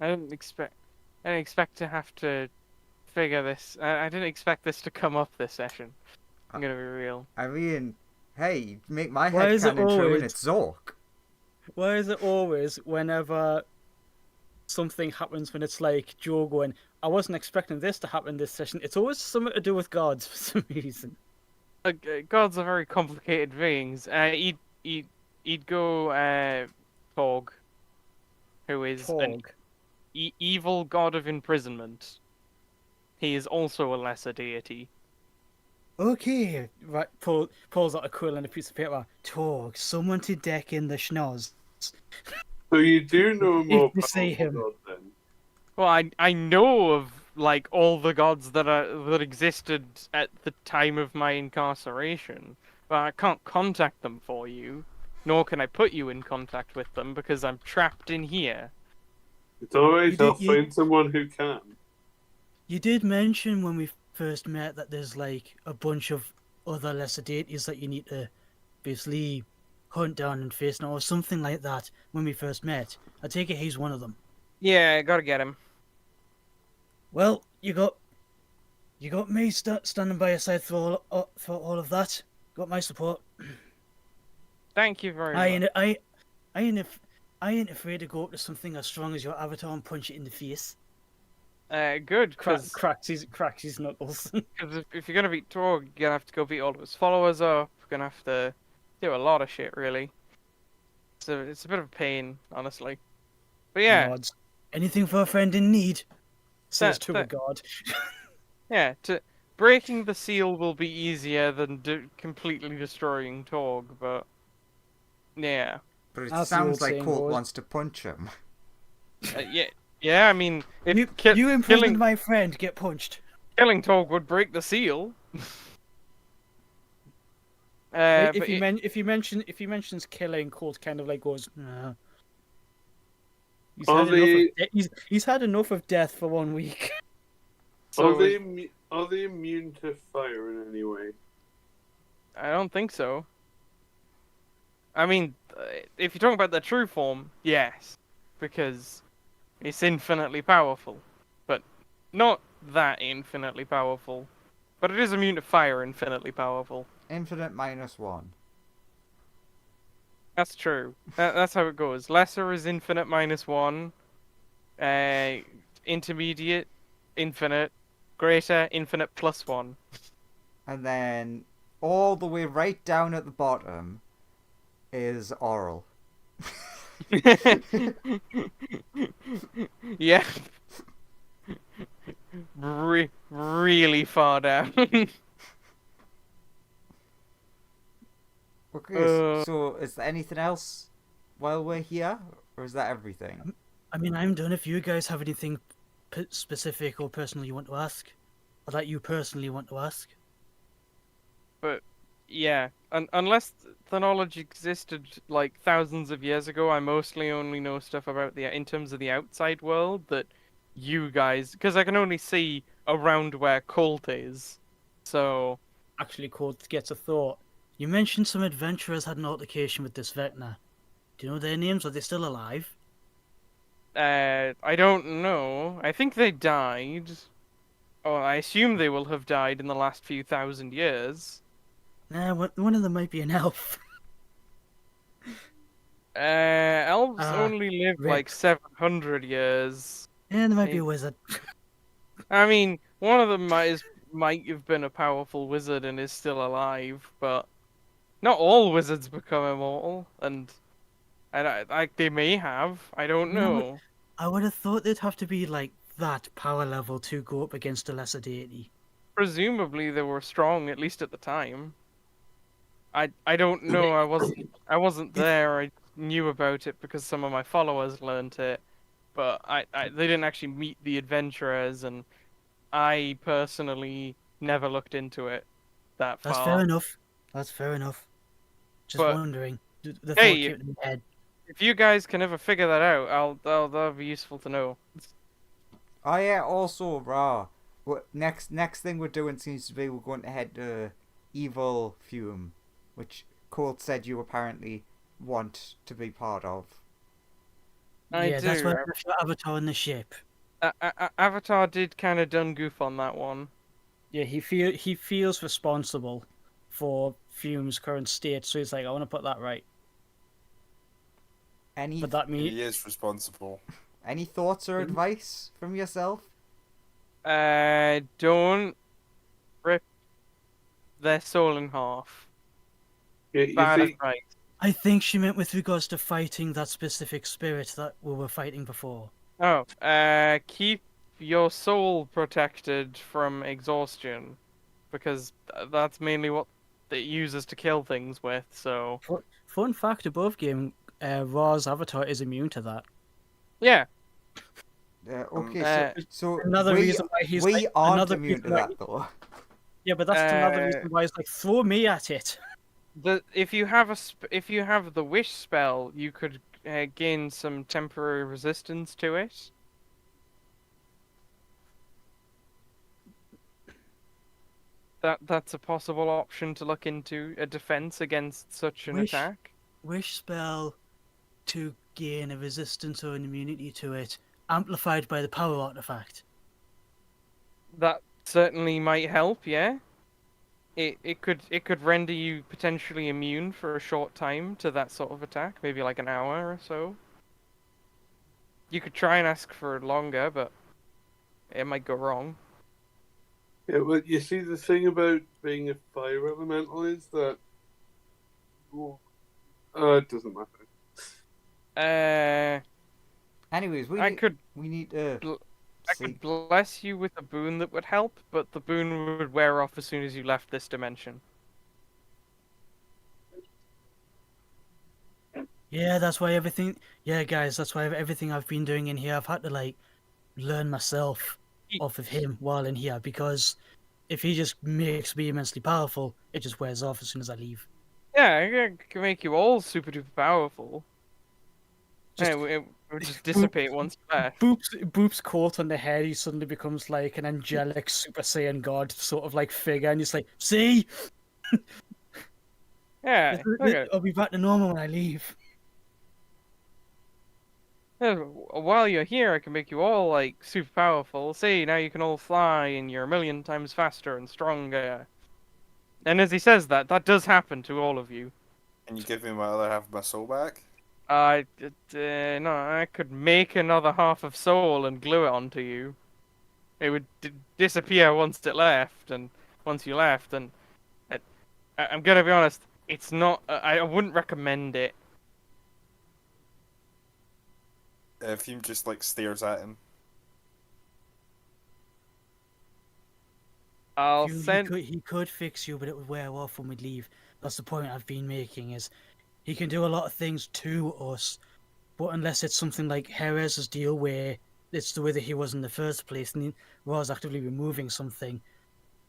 I didn't expect to have to figure this. I didn't expect this to come up this session. I'm gonna be real. I mean, hey, make my Why is it headcanon true and always- it's Zork. Why is it always whenever something happens when it's like Joe going, "I wasn't expecting this to happen this session"? It's always something to do with gods for some reason. Gods are very complicated beings. He'd go Torg, who is an Torg. evil god of imprisonment. He is also a lesser deity. Okay, right. Pulls out a quill and a piece of paper. Torg, someone to deck in the schnoz. So you do know more you see powerful him. god then. Well, I know of like all the gods that existed at the time of my incarceration, but I can't contact them for you, nor can I put you in contact with them because I'm trapped in here. It's alright, You I'll did- you- find someone who can. You did mention when we first met that there's like a bunch of other lesser deities that you need to basically hunt down and face now, or something like that when we first met. I take it he's one of them. Yeah, I gotta get him. Well, you got me standing by your side for all of that. Got my support. Thank you very I much. ain't afraid to go up to something as strong as your avatar and punch it in the face. Good, because Cracks his knuckles. if you're gonna beat Torg, you're gonna have to go beat all of his followers up. You're gonna have to do a lot of shit, really. So it's a bit of a pain, honestly. But yeah, Nods. Anything for a friend in need. Says That- to a that- god. yeah. Breaking the seal will be easier than completely destroying Torg, but yeah, But it As the sounds old like saying Colt goes. wants to punch him. yeah. I mean, if You imprisoned killing my friend. Get punched. killing Torg would break the seal. If but he mentions killing, Colt kind of like goes, nah. He's had enough of death for 1 week. so Are they immune to fire in any way? I don't think so. I mean, if you're talking about the true form, yes, because it's infinitely powerful, but not that infinitely powerful. But it is immune to fire, infinitely powerful. Infinite -1. That's true. That's how it goes. Lesser is infinite -1. Intermediate, infinite. Greater, infinite +1. And then all the way right down at the bottom is oral. Yeah. Really far down. Okay, so is there anything else while we're here? Or is that everything? I mean, I'm done. If you guys have anything specific or personal you want to ask, or that you personally want to ask. Yeah, unless the knowledge existed like thousands of years ago, I mostly only know stuff about in terms of the outside world that you guys, because I can only see around where Colt is. So Actually, Colt gets a thought. You mentioned some adventurers had an altercation with this Vecna. Do you know their names? Are they still alive? I don't know. I think they died. Oh, I assume they will have died in the last few thousand years. Nah, one of them might be an elf. Elves Ah, only live rip. like 700 years. And there might be Hey. a wizard. I mean, one of them might have been a powerful wizard and is still alive, but not all wizards become immortal, and they may have. I don't No, but- know. I would have thought they'd have to be like that power level to go up against a lesser deity. Presumably they were strong, at least at the time. I don't know. I wasn't there. I knew about it because some of my followers learned it, but they didn't actually meet the adventurers, and I personally never looked into it that That's fair far. enough. That's fair enough. Just But wondering. The thought hey, came to my head. if you guys can ever figure that out, that'll be useful to know. Oh yeah, also, raw. Next thing we're doing seems to be we're going to head to Evil Fume, which Colt said you apparently want to be part of. I Yeah, that's do. why I left your avatar in the ship. Avatar did kind of done goof on that one. Yeah, he feels responsible for Fume's current state, so he's like, I want to put that right. Any But that means He is responsible. any thoughts or advice from yourself? Don't rip their soul in half. You Bad see, advice. I think she meant with regards to fighting that specific spirit that we were fighting before. Oh, keep your soul protected from exhaustion, because that's mainly what it uses to kill things with. So fun fact above game, Ra's avatar is immune to that. yeah, Okay, Uh, so Another we, reason why he's we like, aren't another immune to reason why that though. Yeah, but that's another Uh, reason why he's like, throw me at it. if you have if you have the wish spell, you could gain some temporary resistance to it. That's a possible option to look into, a defense against such an Wish- attack. Wish spell to gain a resistance or an immunity to it, amplified by the power artifact. That certainly might help, yeah. It could render you potentially immune for a short time to that sort of attack, maybe like an hour or so. You could try and ask for longer, but it might go wrong. yeah, well, you see, the thing about being a fire elemental is that. Well, it doesn't matter. Anyways, I could we need to I see. could bless you with a boon that would help, but the boon would wear off as soon as you left this dimension. Yeah, that's why everything. Yeah, guys, that's why everything I've been doing in here, I've had to like learn myself off of him while in here, because if he just makes me immensely powerful, it just wears off as soon as I leave. Yeah, it can make you all super duper powerful. Just It would just dissipate once you left. Boop's coat on the head, he suddenly becomes like an angelic Super Saiyan God sort of like figure, and he's like, see? Yeah, okay. I'll be back to normal when I leave. While you're here, I can make you all like super powerful. See, now you can all fly, and you're a million times faster and stronger. And as he says that, that does happen to all of you. Can you give me my other half of my soul back? No, I could make another half of soul and glue it onto you. It would disappear once it left, and once you left, and I'm gonna be honest, it's not. I wouldn't recommend it. If you just like stares at him. I'll He send. he could fix you, but it would wear off when we leave. That's the point I've been making, is he can do a lot of things to us, but unless it's something like Jerez's deal where it's the way that he was in the first place and he was actively removing something,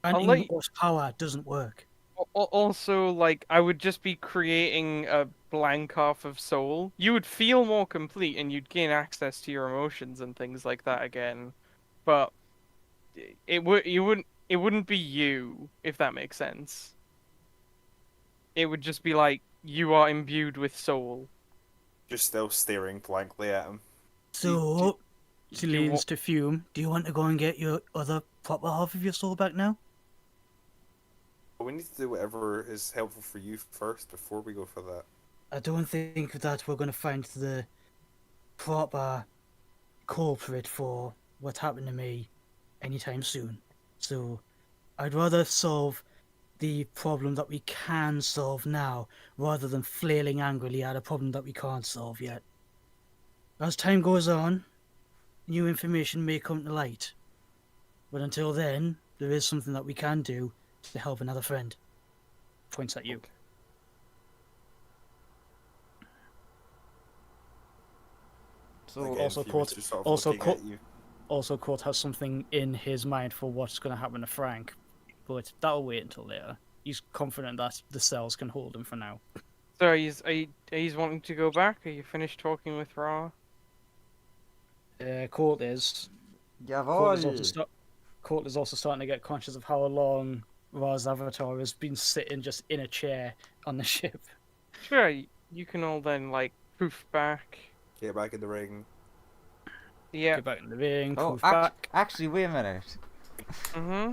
granting us power doesn't work. Also, like, I would just be creating a blank half of soul. You would feel more complete, and you'd gain access to your emotions and things like that again. But it wouldn't be you, if that makes sense. It would just be like you are imbued with soul. Just still staring blankly at him. So, She leans to Fume. do you want to go and get your other proper half of your soul back now? But we need to do whatever is helpful for you first before we go for that. I don't think that we're going to find the proper culprit for what happened to me anytime soon. So, I'd rather solve the problem that we can solve now, rather than flailing angrily at a problem that we can't solve yet. As time goes on, new information may come to light. But until then, there is something that we can do to help another friend. Points at you. So Again, also he was Court- just sort of also looking Court- at you. Also, Court has something in his mind for what's going to happen to Frank, but that'll wait until later. He's confident that the cells can hold him for now. So are you wanting to go back? Are you finished talking with Ra? Court is. Jawohl. Court is also starting to get conscious of how long Ra's avatar has been sitting just in a chair on the ship. Sure, you can all then like poof back. Get back in the ring. Yeah. Get back in the ring, Oh, poof back. actually, wait a minute. Mm-hmm.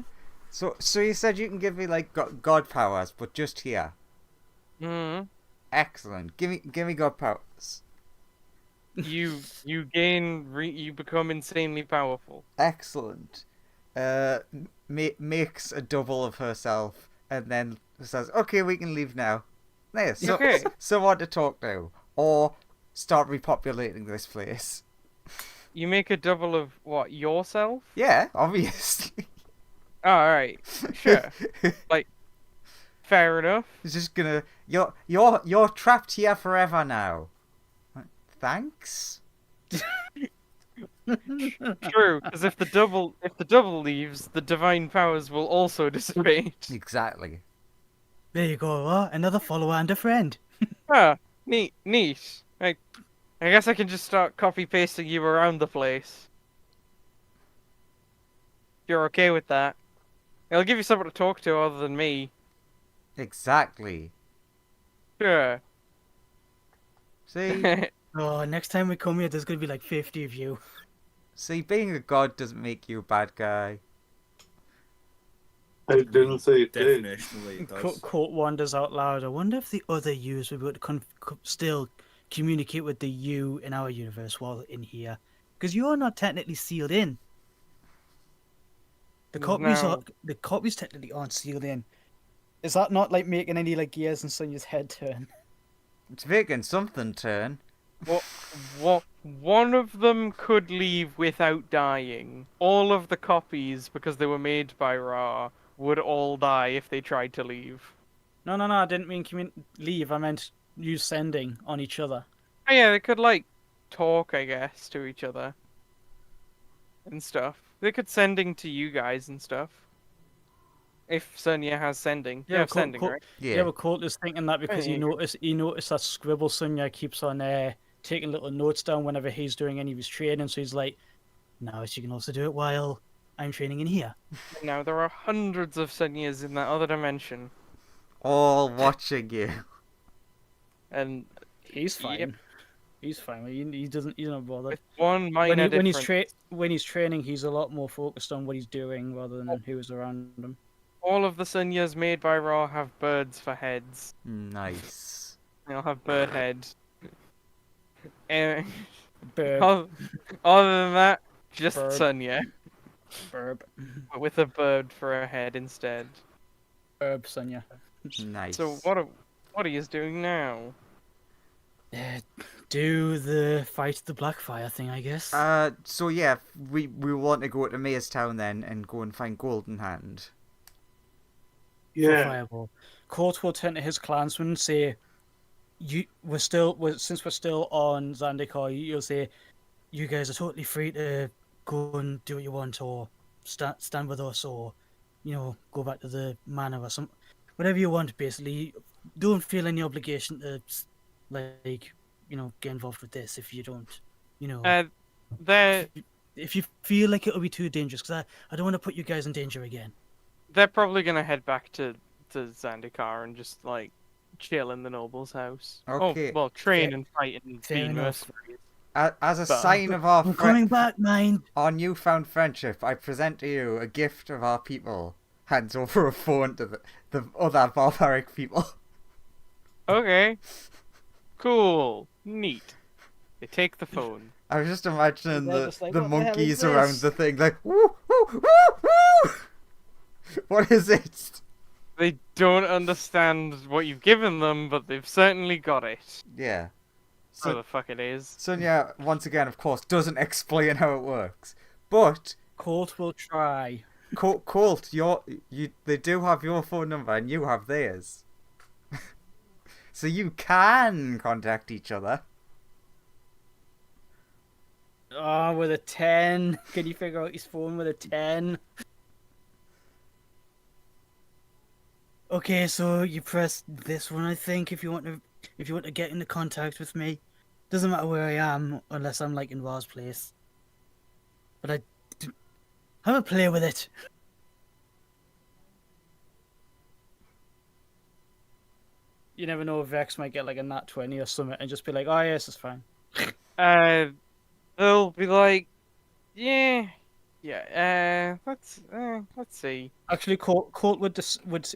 So you said you can give me like god powers, but just here. Mm-hmm. Excellent. Give me god powers. You you become insanely powerful. Excellent. Makes a double of herself and then says, "Okay, we can leave now." There, Okay. someone to talk to, or start repopulating this place. You make a double of what, yourself? Yeah, obviously. Oh, alright. Sure. Fair enough. It's just gonna you're trapped here forever now. Thanks. True, because if the double leaves, the divine powers will also dissipate. Exactly. There you go, Ra. Another follower and a friend. Ah, neat. I guess I can just start copy pasting you around the place. If you're okay with that. It'll give you someone to talk to other than me. Exactly. Sure. See, Oh, next time we come here, there's gonna be like 50 of you. being a god doesn't make you a bad guy. I didn't say it did. Definitionally, it does. Court wanders out loud. I wonder if the other yous will be able to still communicate with the you in our universe while in here. Because you're not technically sealed in. The copies No. the copies technically aren't sealed in. Is that not like making any like gears in Sonya's head turn? It's making something turn. What? One of them could leave without dying. All of the copies, because they were made by Ra, would all die if they tried to leave. No, I didn't mean leave. I meant use sending on each other. Oh yeah, they could like talk, I guess, to each other and stuff. They could sending to you guys and stuff. If Sonya has sending, you have Court- sending, Court- right? Yeah. but Court is thinking that because Yeah, he noticed that Scribble Sonya keeps on taking little notes down whenever he's doing any of his training. So he's like, Now she can also do it while I'm training in here. Now there are hundreds of Sonyas in that other dimension, All watching you. and he's fine. Yep. He's fine. He's not bothered. with one minor When difference. when he's training, he's a lot more focused on what he's doing rather than who's around him. All of the Sonyas made by Ra have birds for heads. Nice. They'll have bird heads. And Burb, other than that, just Bird. Sonya, burb, but with a bird for a head instead. Sonya. Nice. So what are you doing now? Do the fight the Blackfire thing, I guess. So yeah, we want to go to Mayor's Town then and go and find Golden Hand. For Yeah. Fireball. Court will turn to his clansmen and say, since we're still on Zandikar, you'll say, You guys are totally free to go and do what you want, or stand with us, or go back to the manor or some whatever you want. Basically, don't feel any obligation to get involved with this if you don't. They're If you feel like it'll be too dangerous, because I don't want to put you guys in danger again. they're probably gonna head back to Zandikar and just like chill in the noble's house. Okay. Oh, well, train and fight and Fair be enough. mercenaries. As a But- sign of our I'm coming back, mind. our newfound friendship, I present to you a gift of our people. Hands over a phone to the other barbaric people. Okay. Cool. Neat. They take the phone. I was just imagining They're the just like, the "What the hell is monkeys around this?" the thing, like woo woo woo woo. What is it? They don't understand what you've given them, but they've certainly got it. Yeah. So So the fuck it is. Sonya, once again, of course, doesn't explain how it works. But Court will try. Colt, they do have your phone number and you have theirs. So you can contact each other. Oh, with a 10. Can you figure out his phone with a 10? Okay, so you press this one, I think, if you want to get into contact with me. Doesn't matter where I am, unless I'm like in Ra's place. But have a play with it. You never know if Vex might get like a nat 20 or something and just be like, oh yes, it's fine. They'll be like, yeah, let's see. Actually, Colt would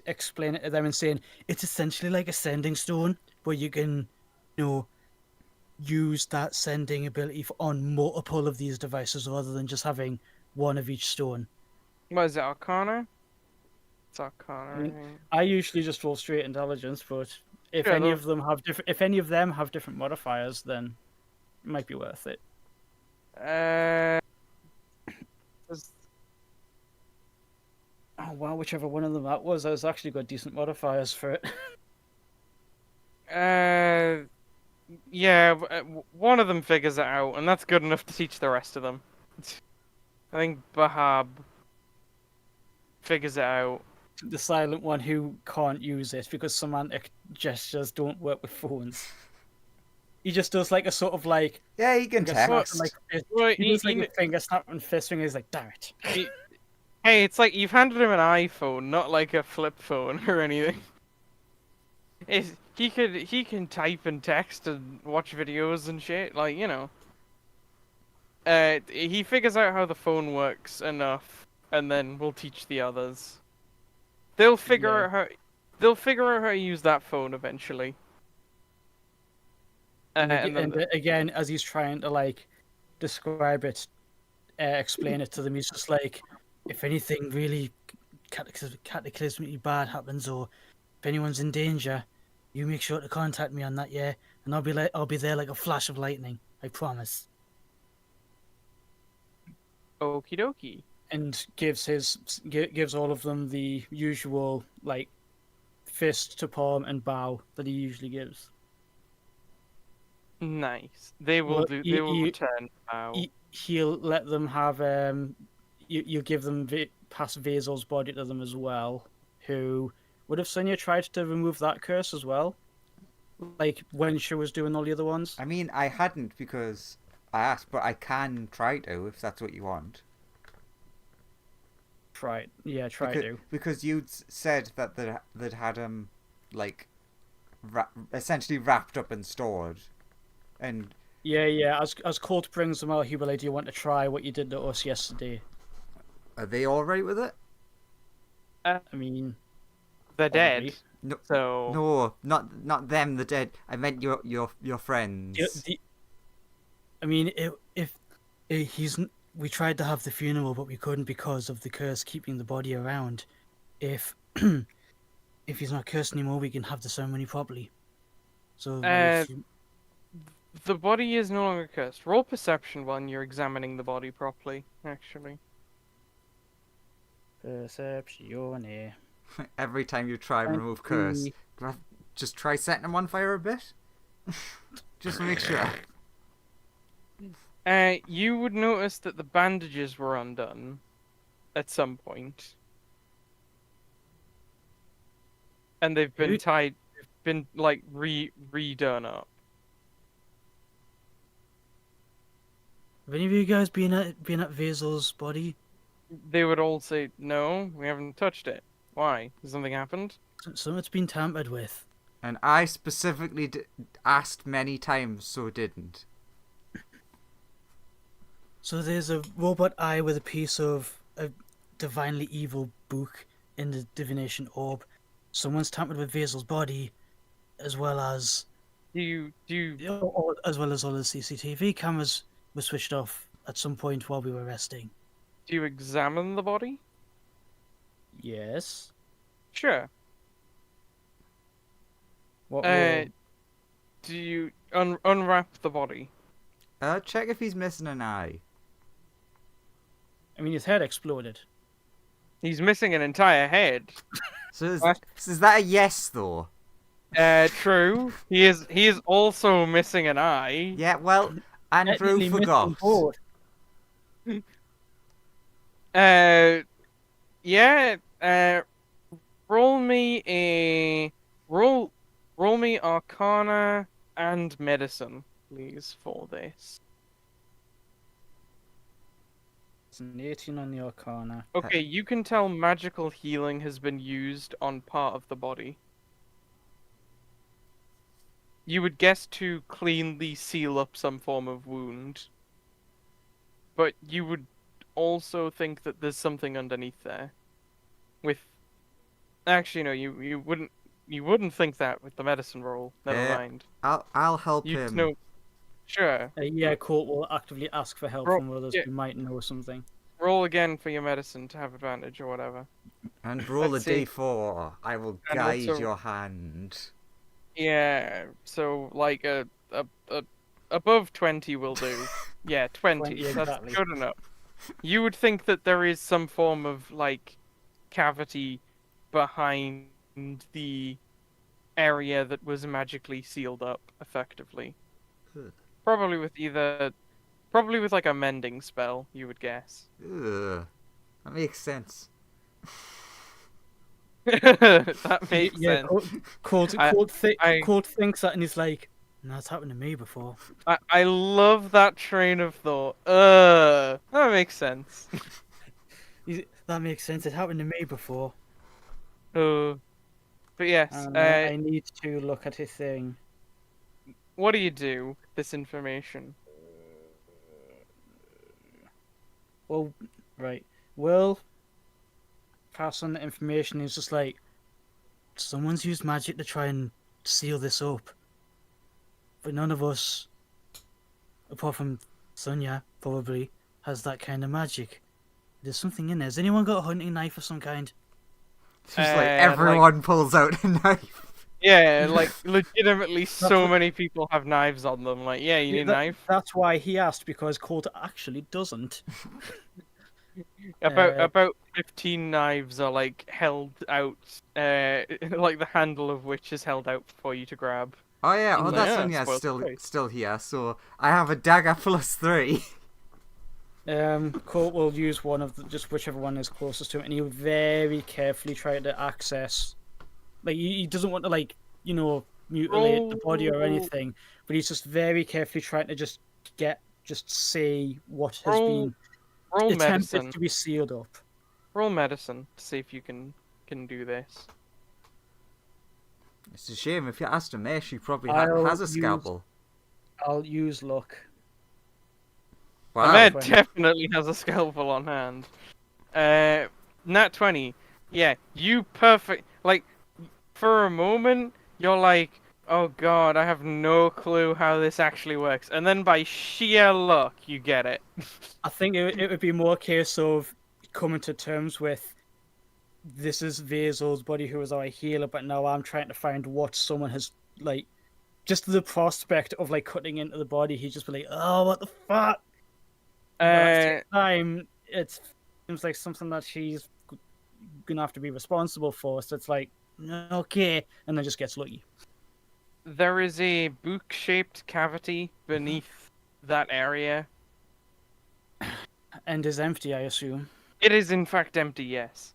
explain it to them and saying it's essentially like a sending stone, where you can, use that sending ability on multiple of these devices rather than just having one of each stone. What is it, Arcana? It's I Arcana. mean, I think. I usually just roll straight intelligence, but if Sure, any they'll- of them have different modifiers, then it might be worth it. Uh, does- Oh wow, whichever one of them that was, I was actually got decent modifiers for it. yeah, one of them figures it out, and that's good enough to teach the rest of them. I think Bahab figures it out. The silent one who can't use it because semantic gestures don't work with phones. He just does like a sort of like Yeah, you can like a snap text. and, like Well, he does like a finger snap and fist finger. He's like, damn it. Hey, it's like you've handed him an iPhone, not like a flip phone or anything. He can type and text and watch videos and shit, like, you know. He figures out how the phone works enough, and then we'll teach the others. They'll figure out how to use that phone eventually. And And then again, as he's trying to like describe it, explain it to them, he's just like, if anything really cataclysmically bad happens, or if anyone's in danger, you make sure to contact me on that, yeah, and I'll be there like a flash of lightning. I promise. okie dokie. And gives all of them the usual like fist to palm and bow that he usually gives. Nice. They will Well, they will return now. He'll let them have you give them pass Vazel's body to them as well, who would have Sonia tried to remove that curse as well, like when she was doing all the other ones. I mean, I hadn't because I asked, but I can try to if that's what you want. Try because, to. Because you'd said that they'd had him, like, essentially wrapped up and stored. And Yeah. As Colt brings them out, he'll be like, "Do you want to try what you did to us yesterday?" are they all right with it? I mean, They're probably. dead. No, So not them, the dead. I meant your friends. I mean, if we tried to have the funeral, but we couldn't because of the curse keeping the body around. If he's not cursed anymore, we can have the ceremony properly. So the body is no longer cursed. Roll perception when you're examining the body properly, actually. Perceptione. Every time you try and remove curse, just try setting them on fire a bit. Just to make sure. You would notice that the bandages were undone at some point. And they've been tied, like redone up. Have any of you guys been at Vazel's body? They would all say, no, we haven't touched it. Why? Has something happened? Something's been tampered with. And I specifically asked many times, so didn't. So there's a robot eye with a piece of a divinely evil book in the divination orb. Someone's tampered with Vazel's body, as well as as well as all the CCTV cameras were switched off at some point while we were resting. Do you examine the body? Yes. Sure. What? Do you unwrap the body? Check if he's missing an eye. I mean, his head exploded. He's missing an entire head. So is that a yes though? True. He is also missing an eye. Yeah. Well, Andrew Technically missing forgot. both. Yeah. Roll me a roll me Arcana and Medicine, please, for this. It's an 18 on the Arcana. Okay, you can tell magical healing has been used on part of the body. You would guess to cleanly seal up some form of wound, but you would also think that there's something underneath there. Actually, no, you wouldn't think that with the medicine roll. Never mind. I'll help You'd him. know. Sure. Yeah, Colt will actively ask for help Roll- from others yeah. who might know something. Roll again for your medicine to have advantage or whatever. And roll a Let's see. d4. I will And guide also- your hand. Yeah. So like a above 20 will do. Yeah, 20. 20, That's exactly. good enough. You would think that there is some form of like cavity behind the area that was magically sealed up effectively. Ugh. Probably with like a mending spell, you would guess. Ugh. That makes sense. That makes Yeah, sense. Colt I- thinks that and he's like, no, it's happened to me before. I love that train of thought. That makes sense. That makes sense. It happened to me before. But yes, I need to look at his thing. what do you do? This information. Well, right. Will pass on the information. He's just like, someone's used magic to try and seal this up. But none of us, apart from Sonia, probably, has that kind of magic. There's something in there. Has anyone got a hunting knife of some kind? It's just like everyone pulls out a knife. Yeah, like legitimately, so many people have knives on them. Like, yeah, you need a knife. That's why he asked, because Colt actually doesn't. About 15 knives are like held out, like the handle of which is held out for you to grab. Oh yeah, Like, that's yeah, Sonia's spoiled choice. still here, so I have a dagger +3. Colt will use one of just whichever one is closest to him, and he'll very carefully try to access. Like he doesn't want to mutilate the body or anything, but he's just very carefully trying to just see what has been Roll attempted medicine. to be sealed up. Roll medicine to see if you can do this. It's a shame, if you asked her May, she probably I'll has a use- scalpel. I'll use luck. Wow. Ahmed Fine. definitely has a scalpel on hand. Nat 20. Yeah, you perfect. Like, for a moment, you're like, oh god, I have no clue how this actually works. And then by sheer luck, you get it. I think it would be more a case of coming to terms with, this is Vazel's body who was our healer, but now I'm trying to find what someone has, like, just the prospect of, like, cutting into the body, he'd just be like, oh, what the fuck? But at the same time, it seems like something that she's gonna have to be responsible for, so it's like, okay, and then just gets lucky. There is a book-shaped cavity beneath that area. And is empty, I assume. It is in fact empty, yes.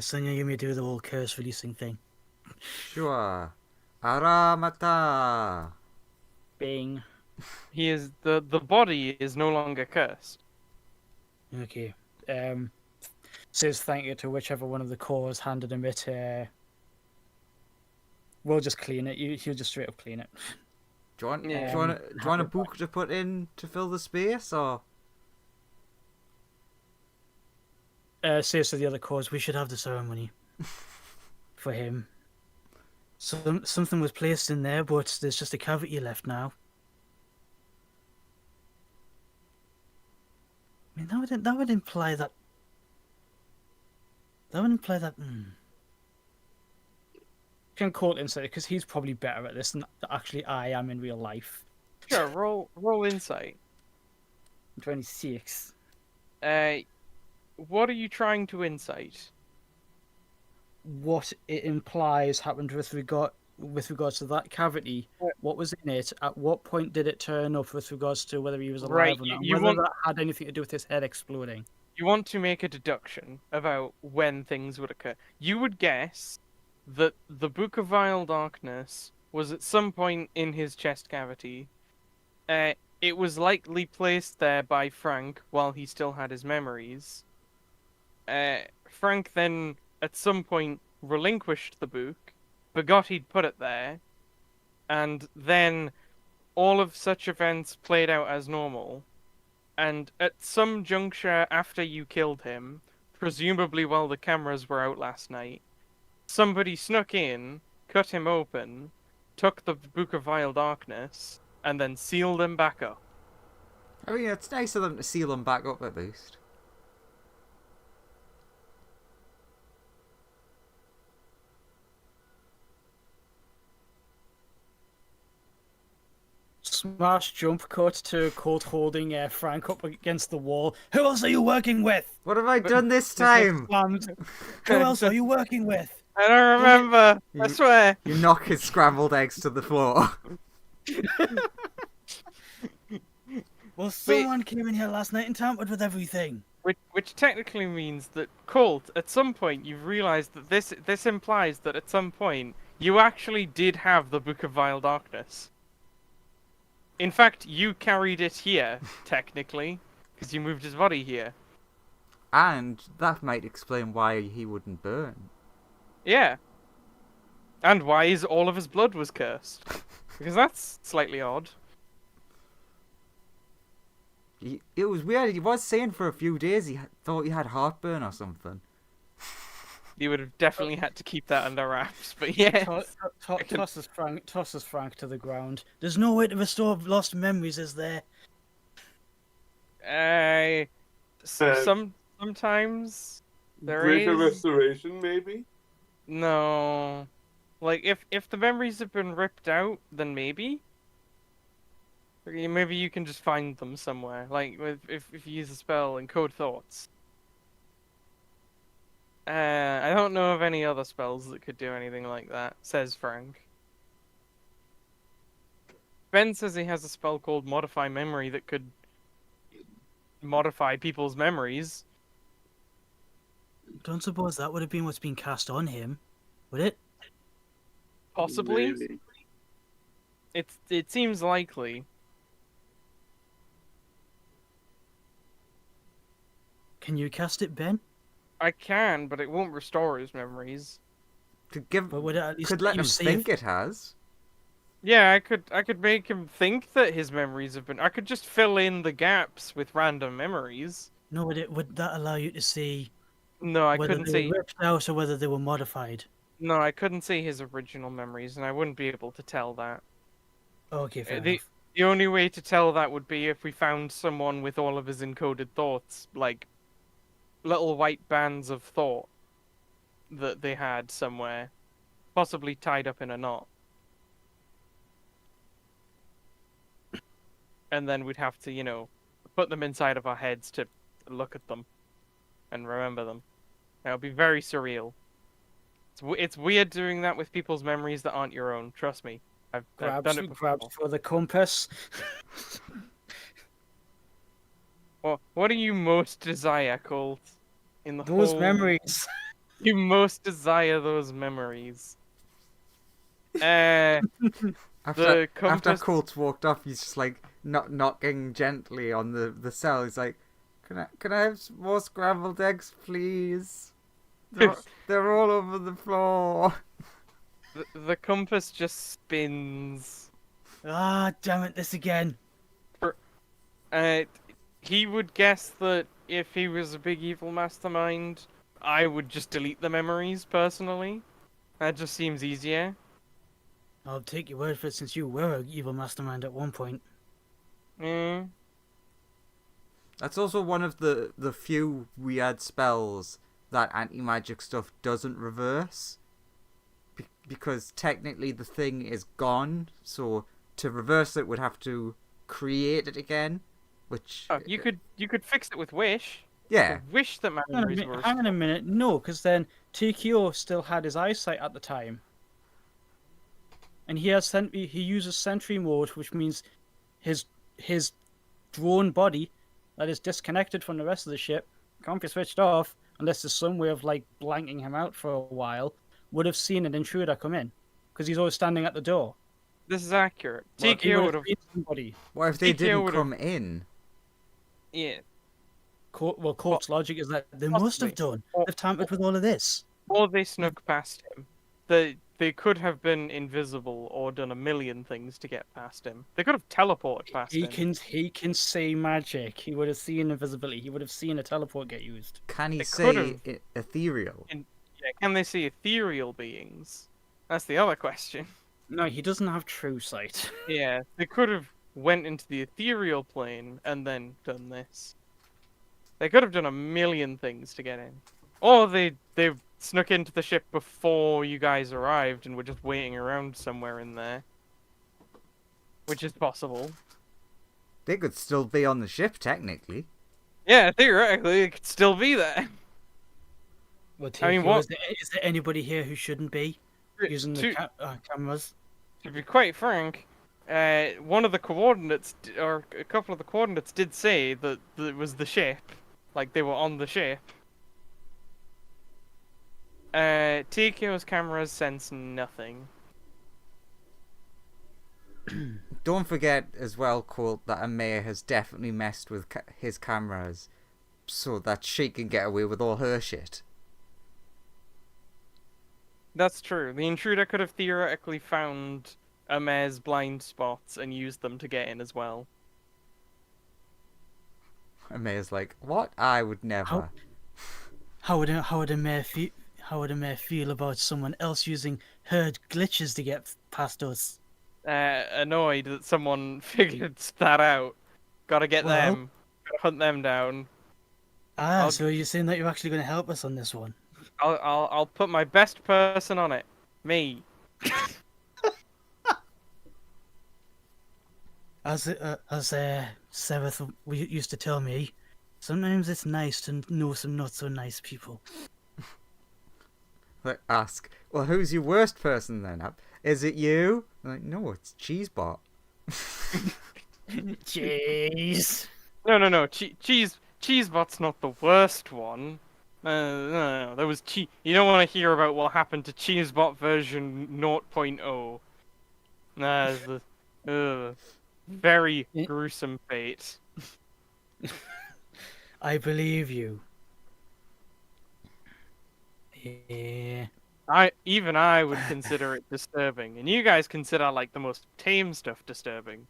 Sonia, you may do the whole curse releasing thing. Sure. Aramata. Bing. He is the body is no longer cursed. Okay. Says thank you to whichever one of the cores handed him it. We'll just clean it. He'll just straight up clean it. Do you want, Yeah. do you want a book to put in to fill the space, or? Says to the other cores, we should have the ceremony for him. Something was placed in there, but there's just a cavity left now. I mean, that would imply that. That would imply that. Can Colt insight, because he's probably better at this than actually I am in real life. Sure, roll insight. 26. What are you trying to insight? what it implies happened with regards to that cavity. Yeah. What was in it? At what point did it turn up with regards to whether he was Right, alive or not? And you whether want- that had anything to do with his head exploding. You want to make a deduction about when things would occur. You would guess that the Book of Vile Darkness was at some point in his chest cavity. It was likely placed there by Frank while he still had his memories. Frank then, at some point, relinquished the book, forgot he'd put it there, and then all of such events played out as normal. And at some juncture after you killed him, presumably while the cameras were out last night, somebody snuck in, cut him open, took the Book of Vile Darkness, and then sealed him back up. I mean, it's nice of them to seal them back up at least. Smash jump cut to Colt holding Frank up against the wall. Who else are you working with? What have I done this time? Who else are you working with? I don't remember. I You- swear. You knock his scrambled eggs to the floor. Well, someone came in here last night and tampered with everything. Which technically means that Colt, at some point, you've realised that this implies that at some point you actually did have the Book of Vile Darkness. In fact, you carried it here, technically, because you moved his body here. And that might explain why he wouldn't burn. Yeah. And why all of his blood was cursed. Because that's slightly odd. It was weird. He was saying for a few days he thought he had heartburn or something. You would have definitely had to keep that under wraps, but yeah. Tosses Frank to the ground. There's no way to restore lost memories, is there? Sometimes there Greater is. restoration, maybe? No. Like, if the memories have been ripped out, then maybe. Maybe you can just find them somewhere. Like, if you use a spell and code thoughts. I don't know of any other spells that could do anything like that, says Frank. Ben says he has a spell called Modify Memory that could modify people's memories. Don't suppose that would have been what's been cast on him, would it? Possibly. Maybe. It seems likely. Can you cast it, Ben? I can, but it won't restore his memories. But would it at least Could let you him save? think it has. Yeah, I could make him think that his memories have been. I could just fill in the gaps with random memories. No, would that allow you to see No, I whether couldn't they see. were ripped out or whether they were modified? No, I couldn't see his original memories, and I wouldn't be able to tell that. Okay, fair The enough. the only way to tell that would be if we found someone with all of his encoded thoughts, like little white bands of thought that they had somewhere, possibly tied up in a knot. And then we'd have to, put them inside of our heads to look at them and remember them. That would be very surreal. It's weird doing that with people's memories that aren't your own. Trust me, I've done it before. Grabs for the compass. What do you most desire, Colt? In the Those whole... memories. You most desire those memories. After compass- Colt walked off, he's just like knocking gently on the cell. He's like, "Can I have some more scrambled eggs, please? They're all over the floor." the compass just spins. Ah, damn it, this again. He would guess that if he was a big evil mastermind, I would just delete the memories personally. That just seems easier. I'll take your word for it since you were an evil mastermind at one point. Mm. That's also one of the few weird spells that anti-magic stuff doesn't reverse. Because technically the thing is gone, so to reverse it would have to create it again, which... Oh, you could fix it with wish. Yeah. Wish that memories were. Hang on a minute. No, because then TKO still had his eyesight at the time, and he uses sentry mode, which means his drone body that is disconnected from the rest of the ship, can't be switched off unless there's some way of like blanking him out for a while, would have seen an intruder come in because he's always standing at the door. This is accurate. He TKO would would have have. seen somebody. What if they TKO didn't would've- come in? Yeah. Court's logic is that they must have done. Or- They've tampered with all of this. Or they snuck past him. They could have been invisible or done a million things to get past him. They could have teleported past him. He can say magic. He would have seen invisibility. He would have seen a teleport get used. Can he They say could've. ethereal? Yeah, can they see ethereal beings? That's the other question. No, he doesn't have true sight. Yeah, they could have went into the ethereal plane and then done this. They could have done a million things to get in. Or they snuck into the ship before you guys arrived and were just waiting around somewhere in there. Which is possible. They could still be on the ship, technically. Yeah, theoretically, it could still be there. Well, I mean, TKO, what- is there anybody here who shouldn't be using the cameras? To be quite frank, one of the coordinates, or a couple of the coordinates did say that it was the ship. Like, they were on the ship. TKO's cameras sense nothing. Don't forget as well, Colt, that Amaya has definitely messed with his cameras so that she can get away with all her shit. That's true. The intruder could have theoretically found Amaya's blind spots and used them to get in as well. Amaya's like, what? I would never. How would a mayor feel about someone else using her glitches to get past us? Annoyed that someone figured that out. Gotta get Well- them. Gotta hunt them down. Ah, so you're saying that you're actually going to help us on this one? I'll put my best person on it. Me. As Sereth used to tell me, sometimes it's nice to know some not so nice people. Like, ask, well, who's your worst person then? Is it you? I'm like, no, it's Cheesebot. Jeez. No. Cheesebot's not the worst one. No. There was You don't want to hear about what happened to Cheesebot version 0.0. Nah, it's the very gruesome fate. I believe you. Yeah. Even I would consider it disturbing, and you guys consider like the most tame stuff disturbing,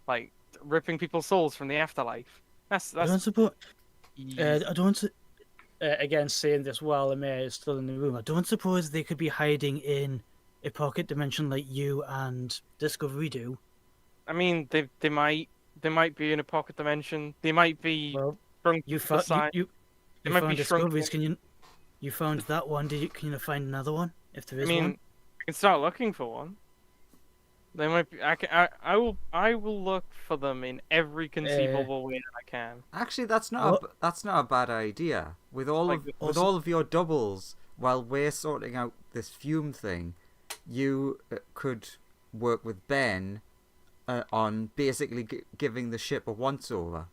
like ripping people's souls from the afterlife. I don't That's suppose. easy. I don't. Again, saying this while the mayor is still in the room, I don't suppose they could be hiding in a pocket dimension like you and Discovery do. I mean, they might be in a pocket dimension. They might be Well, shrunk you to the found side. you They might found be shrunk. Discoveries. You found that one? Can you find another one if there I is mean, one? I can start looking for one. They might be. I will look for them in every conceivable way that I can. Actually, that's not a bad idea. With all of your doubles, while we're sorting out this fume thing, you could work with Ben on basically giving the ship a once-over.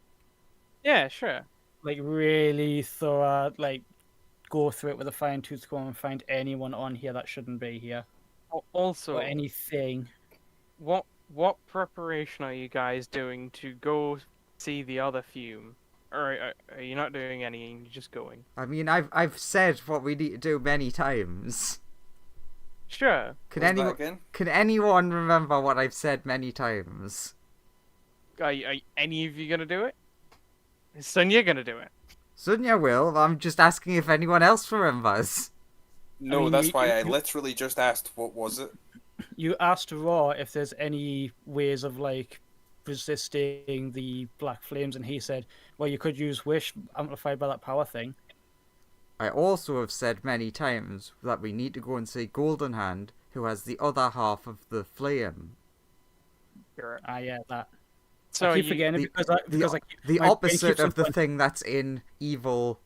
Yeah, sure. Like really thorough, like go through it with a fine-tooth comb and find anyone on here that shouldn't be here Also, or anything. what preparation are you guys doing to go see the other fume? Or are you not doing any and you're just going? I mean, I've said what we need to do many times. Sure. Can What's that anyone again? can anyone remember what I've said many times? Are any of you gonna do it? Is Sonya gonna do it? Sonia will. I'm just asking if anyone else remembers. No, mean, that's you- why you- I literally just asked what was it. You asked Raw if there's any ways of like resisting the black flames, and he said, "Well, you could use Wish amplified by that power thing." I also have said many times that we need to go and see Golden Hand, who has the other half of the flame. Sure. Ah, yeah, that. So I keep you, forgetting it because The my brain opposite keeps of the on going, thing that's in evil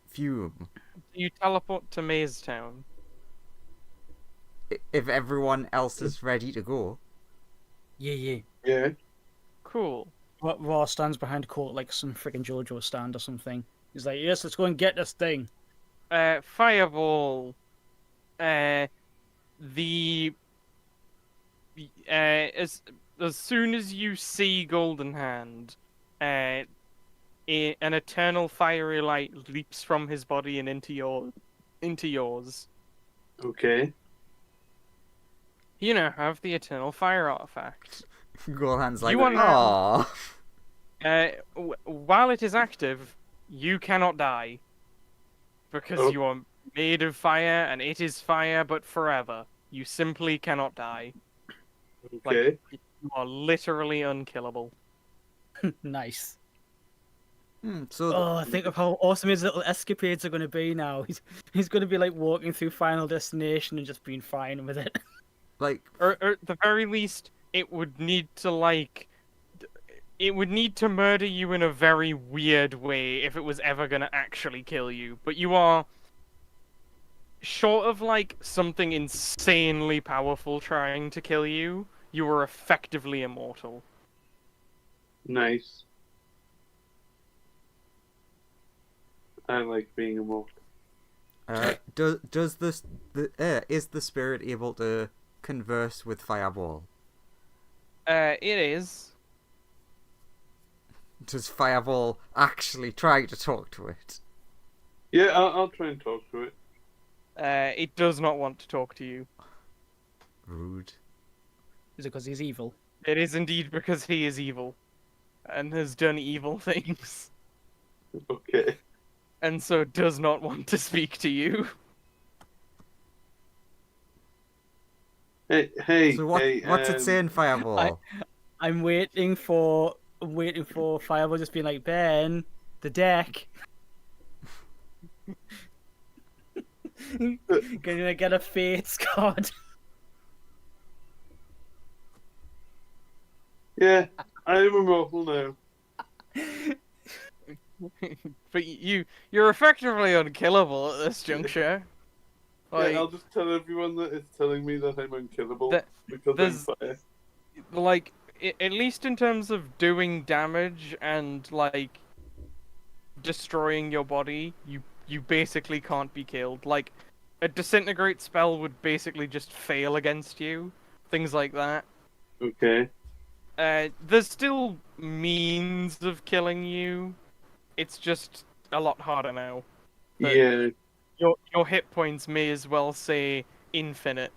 fume. you teleport to Maze Town? If everyone else is ready to go. Yeah. Yeah. Cool. Raw stands behind Court like some freaking JoJo stand or something. He's like, yes, let's go and get this thing. Fireball. The as soon as you see Golden Hand, an eternal fiery light leaps from his body and into yours. Okay. You now have the eternal fire artifact. Gohan's like, You are now- "Aw." While it is active, you cannot die because Oh. you are made of fire, and it is fire, but forever. You simply cannot die. Okay. You are literally unkillable. Nice. So Oh, think of how awesome his little escapades are going to be now. He's going to be like walking through Final Destination and just being fine with it. like, Or at the very least, it would need to it would need to murder you in a very weird way if it was ever gonna actually kill you. But you are, short of like something insanely powerful trying to kill you, you are effectively immortal. Nice. I like being immortal. does this is the spirit able to converse with Fireball? It is. Does Fireball actually try to talk to it? Yeah, I'll try and talk to it. It does not want to talk to you. Rude. Is it because he's evil? It is indeed because he is evil, and has done evil things, Okay. and so does not want to speak to you. Hey, So what's it saying, Fireball? I'm waiting for Fireball just being like, Ben, the deck. Gonna get a Fates card. Yeah, I am immortal now. But you're effectively unkillable at this juncture. Like, Yeah, I'll just tell everyone that it's telling me that I'm unkillable That- because there's- I'm fire. like at least in terms of doing damage and like destroying your body, you basically can't be killed. Like a disintegrate spell would basically just fail against you, things like that. Okay. There's still means of killing you. It's just a lot harder now. But- Yeah. Your hit points may as well say infinite.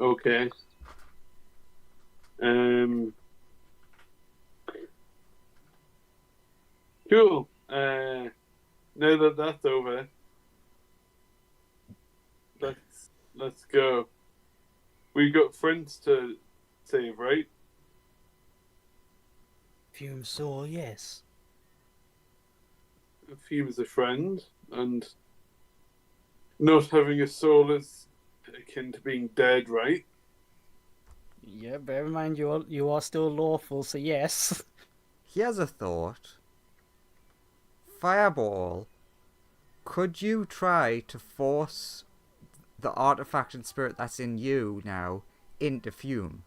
Okay. Cool. Now that that's over, let's go. We got friends to save, right? Fume Soul, yes. Fume's a friend, and not having a soul is akin to being dead, right? Yeah, bear in mind you are still lawful, so yes. Here's a thought. Fireball, could you try to force the artifact and spirit that's in you now into Fume?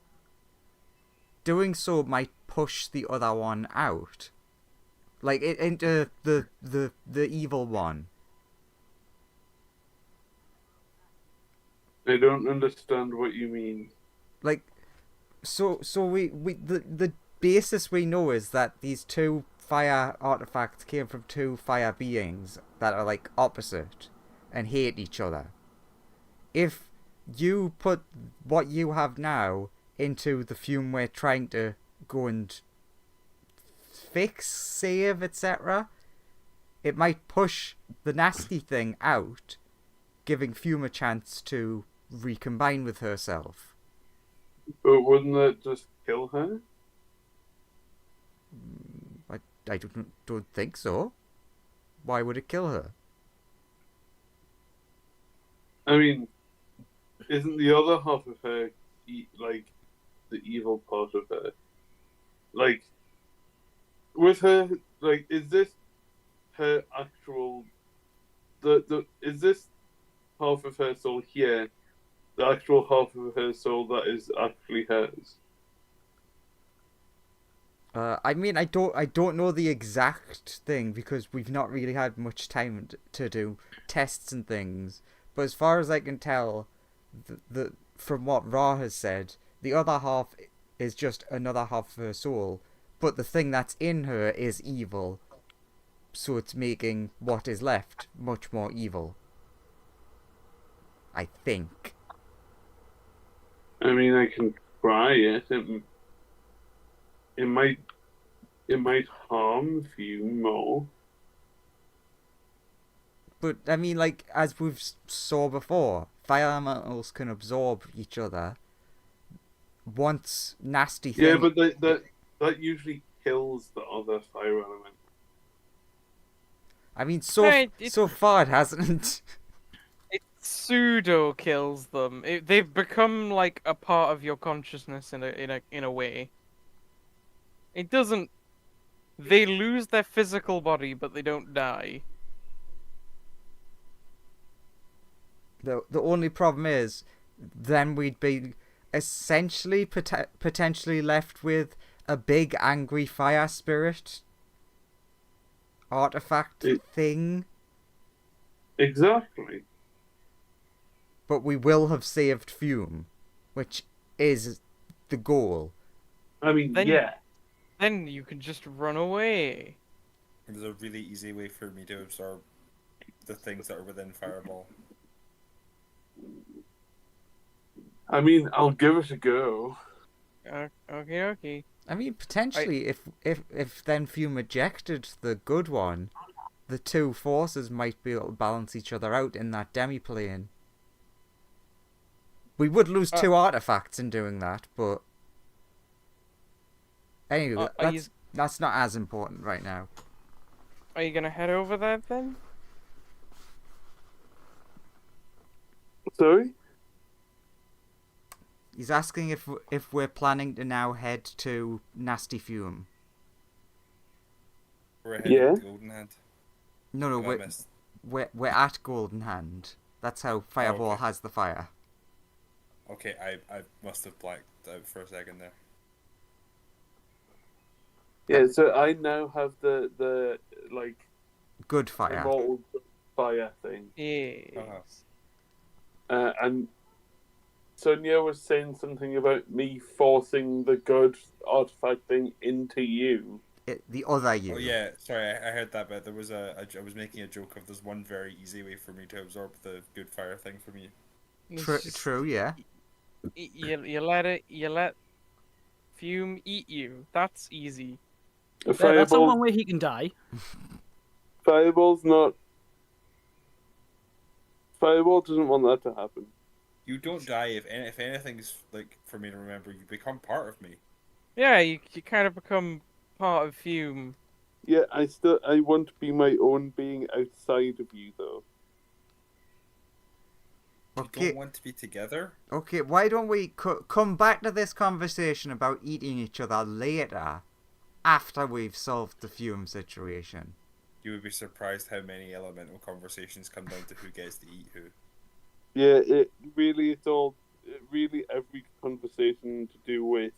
Doing so might push the other one out. Like, into the evil one. I don't understand what you mean. Like, so the basis we know is that these two fire artifacts came from two fire beings that are like opposite and hate each other. If you put what you have now into the Fume we're trying to go and fix, save, etc., it might push the nasty thing out, giving Fume a chance to recombine with herself. But wouldn't that just kill her? I don't think so. Why would it kill her? I mean, isn't the other half of her like the evil part of her? Like, with her, like, is this her actual is this half of her soul here the actual half of her soul that is actually hers? I mean, I don't know the exact thing because we've not really had much time to do tests and things. But as far as I can tell, the from what Ra has said, the other half is just another half of her soul. But the thing that's in her is evil, so it's making what is left much more evil. I think. I mean, I can try it. It might harm a few more. But I mean, like as we've saw before, fire elementals can absorb each other. Once nasty thing. Yeah, but that usually kills the other fire element. I mean, No, so far it hasn't. It pseudo kills them. They've become like a part of your consciousness in a way. It doesn't. They lose their physical body, but they don't die. The only problem is, then we'd be essentially potentially left with a big angry fire spirit artifact thing. Exactly. But we will have saved Fume, which is the goal. I mean, yeah. Then you can just run away. There's a really easy way for me to absorb the things that are within Fireball. I mean, I'll give it a go. Okay. I mean, potentially, if then Fume ejected the good one, the two forces might be able to balance each other out in that demi-plane. We would lose two artifacts in doing that, but anyway, that's not as important right now. Are you gonna head over there then? Sorry? He's asking if we're planning to now head to Nasty Fume. We're ahead of Golden Hand. No, we're at Golden Hand. That's how Fireball has the fire. Okay, I must have blacked out for a second there. Yeah, so I now have the like good fire. Immortal fire thing. Yes. And Sonia was saying something about me forcing the good artifact thing into you. The other you. Oh yeah, sorry, I heard that, but there was I was making a joke of there's one very easy way for me to absorb the good fire thing from you. True, yeah. You let Fume eat you. That's easy. That's the one way he can die. Fireball doesn't want that to happen. You don't die if anything's like for me to remember. You become part of me. Yeah, you kind of become part of Fume. Yeah, I want to be my own being outside of you though. Okay. You don't want to be together? Okay, why don't we come back to this conversation about eating each other later, after we've solved the Fume situation? You would be surprised how many elemental conversations come down to who gets to eat who. Yeah, every conversation to do with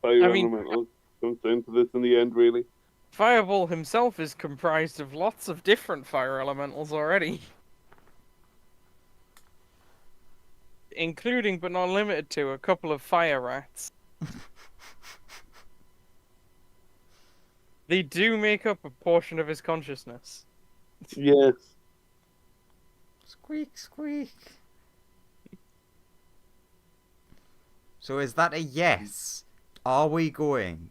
fire elementals comes down to this in the end, really. Fireball himself is comprised of lots of different fire elementals already. Including, but not limited to, a couple of fire rats. They do make up a portion of his consciousness. Yes. Squeak, squeak. So is that a yes? Are we going?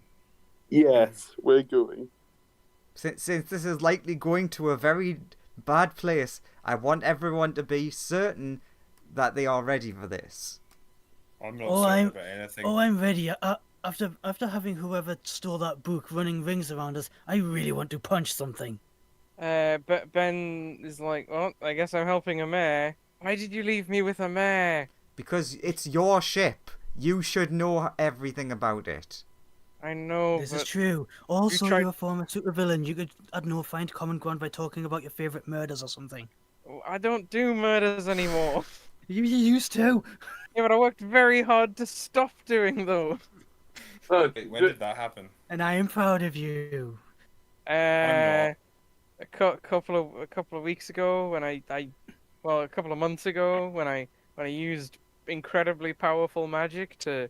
Yes, we're going. Since this is likely going to a very bad place, I want everyone to be certain that they are ready for this. I'm not certain about anything. Oh, I'm ready. After having whoever stole that book running rings around us, I really want to punch something. But Ben is like, well, I guess I'm helping a mayor. Why did you leave me with a mayor? Because it's your ship. You should know everything about it. I know, This is true. Also, tried... you're a former supervillain. You could, I don't know, find common ground by talking about your favorite murders or something. I don't do murders anymore. You used to. Yeah, but I worked very hard to stop doing those. Oh, Wait, when did that happen? And I am proud of you. I'm not. A couple of weeks ago when well, a couple of months ago when I used incredibly powerful magic to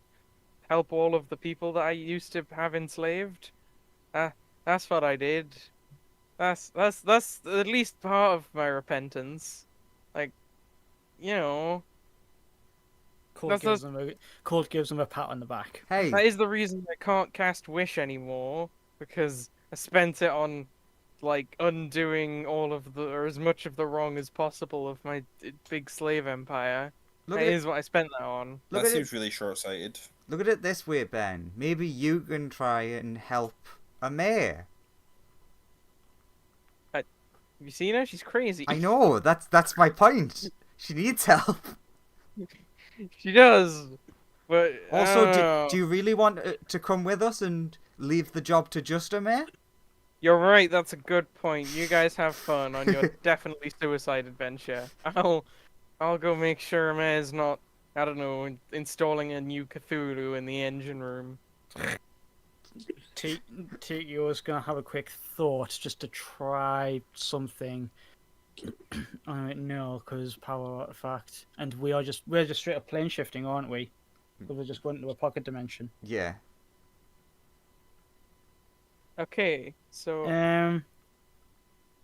help all of the people that I used to have enslaved. That's what I did. That's at least part of my repentance. Like, you know, Colt that's gives him a pat on the back. Hey, that is the reason I can't cast Wish anymore, because I spent it on like undoing all of the or as much of the wrong as possible of my big slave empire. look That at is what I spent that on. look That at seems it. really short-sighted. Look at it this way, Ben. Maybe you can try and help a mayor. Have you seen her? She's crazy. I know. That's my point. She needs help. She does. But Also, do, oh, do you really want to come with us and leave the job to just a mayor? you're right. That's a good point. You guys have fun on your definitely suicide adventure. I'll go make sure Mayor's not, I don't know, installing a new Cthulhu in the engine room. Tikio's gonna have a quick thought just to try something. No, because power artifact, and we're just straight up plane shifting, aren't we? So we're just going into a pocket dimension. Yeah. Okay, so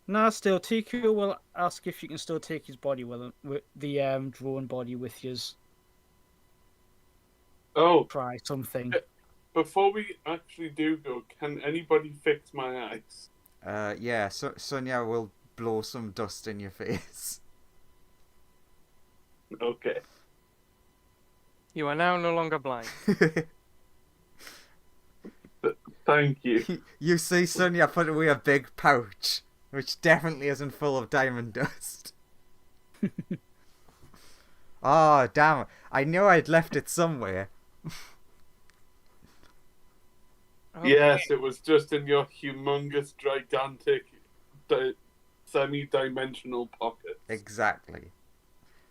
No, still TQ will ask if you can still take his body with the drone body with you. Oh, Try something. before we actually do go, can anybody fix my eyes? Yeah. So Sonia will blow some dust in your face. Okay. you are now no longer blind. Thank you. You see Sonia put away a big pouch, which definitely isn't full of diamond dust. Oh, damn. I knew I'd left it somewhere. Yes, it was just in your humongous, gigantic, semi-dimensional pockets. Exactly.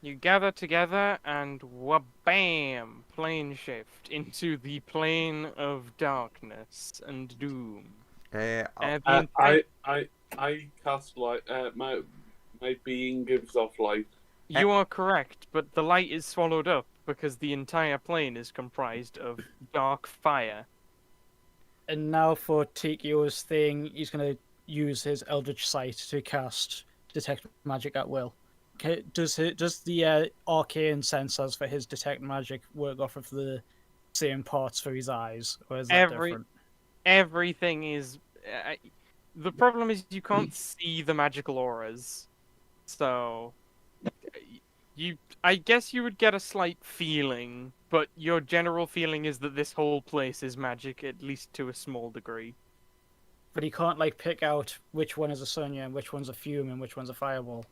You gather together and wha-bam! Plane shift into the plane of darkness and doom. Uh, The entire- I cast light. My being gives off light. You are correct, but the light is swallowed up because the entire plane is comprised of dark fire. And now for Tikio's thing, he's gonna use his Eldritch Sight to cast Detect Magic at will. Does the arcane sensors for his Detect Magic work off of the same parts for his eyes, or is that different? Everything is. The problem is you can't see the magical auras, so I guess you would get a slight feeling, but your general feeling is that this whole place is magic, at least to a small degree. But he can't like pick out which one is a Sonya and which one's a Fume and which one's a Fireball.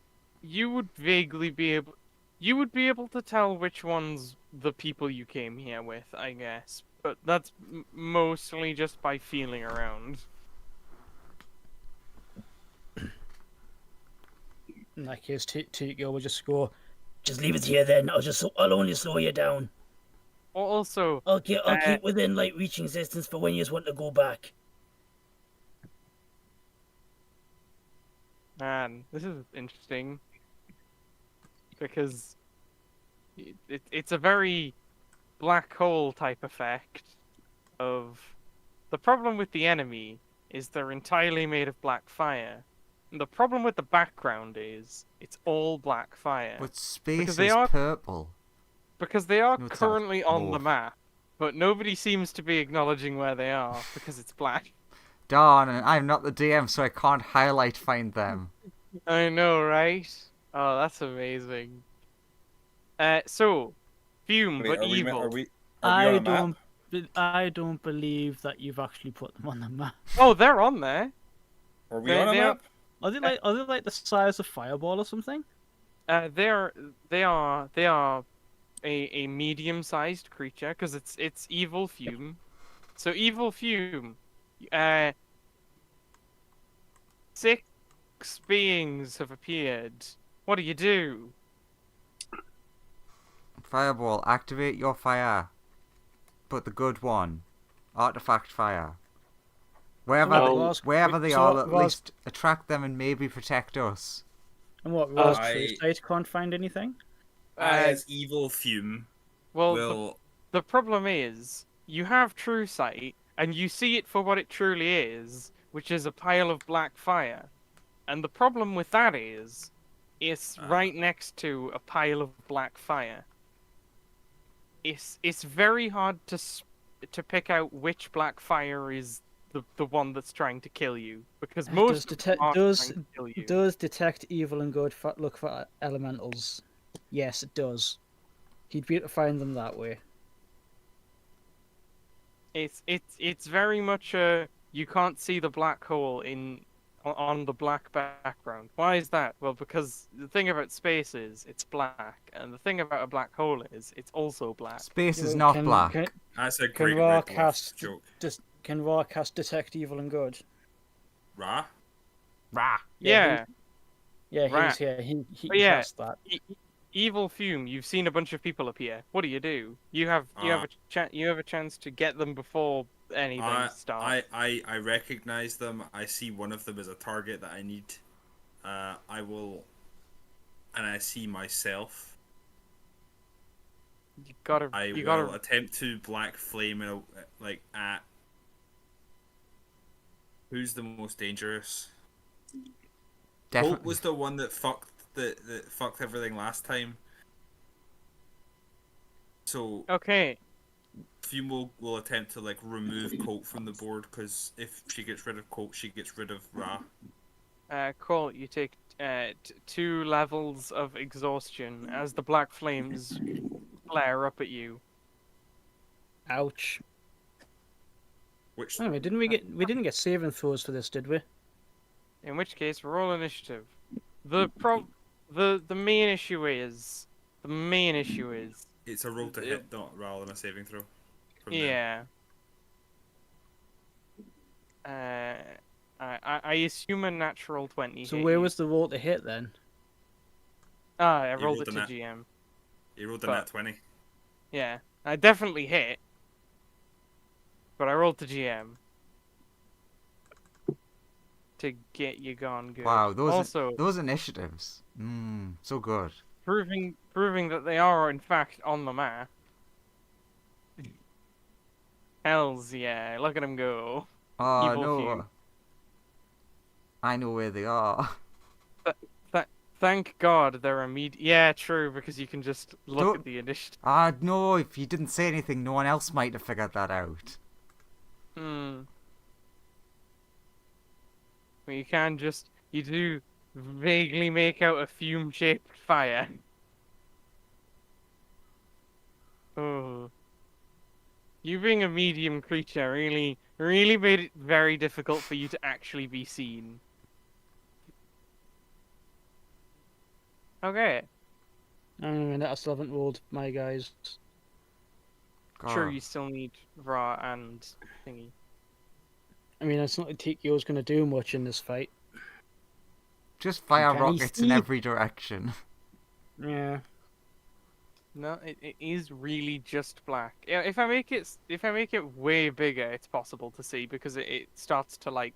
You would vaguely be able. You would be able to tell which one's the people you came here with, I guess. But that's mostly just by feeling around. In that case, Tikio will just go. Just leave it here then. I'll only slow you down. Also, I'll keep within like reaching distance for when you just want to go back. man, this is interesting. Because it's a very black hole type effect of the problem with the enemy is they're entirely made of black fire. And the problem with the background is it's all black fire. but space Because is they are- purple. Because they are No, it's not. currently on the Mauve. map, but nobody seems to be acknowledging where they are because it's black. Darn, and I'm not the DM, so I can't find them. I know, right? Oh, that's amazing. So, Fume, Wait, but are we, evil. are we I on a map? I don't believe that you've actually put them on the map. Oh, they're on there. Are we They- on a they are- map? Are they like the size of Fireball or something? They are a medium-sized creature because it's evil Fume. So evil Fume, 6 beings have appeared What do you do? Fireball, activate your fire. But the good one. Artifact fire. Wherever, what, Well, Ross, wherever they so are, what, at Ross, least attract them and maybe protect us. and what, Ross I- True Sight can't find anything? I, Uh, as evil fume, well, will. the problem is, you have true sight, and you see it for what it truly is, which is a pile of black fire. And the problem with that is, it's right next to a pile of black fire. It's very hard to pick out which black fire is the one that's trying to kill you, because most of them are trying to kill you. Does detect evil and good look for elementals? Yes, it does. He'd be able to find them that way. It's very much a you can't see the black hole on the black background. Why is that? Well, because the thing about space is it's black, and the thing about a black hole is it's also black. Space is not black. That's a Can great Ra red dwarf cast joke. Can Ra cast detect evil and good? Ra? Rah. Yeah, Yeah, Ra. he's here. He But can yeah, cast that. Evil Fume. You've seen a bunch of people appear. What do? You have a chance to get them before anything starts. I recognize them. I see one of them as a target that I need. I will, and I see myself. You gotta. I will attempt to black flame at. Who's the most dangerous? Colt was the one that fucked that fucked everything last time. So Okay. Fume will attempt to remove Colt from the board, because if she gets rid of Colt, she gets rid of Ra. Colt, you take 2 levels of exhaustion as the black flames flare up at you. Ouch. Which Anyway, we didn't get saving throws for this, did we? In which case, roll initiative. The main issue is it's a roll to hit, not rather than a saving throw. From yeah. I assume a natural 20. So hit where you. was the roll to hit then? I You rolled rolled it a to nat- GM. You rolled a But- nat 20. Yeah, I definitely hit. But I rolled to GM. To get you gone good. Wow, also, those initiatives. So good. proving that they are in fact on the map. Hells yeah, look at them go. Oh Evil no. few. I know where they are. Thank God they're immediate. Yeah, true, because you can just look Don't- at the initiative. No, if you didn't say anything, no one else might have figured that out. Well, you do vaguely make out a fume-shaped fire. Oh. You being a medium creature really made it very difficult for you to actually be seen. Okay. I still haven't rolled my guys. Sure, God. you still need Ra and thingy. I mean, it's not like Tikio's going to do much in this fight. Just fire Can he rockets in see? every direction. Yeah. No, it is really just black. Yeah, if I make it way bigger, it's possible to see because it starts to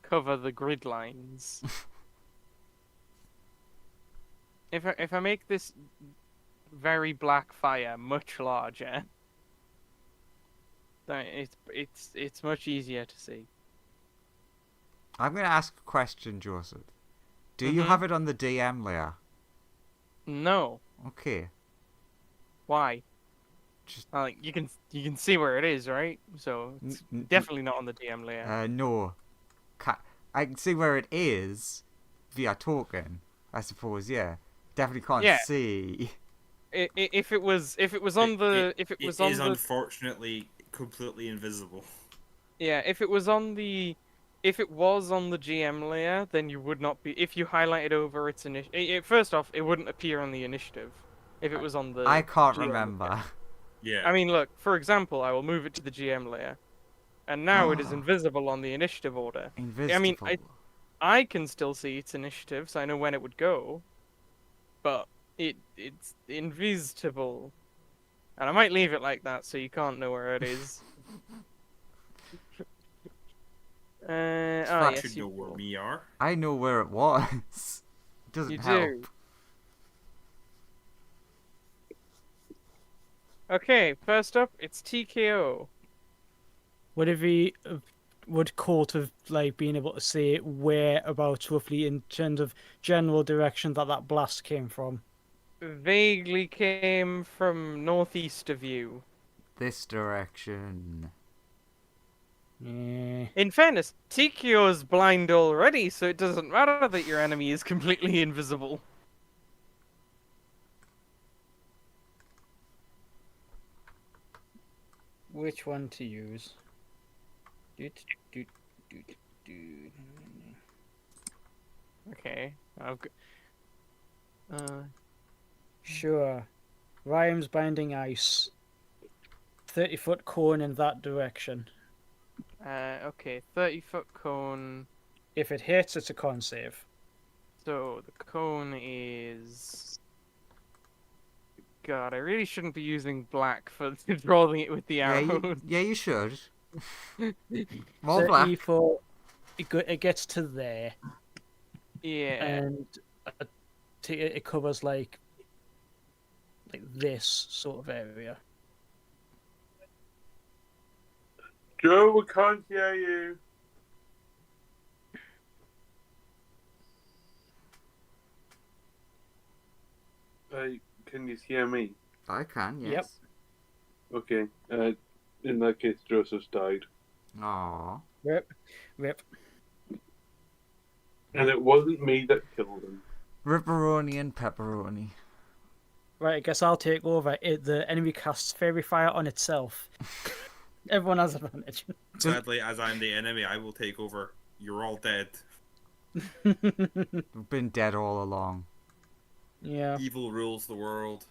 cover the grid lines. If I make this very black fire much larger, then it's much easier to see. I'm going to ask a question, Joseph. Do you Mhm. have it on the DM layer? No, Okay. why? Just You can see where it is, right? So it's definitely not on the DM layer. no. I can see where it is via token, I suppose. Yeah. Definitely can't Yeah. see. If it was on the It is unfortunately completely invisible. Yeah, if it was on the GM layer, then you would not be. If you highlighted over its initiative, first off, it wouldn't appear on the initiative. If it was on the. I can't GM remember. layer. Yeah. I mean, look. For example, I will move it to the GM layer, and now it is invisible on the initiative order. Invisible. I can still see its initiative, so I know when it would go. but it's invisible. And I might leave it like that so you can't know where it is. Oh fact, yes, Should know where we are. I know where it was. It doesn't you help. do. Okay, first up, it's TKO. Would Colt have like been able to say whereabouts roughly in terms of general direction that blast came from? Vaguely came from northeast of you. This direction. Yeah. In fairness, TKO's blind already, so it doesn't matter that your enemy is completely invisible. Which one to use? Doot, doot, doot, doot. Okay, Sure. Rhymes binding ice. 30-foot cone in that direction. okay, 30-foot cone. If it hits, it's a con save. So the cone is. God, I really shouldn't be using black for drawing it with the Yeah, arrows. you should. More black. 34. It gets to there, Yeah. and it covers like this sort of area. Joe, we can't hear you. Can you hear me? I can, Yep. yes. Okay. In that case, Joseph's died. Aww. Rip. And it wasn't me that killed him. Ripperoni and pepperoni. Right, I guess I'll take over. The enemy casts Fairy Fire on itself. Everyone has advantage. Sadly, as I'm the enemy, I will take over. You're all dead. We've been dead all along. Yeah. Evil rules the world.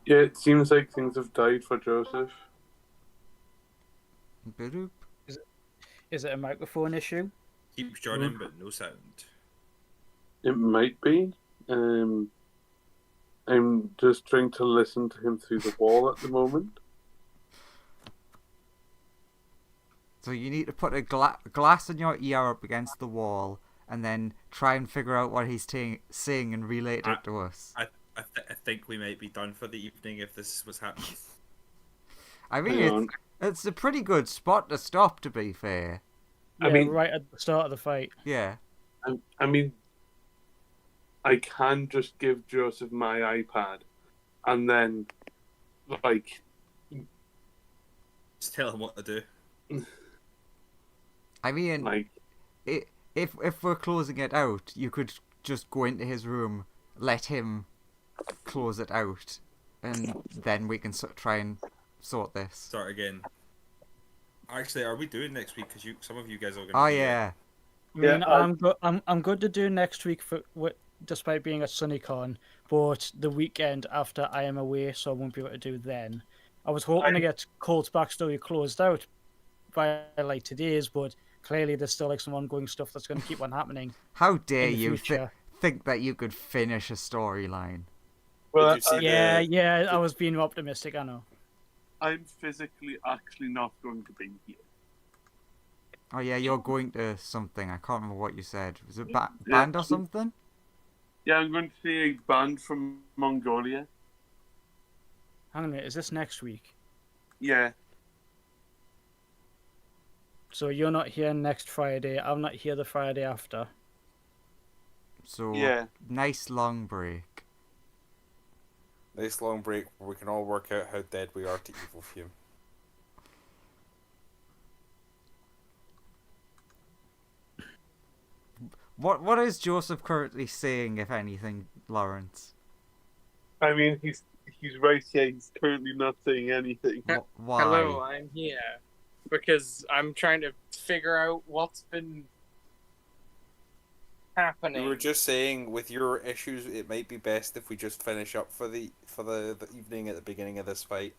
Yeah, it seems like things have died for Joseph. Boop. Is it a microphone issue? Keeps joining, but no sound. It might be. I'm just trying to listen to him through the wall at the moment. So you need to put a glass in your ear up against the wall, and then try and figure out what he's saying and relate it to us. I think we might be done for the evening if this is what's happening. I mean, Hang on. it's a pretty good spot to stop, to be fair. Yeah, I mean- right at the start of the fight. Yeah. I mean, I can just give Joseph my iPad, and then, like, Just tell him what to do. I mean, if we're closing it out, you could just go into his room, let him close it out, and then we can try and sort this. Start again. Actually, are we doing next week? Because some of you guys are going. Oh yeah. I mean, Yeah, I'm good to do next week despite being at SunnyCon, but the weekend after I am away, so I won't be able to do then. I was hoping to get Colt's backstory closed out by like today's, but clearly there's still like some ongoing stuff that's going to keep on happening. How dare in the you future. think that you could finish a storyline? well, Did you see Yeah, I was being optimistic. I know. I'm physically actually not going to be here. Oh yeah, you're going to something. I can't remember what you said. Was it Yeah. band or something? Yeah, I'm going to see a band from Mongolia. Hang on a minute, is this next week? Yeah, So you're not here next Friday. I'm not here the Friday after. So yeah. nice long break. Nice long break where we can all work out how dead we are to evil fume. What is Joseph currently saying, if anything, Lawrence? I mean, he's right here. He's currently not saying anything. Why? Hello, I'm here because I'm trying to figure out what's been happening. We were just saying, with your issues, it might be best if we just finish up for the evening at the beginning of this fight.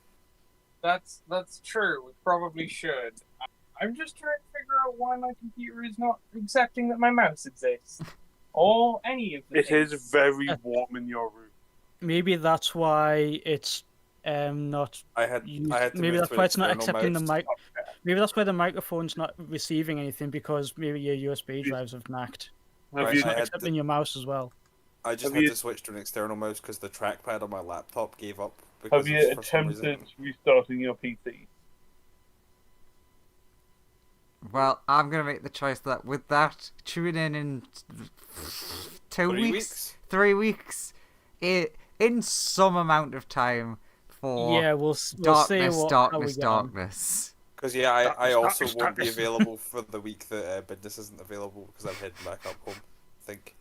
That's true. We probably should. I'm just trying to figure out why my computer is not accepting that my mouse exists. Or any of the It things. is very warm in your room. Maybe that's why it's not. I had Used. I had to Maybe move that's to why an it's not external accepting the mouse. mic. Maybe that's why the microphone's not receiving anything because maybe your USB drives have knacked. Have Right, you, It's not I had accepting your mouse as well. I just Have had you- to switch to an external mouse because the trackpad on my laptop gave up. have Because you for some attempted reason, restarting your PC? Well, I'm gonna make the choice that with that, tune in 3 weeks. 3 weeks, in some amount of time for Yeah, we'll say darkness, how we darkness, get on. darkness. Because I Darkness, also darkness, won't be darkness. available for the week that Business isn't available because I'm heading back up home. I think.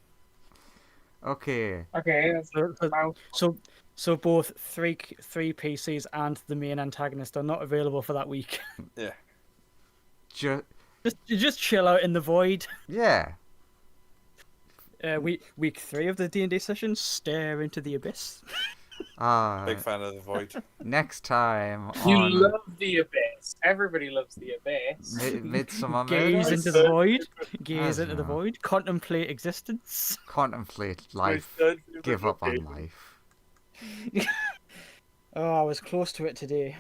Okay. Okay, that's So both three PCs and the main antagonist are not available for that week. Yeah. Just chill out in the void. Yeah. Week 3 of the D&D session, stare into the abyss. Big fan of the void. Next time You on love the abyss. Everybody loves the abyss. Midsummer Gaze Murders, into the void. Gaze I into the know. void. Contemplate existence. contemplate life, give up on life. Oh, I was close to it today.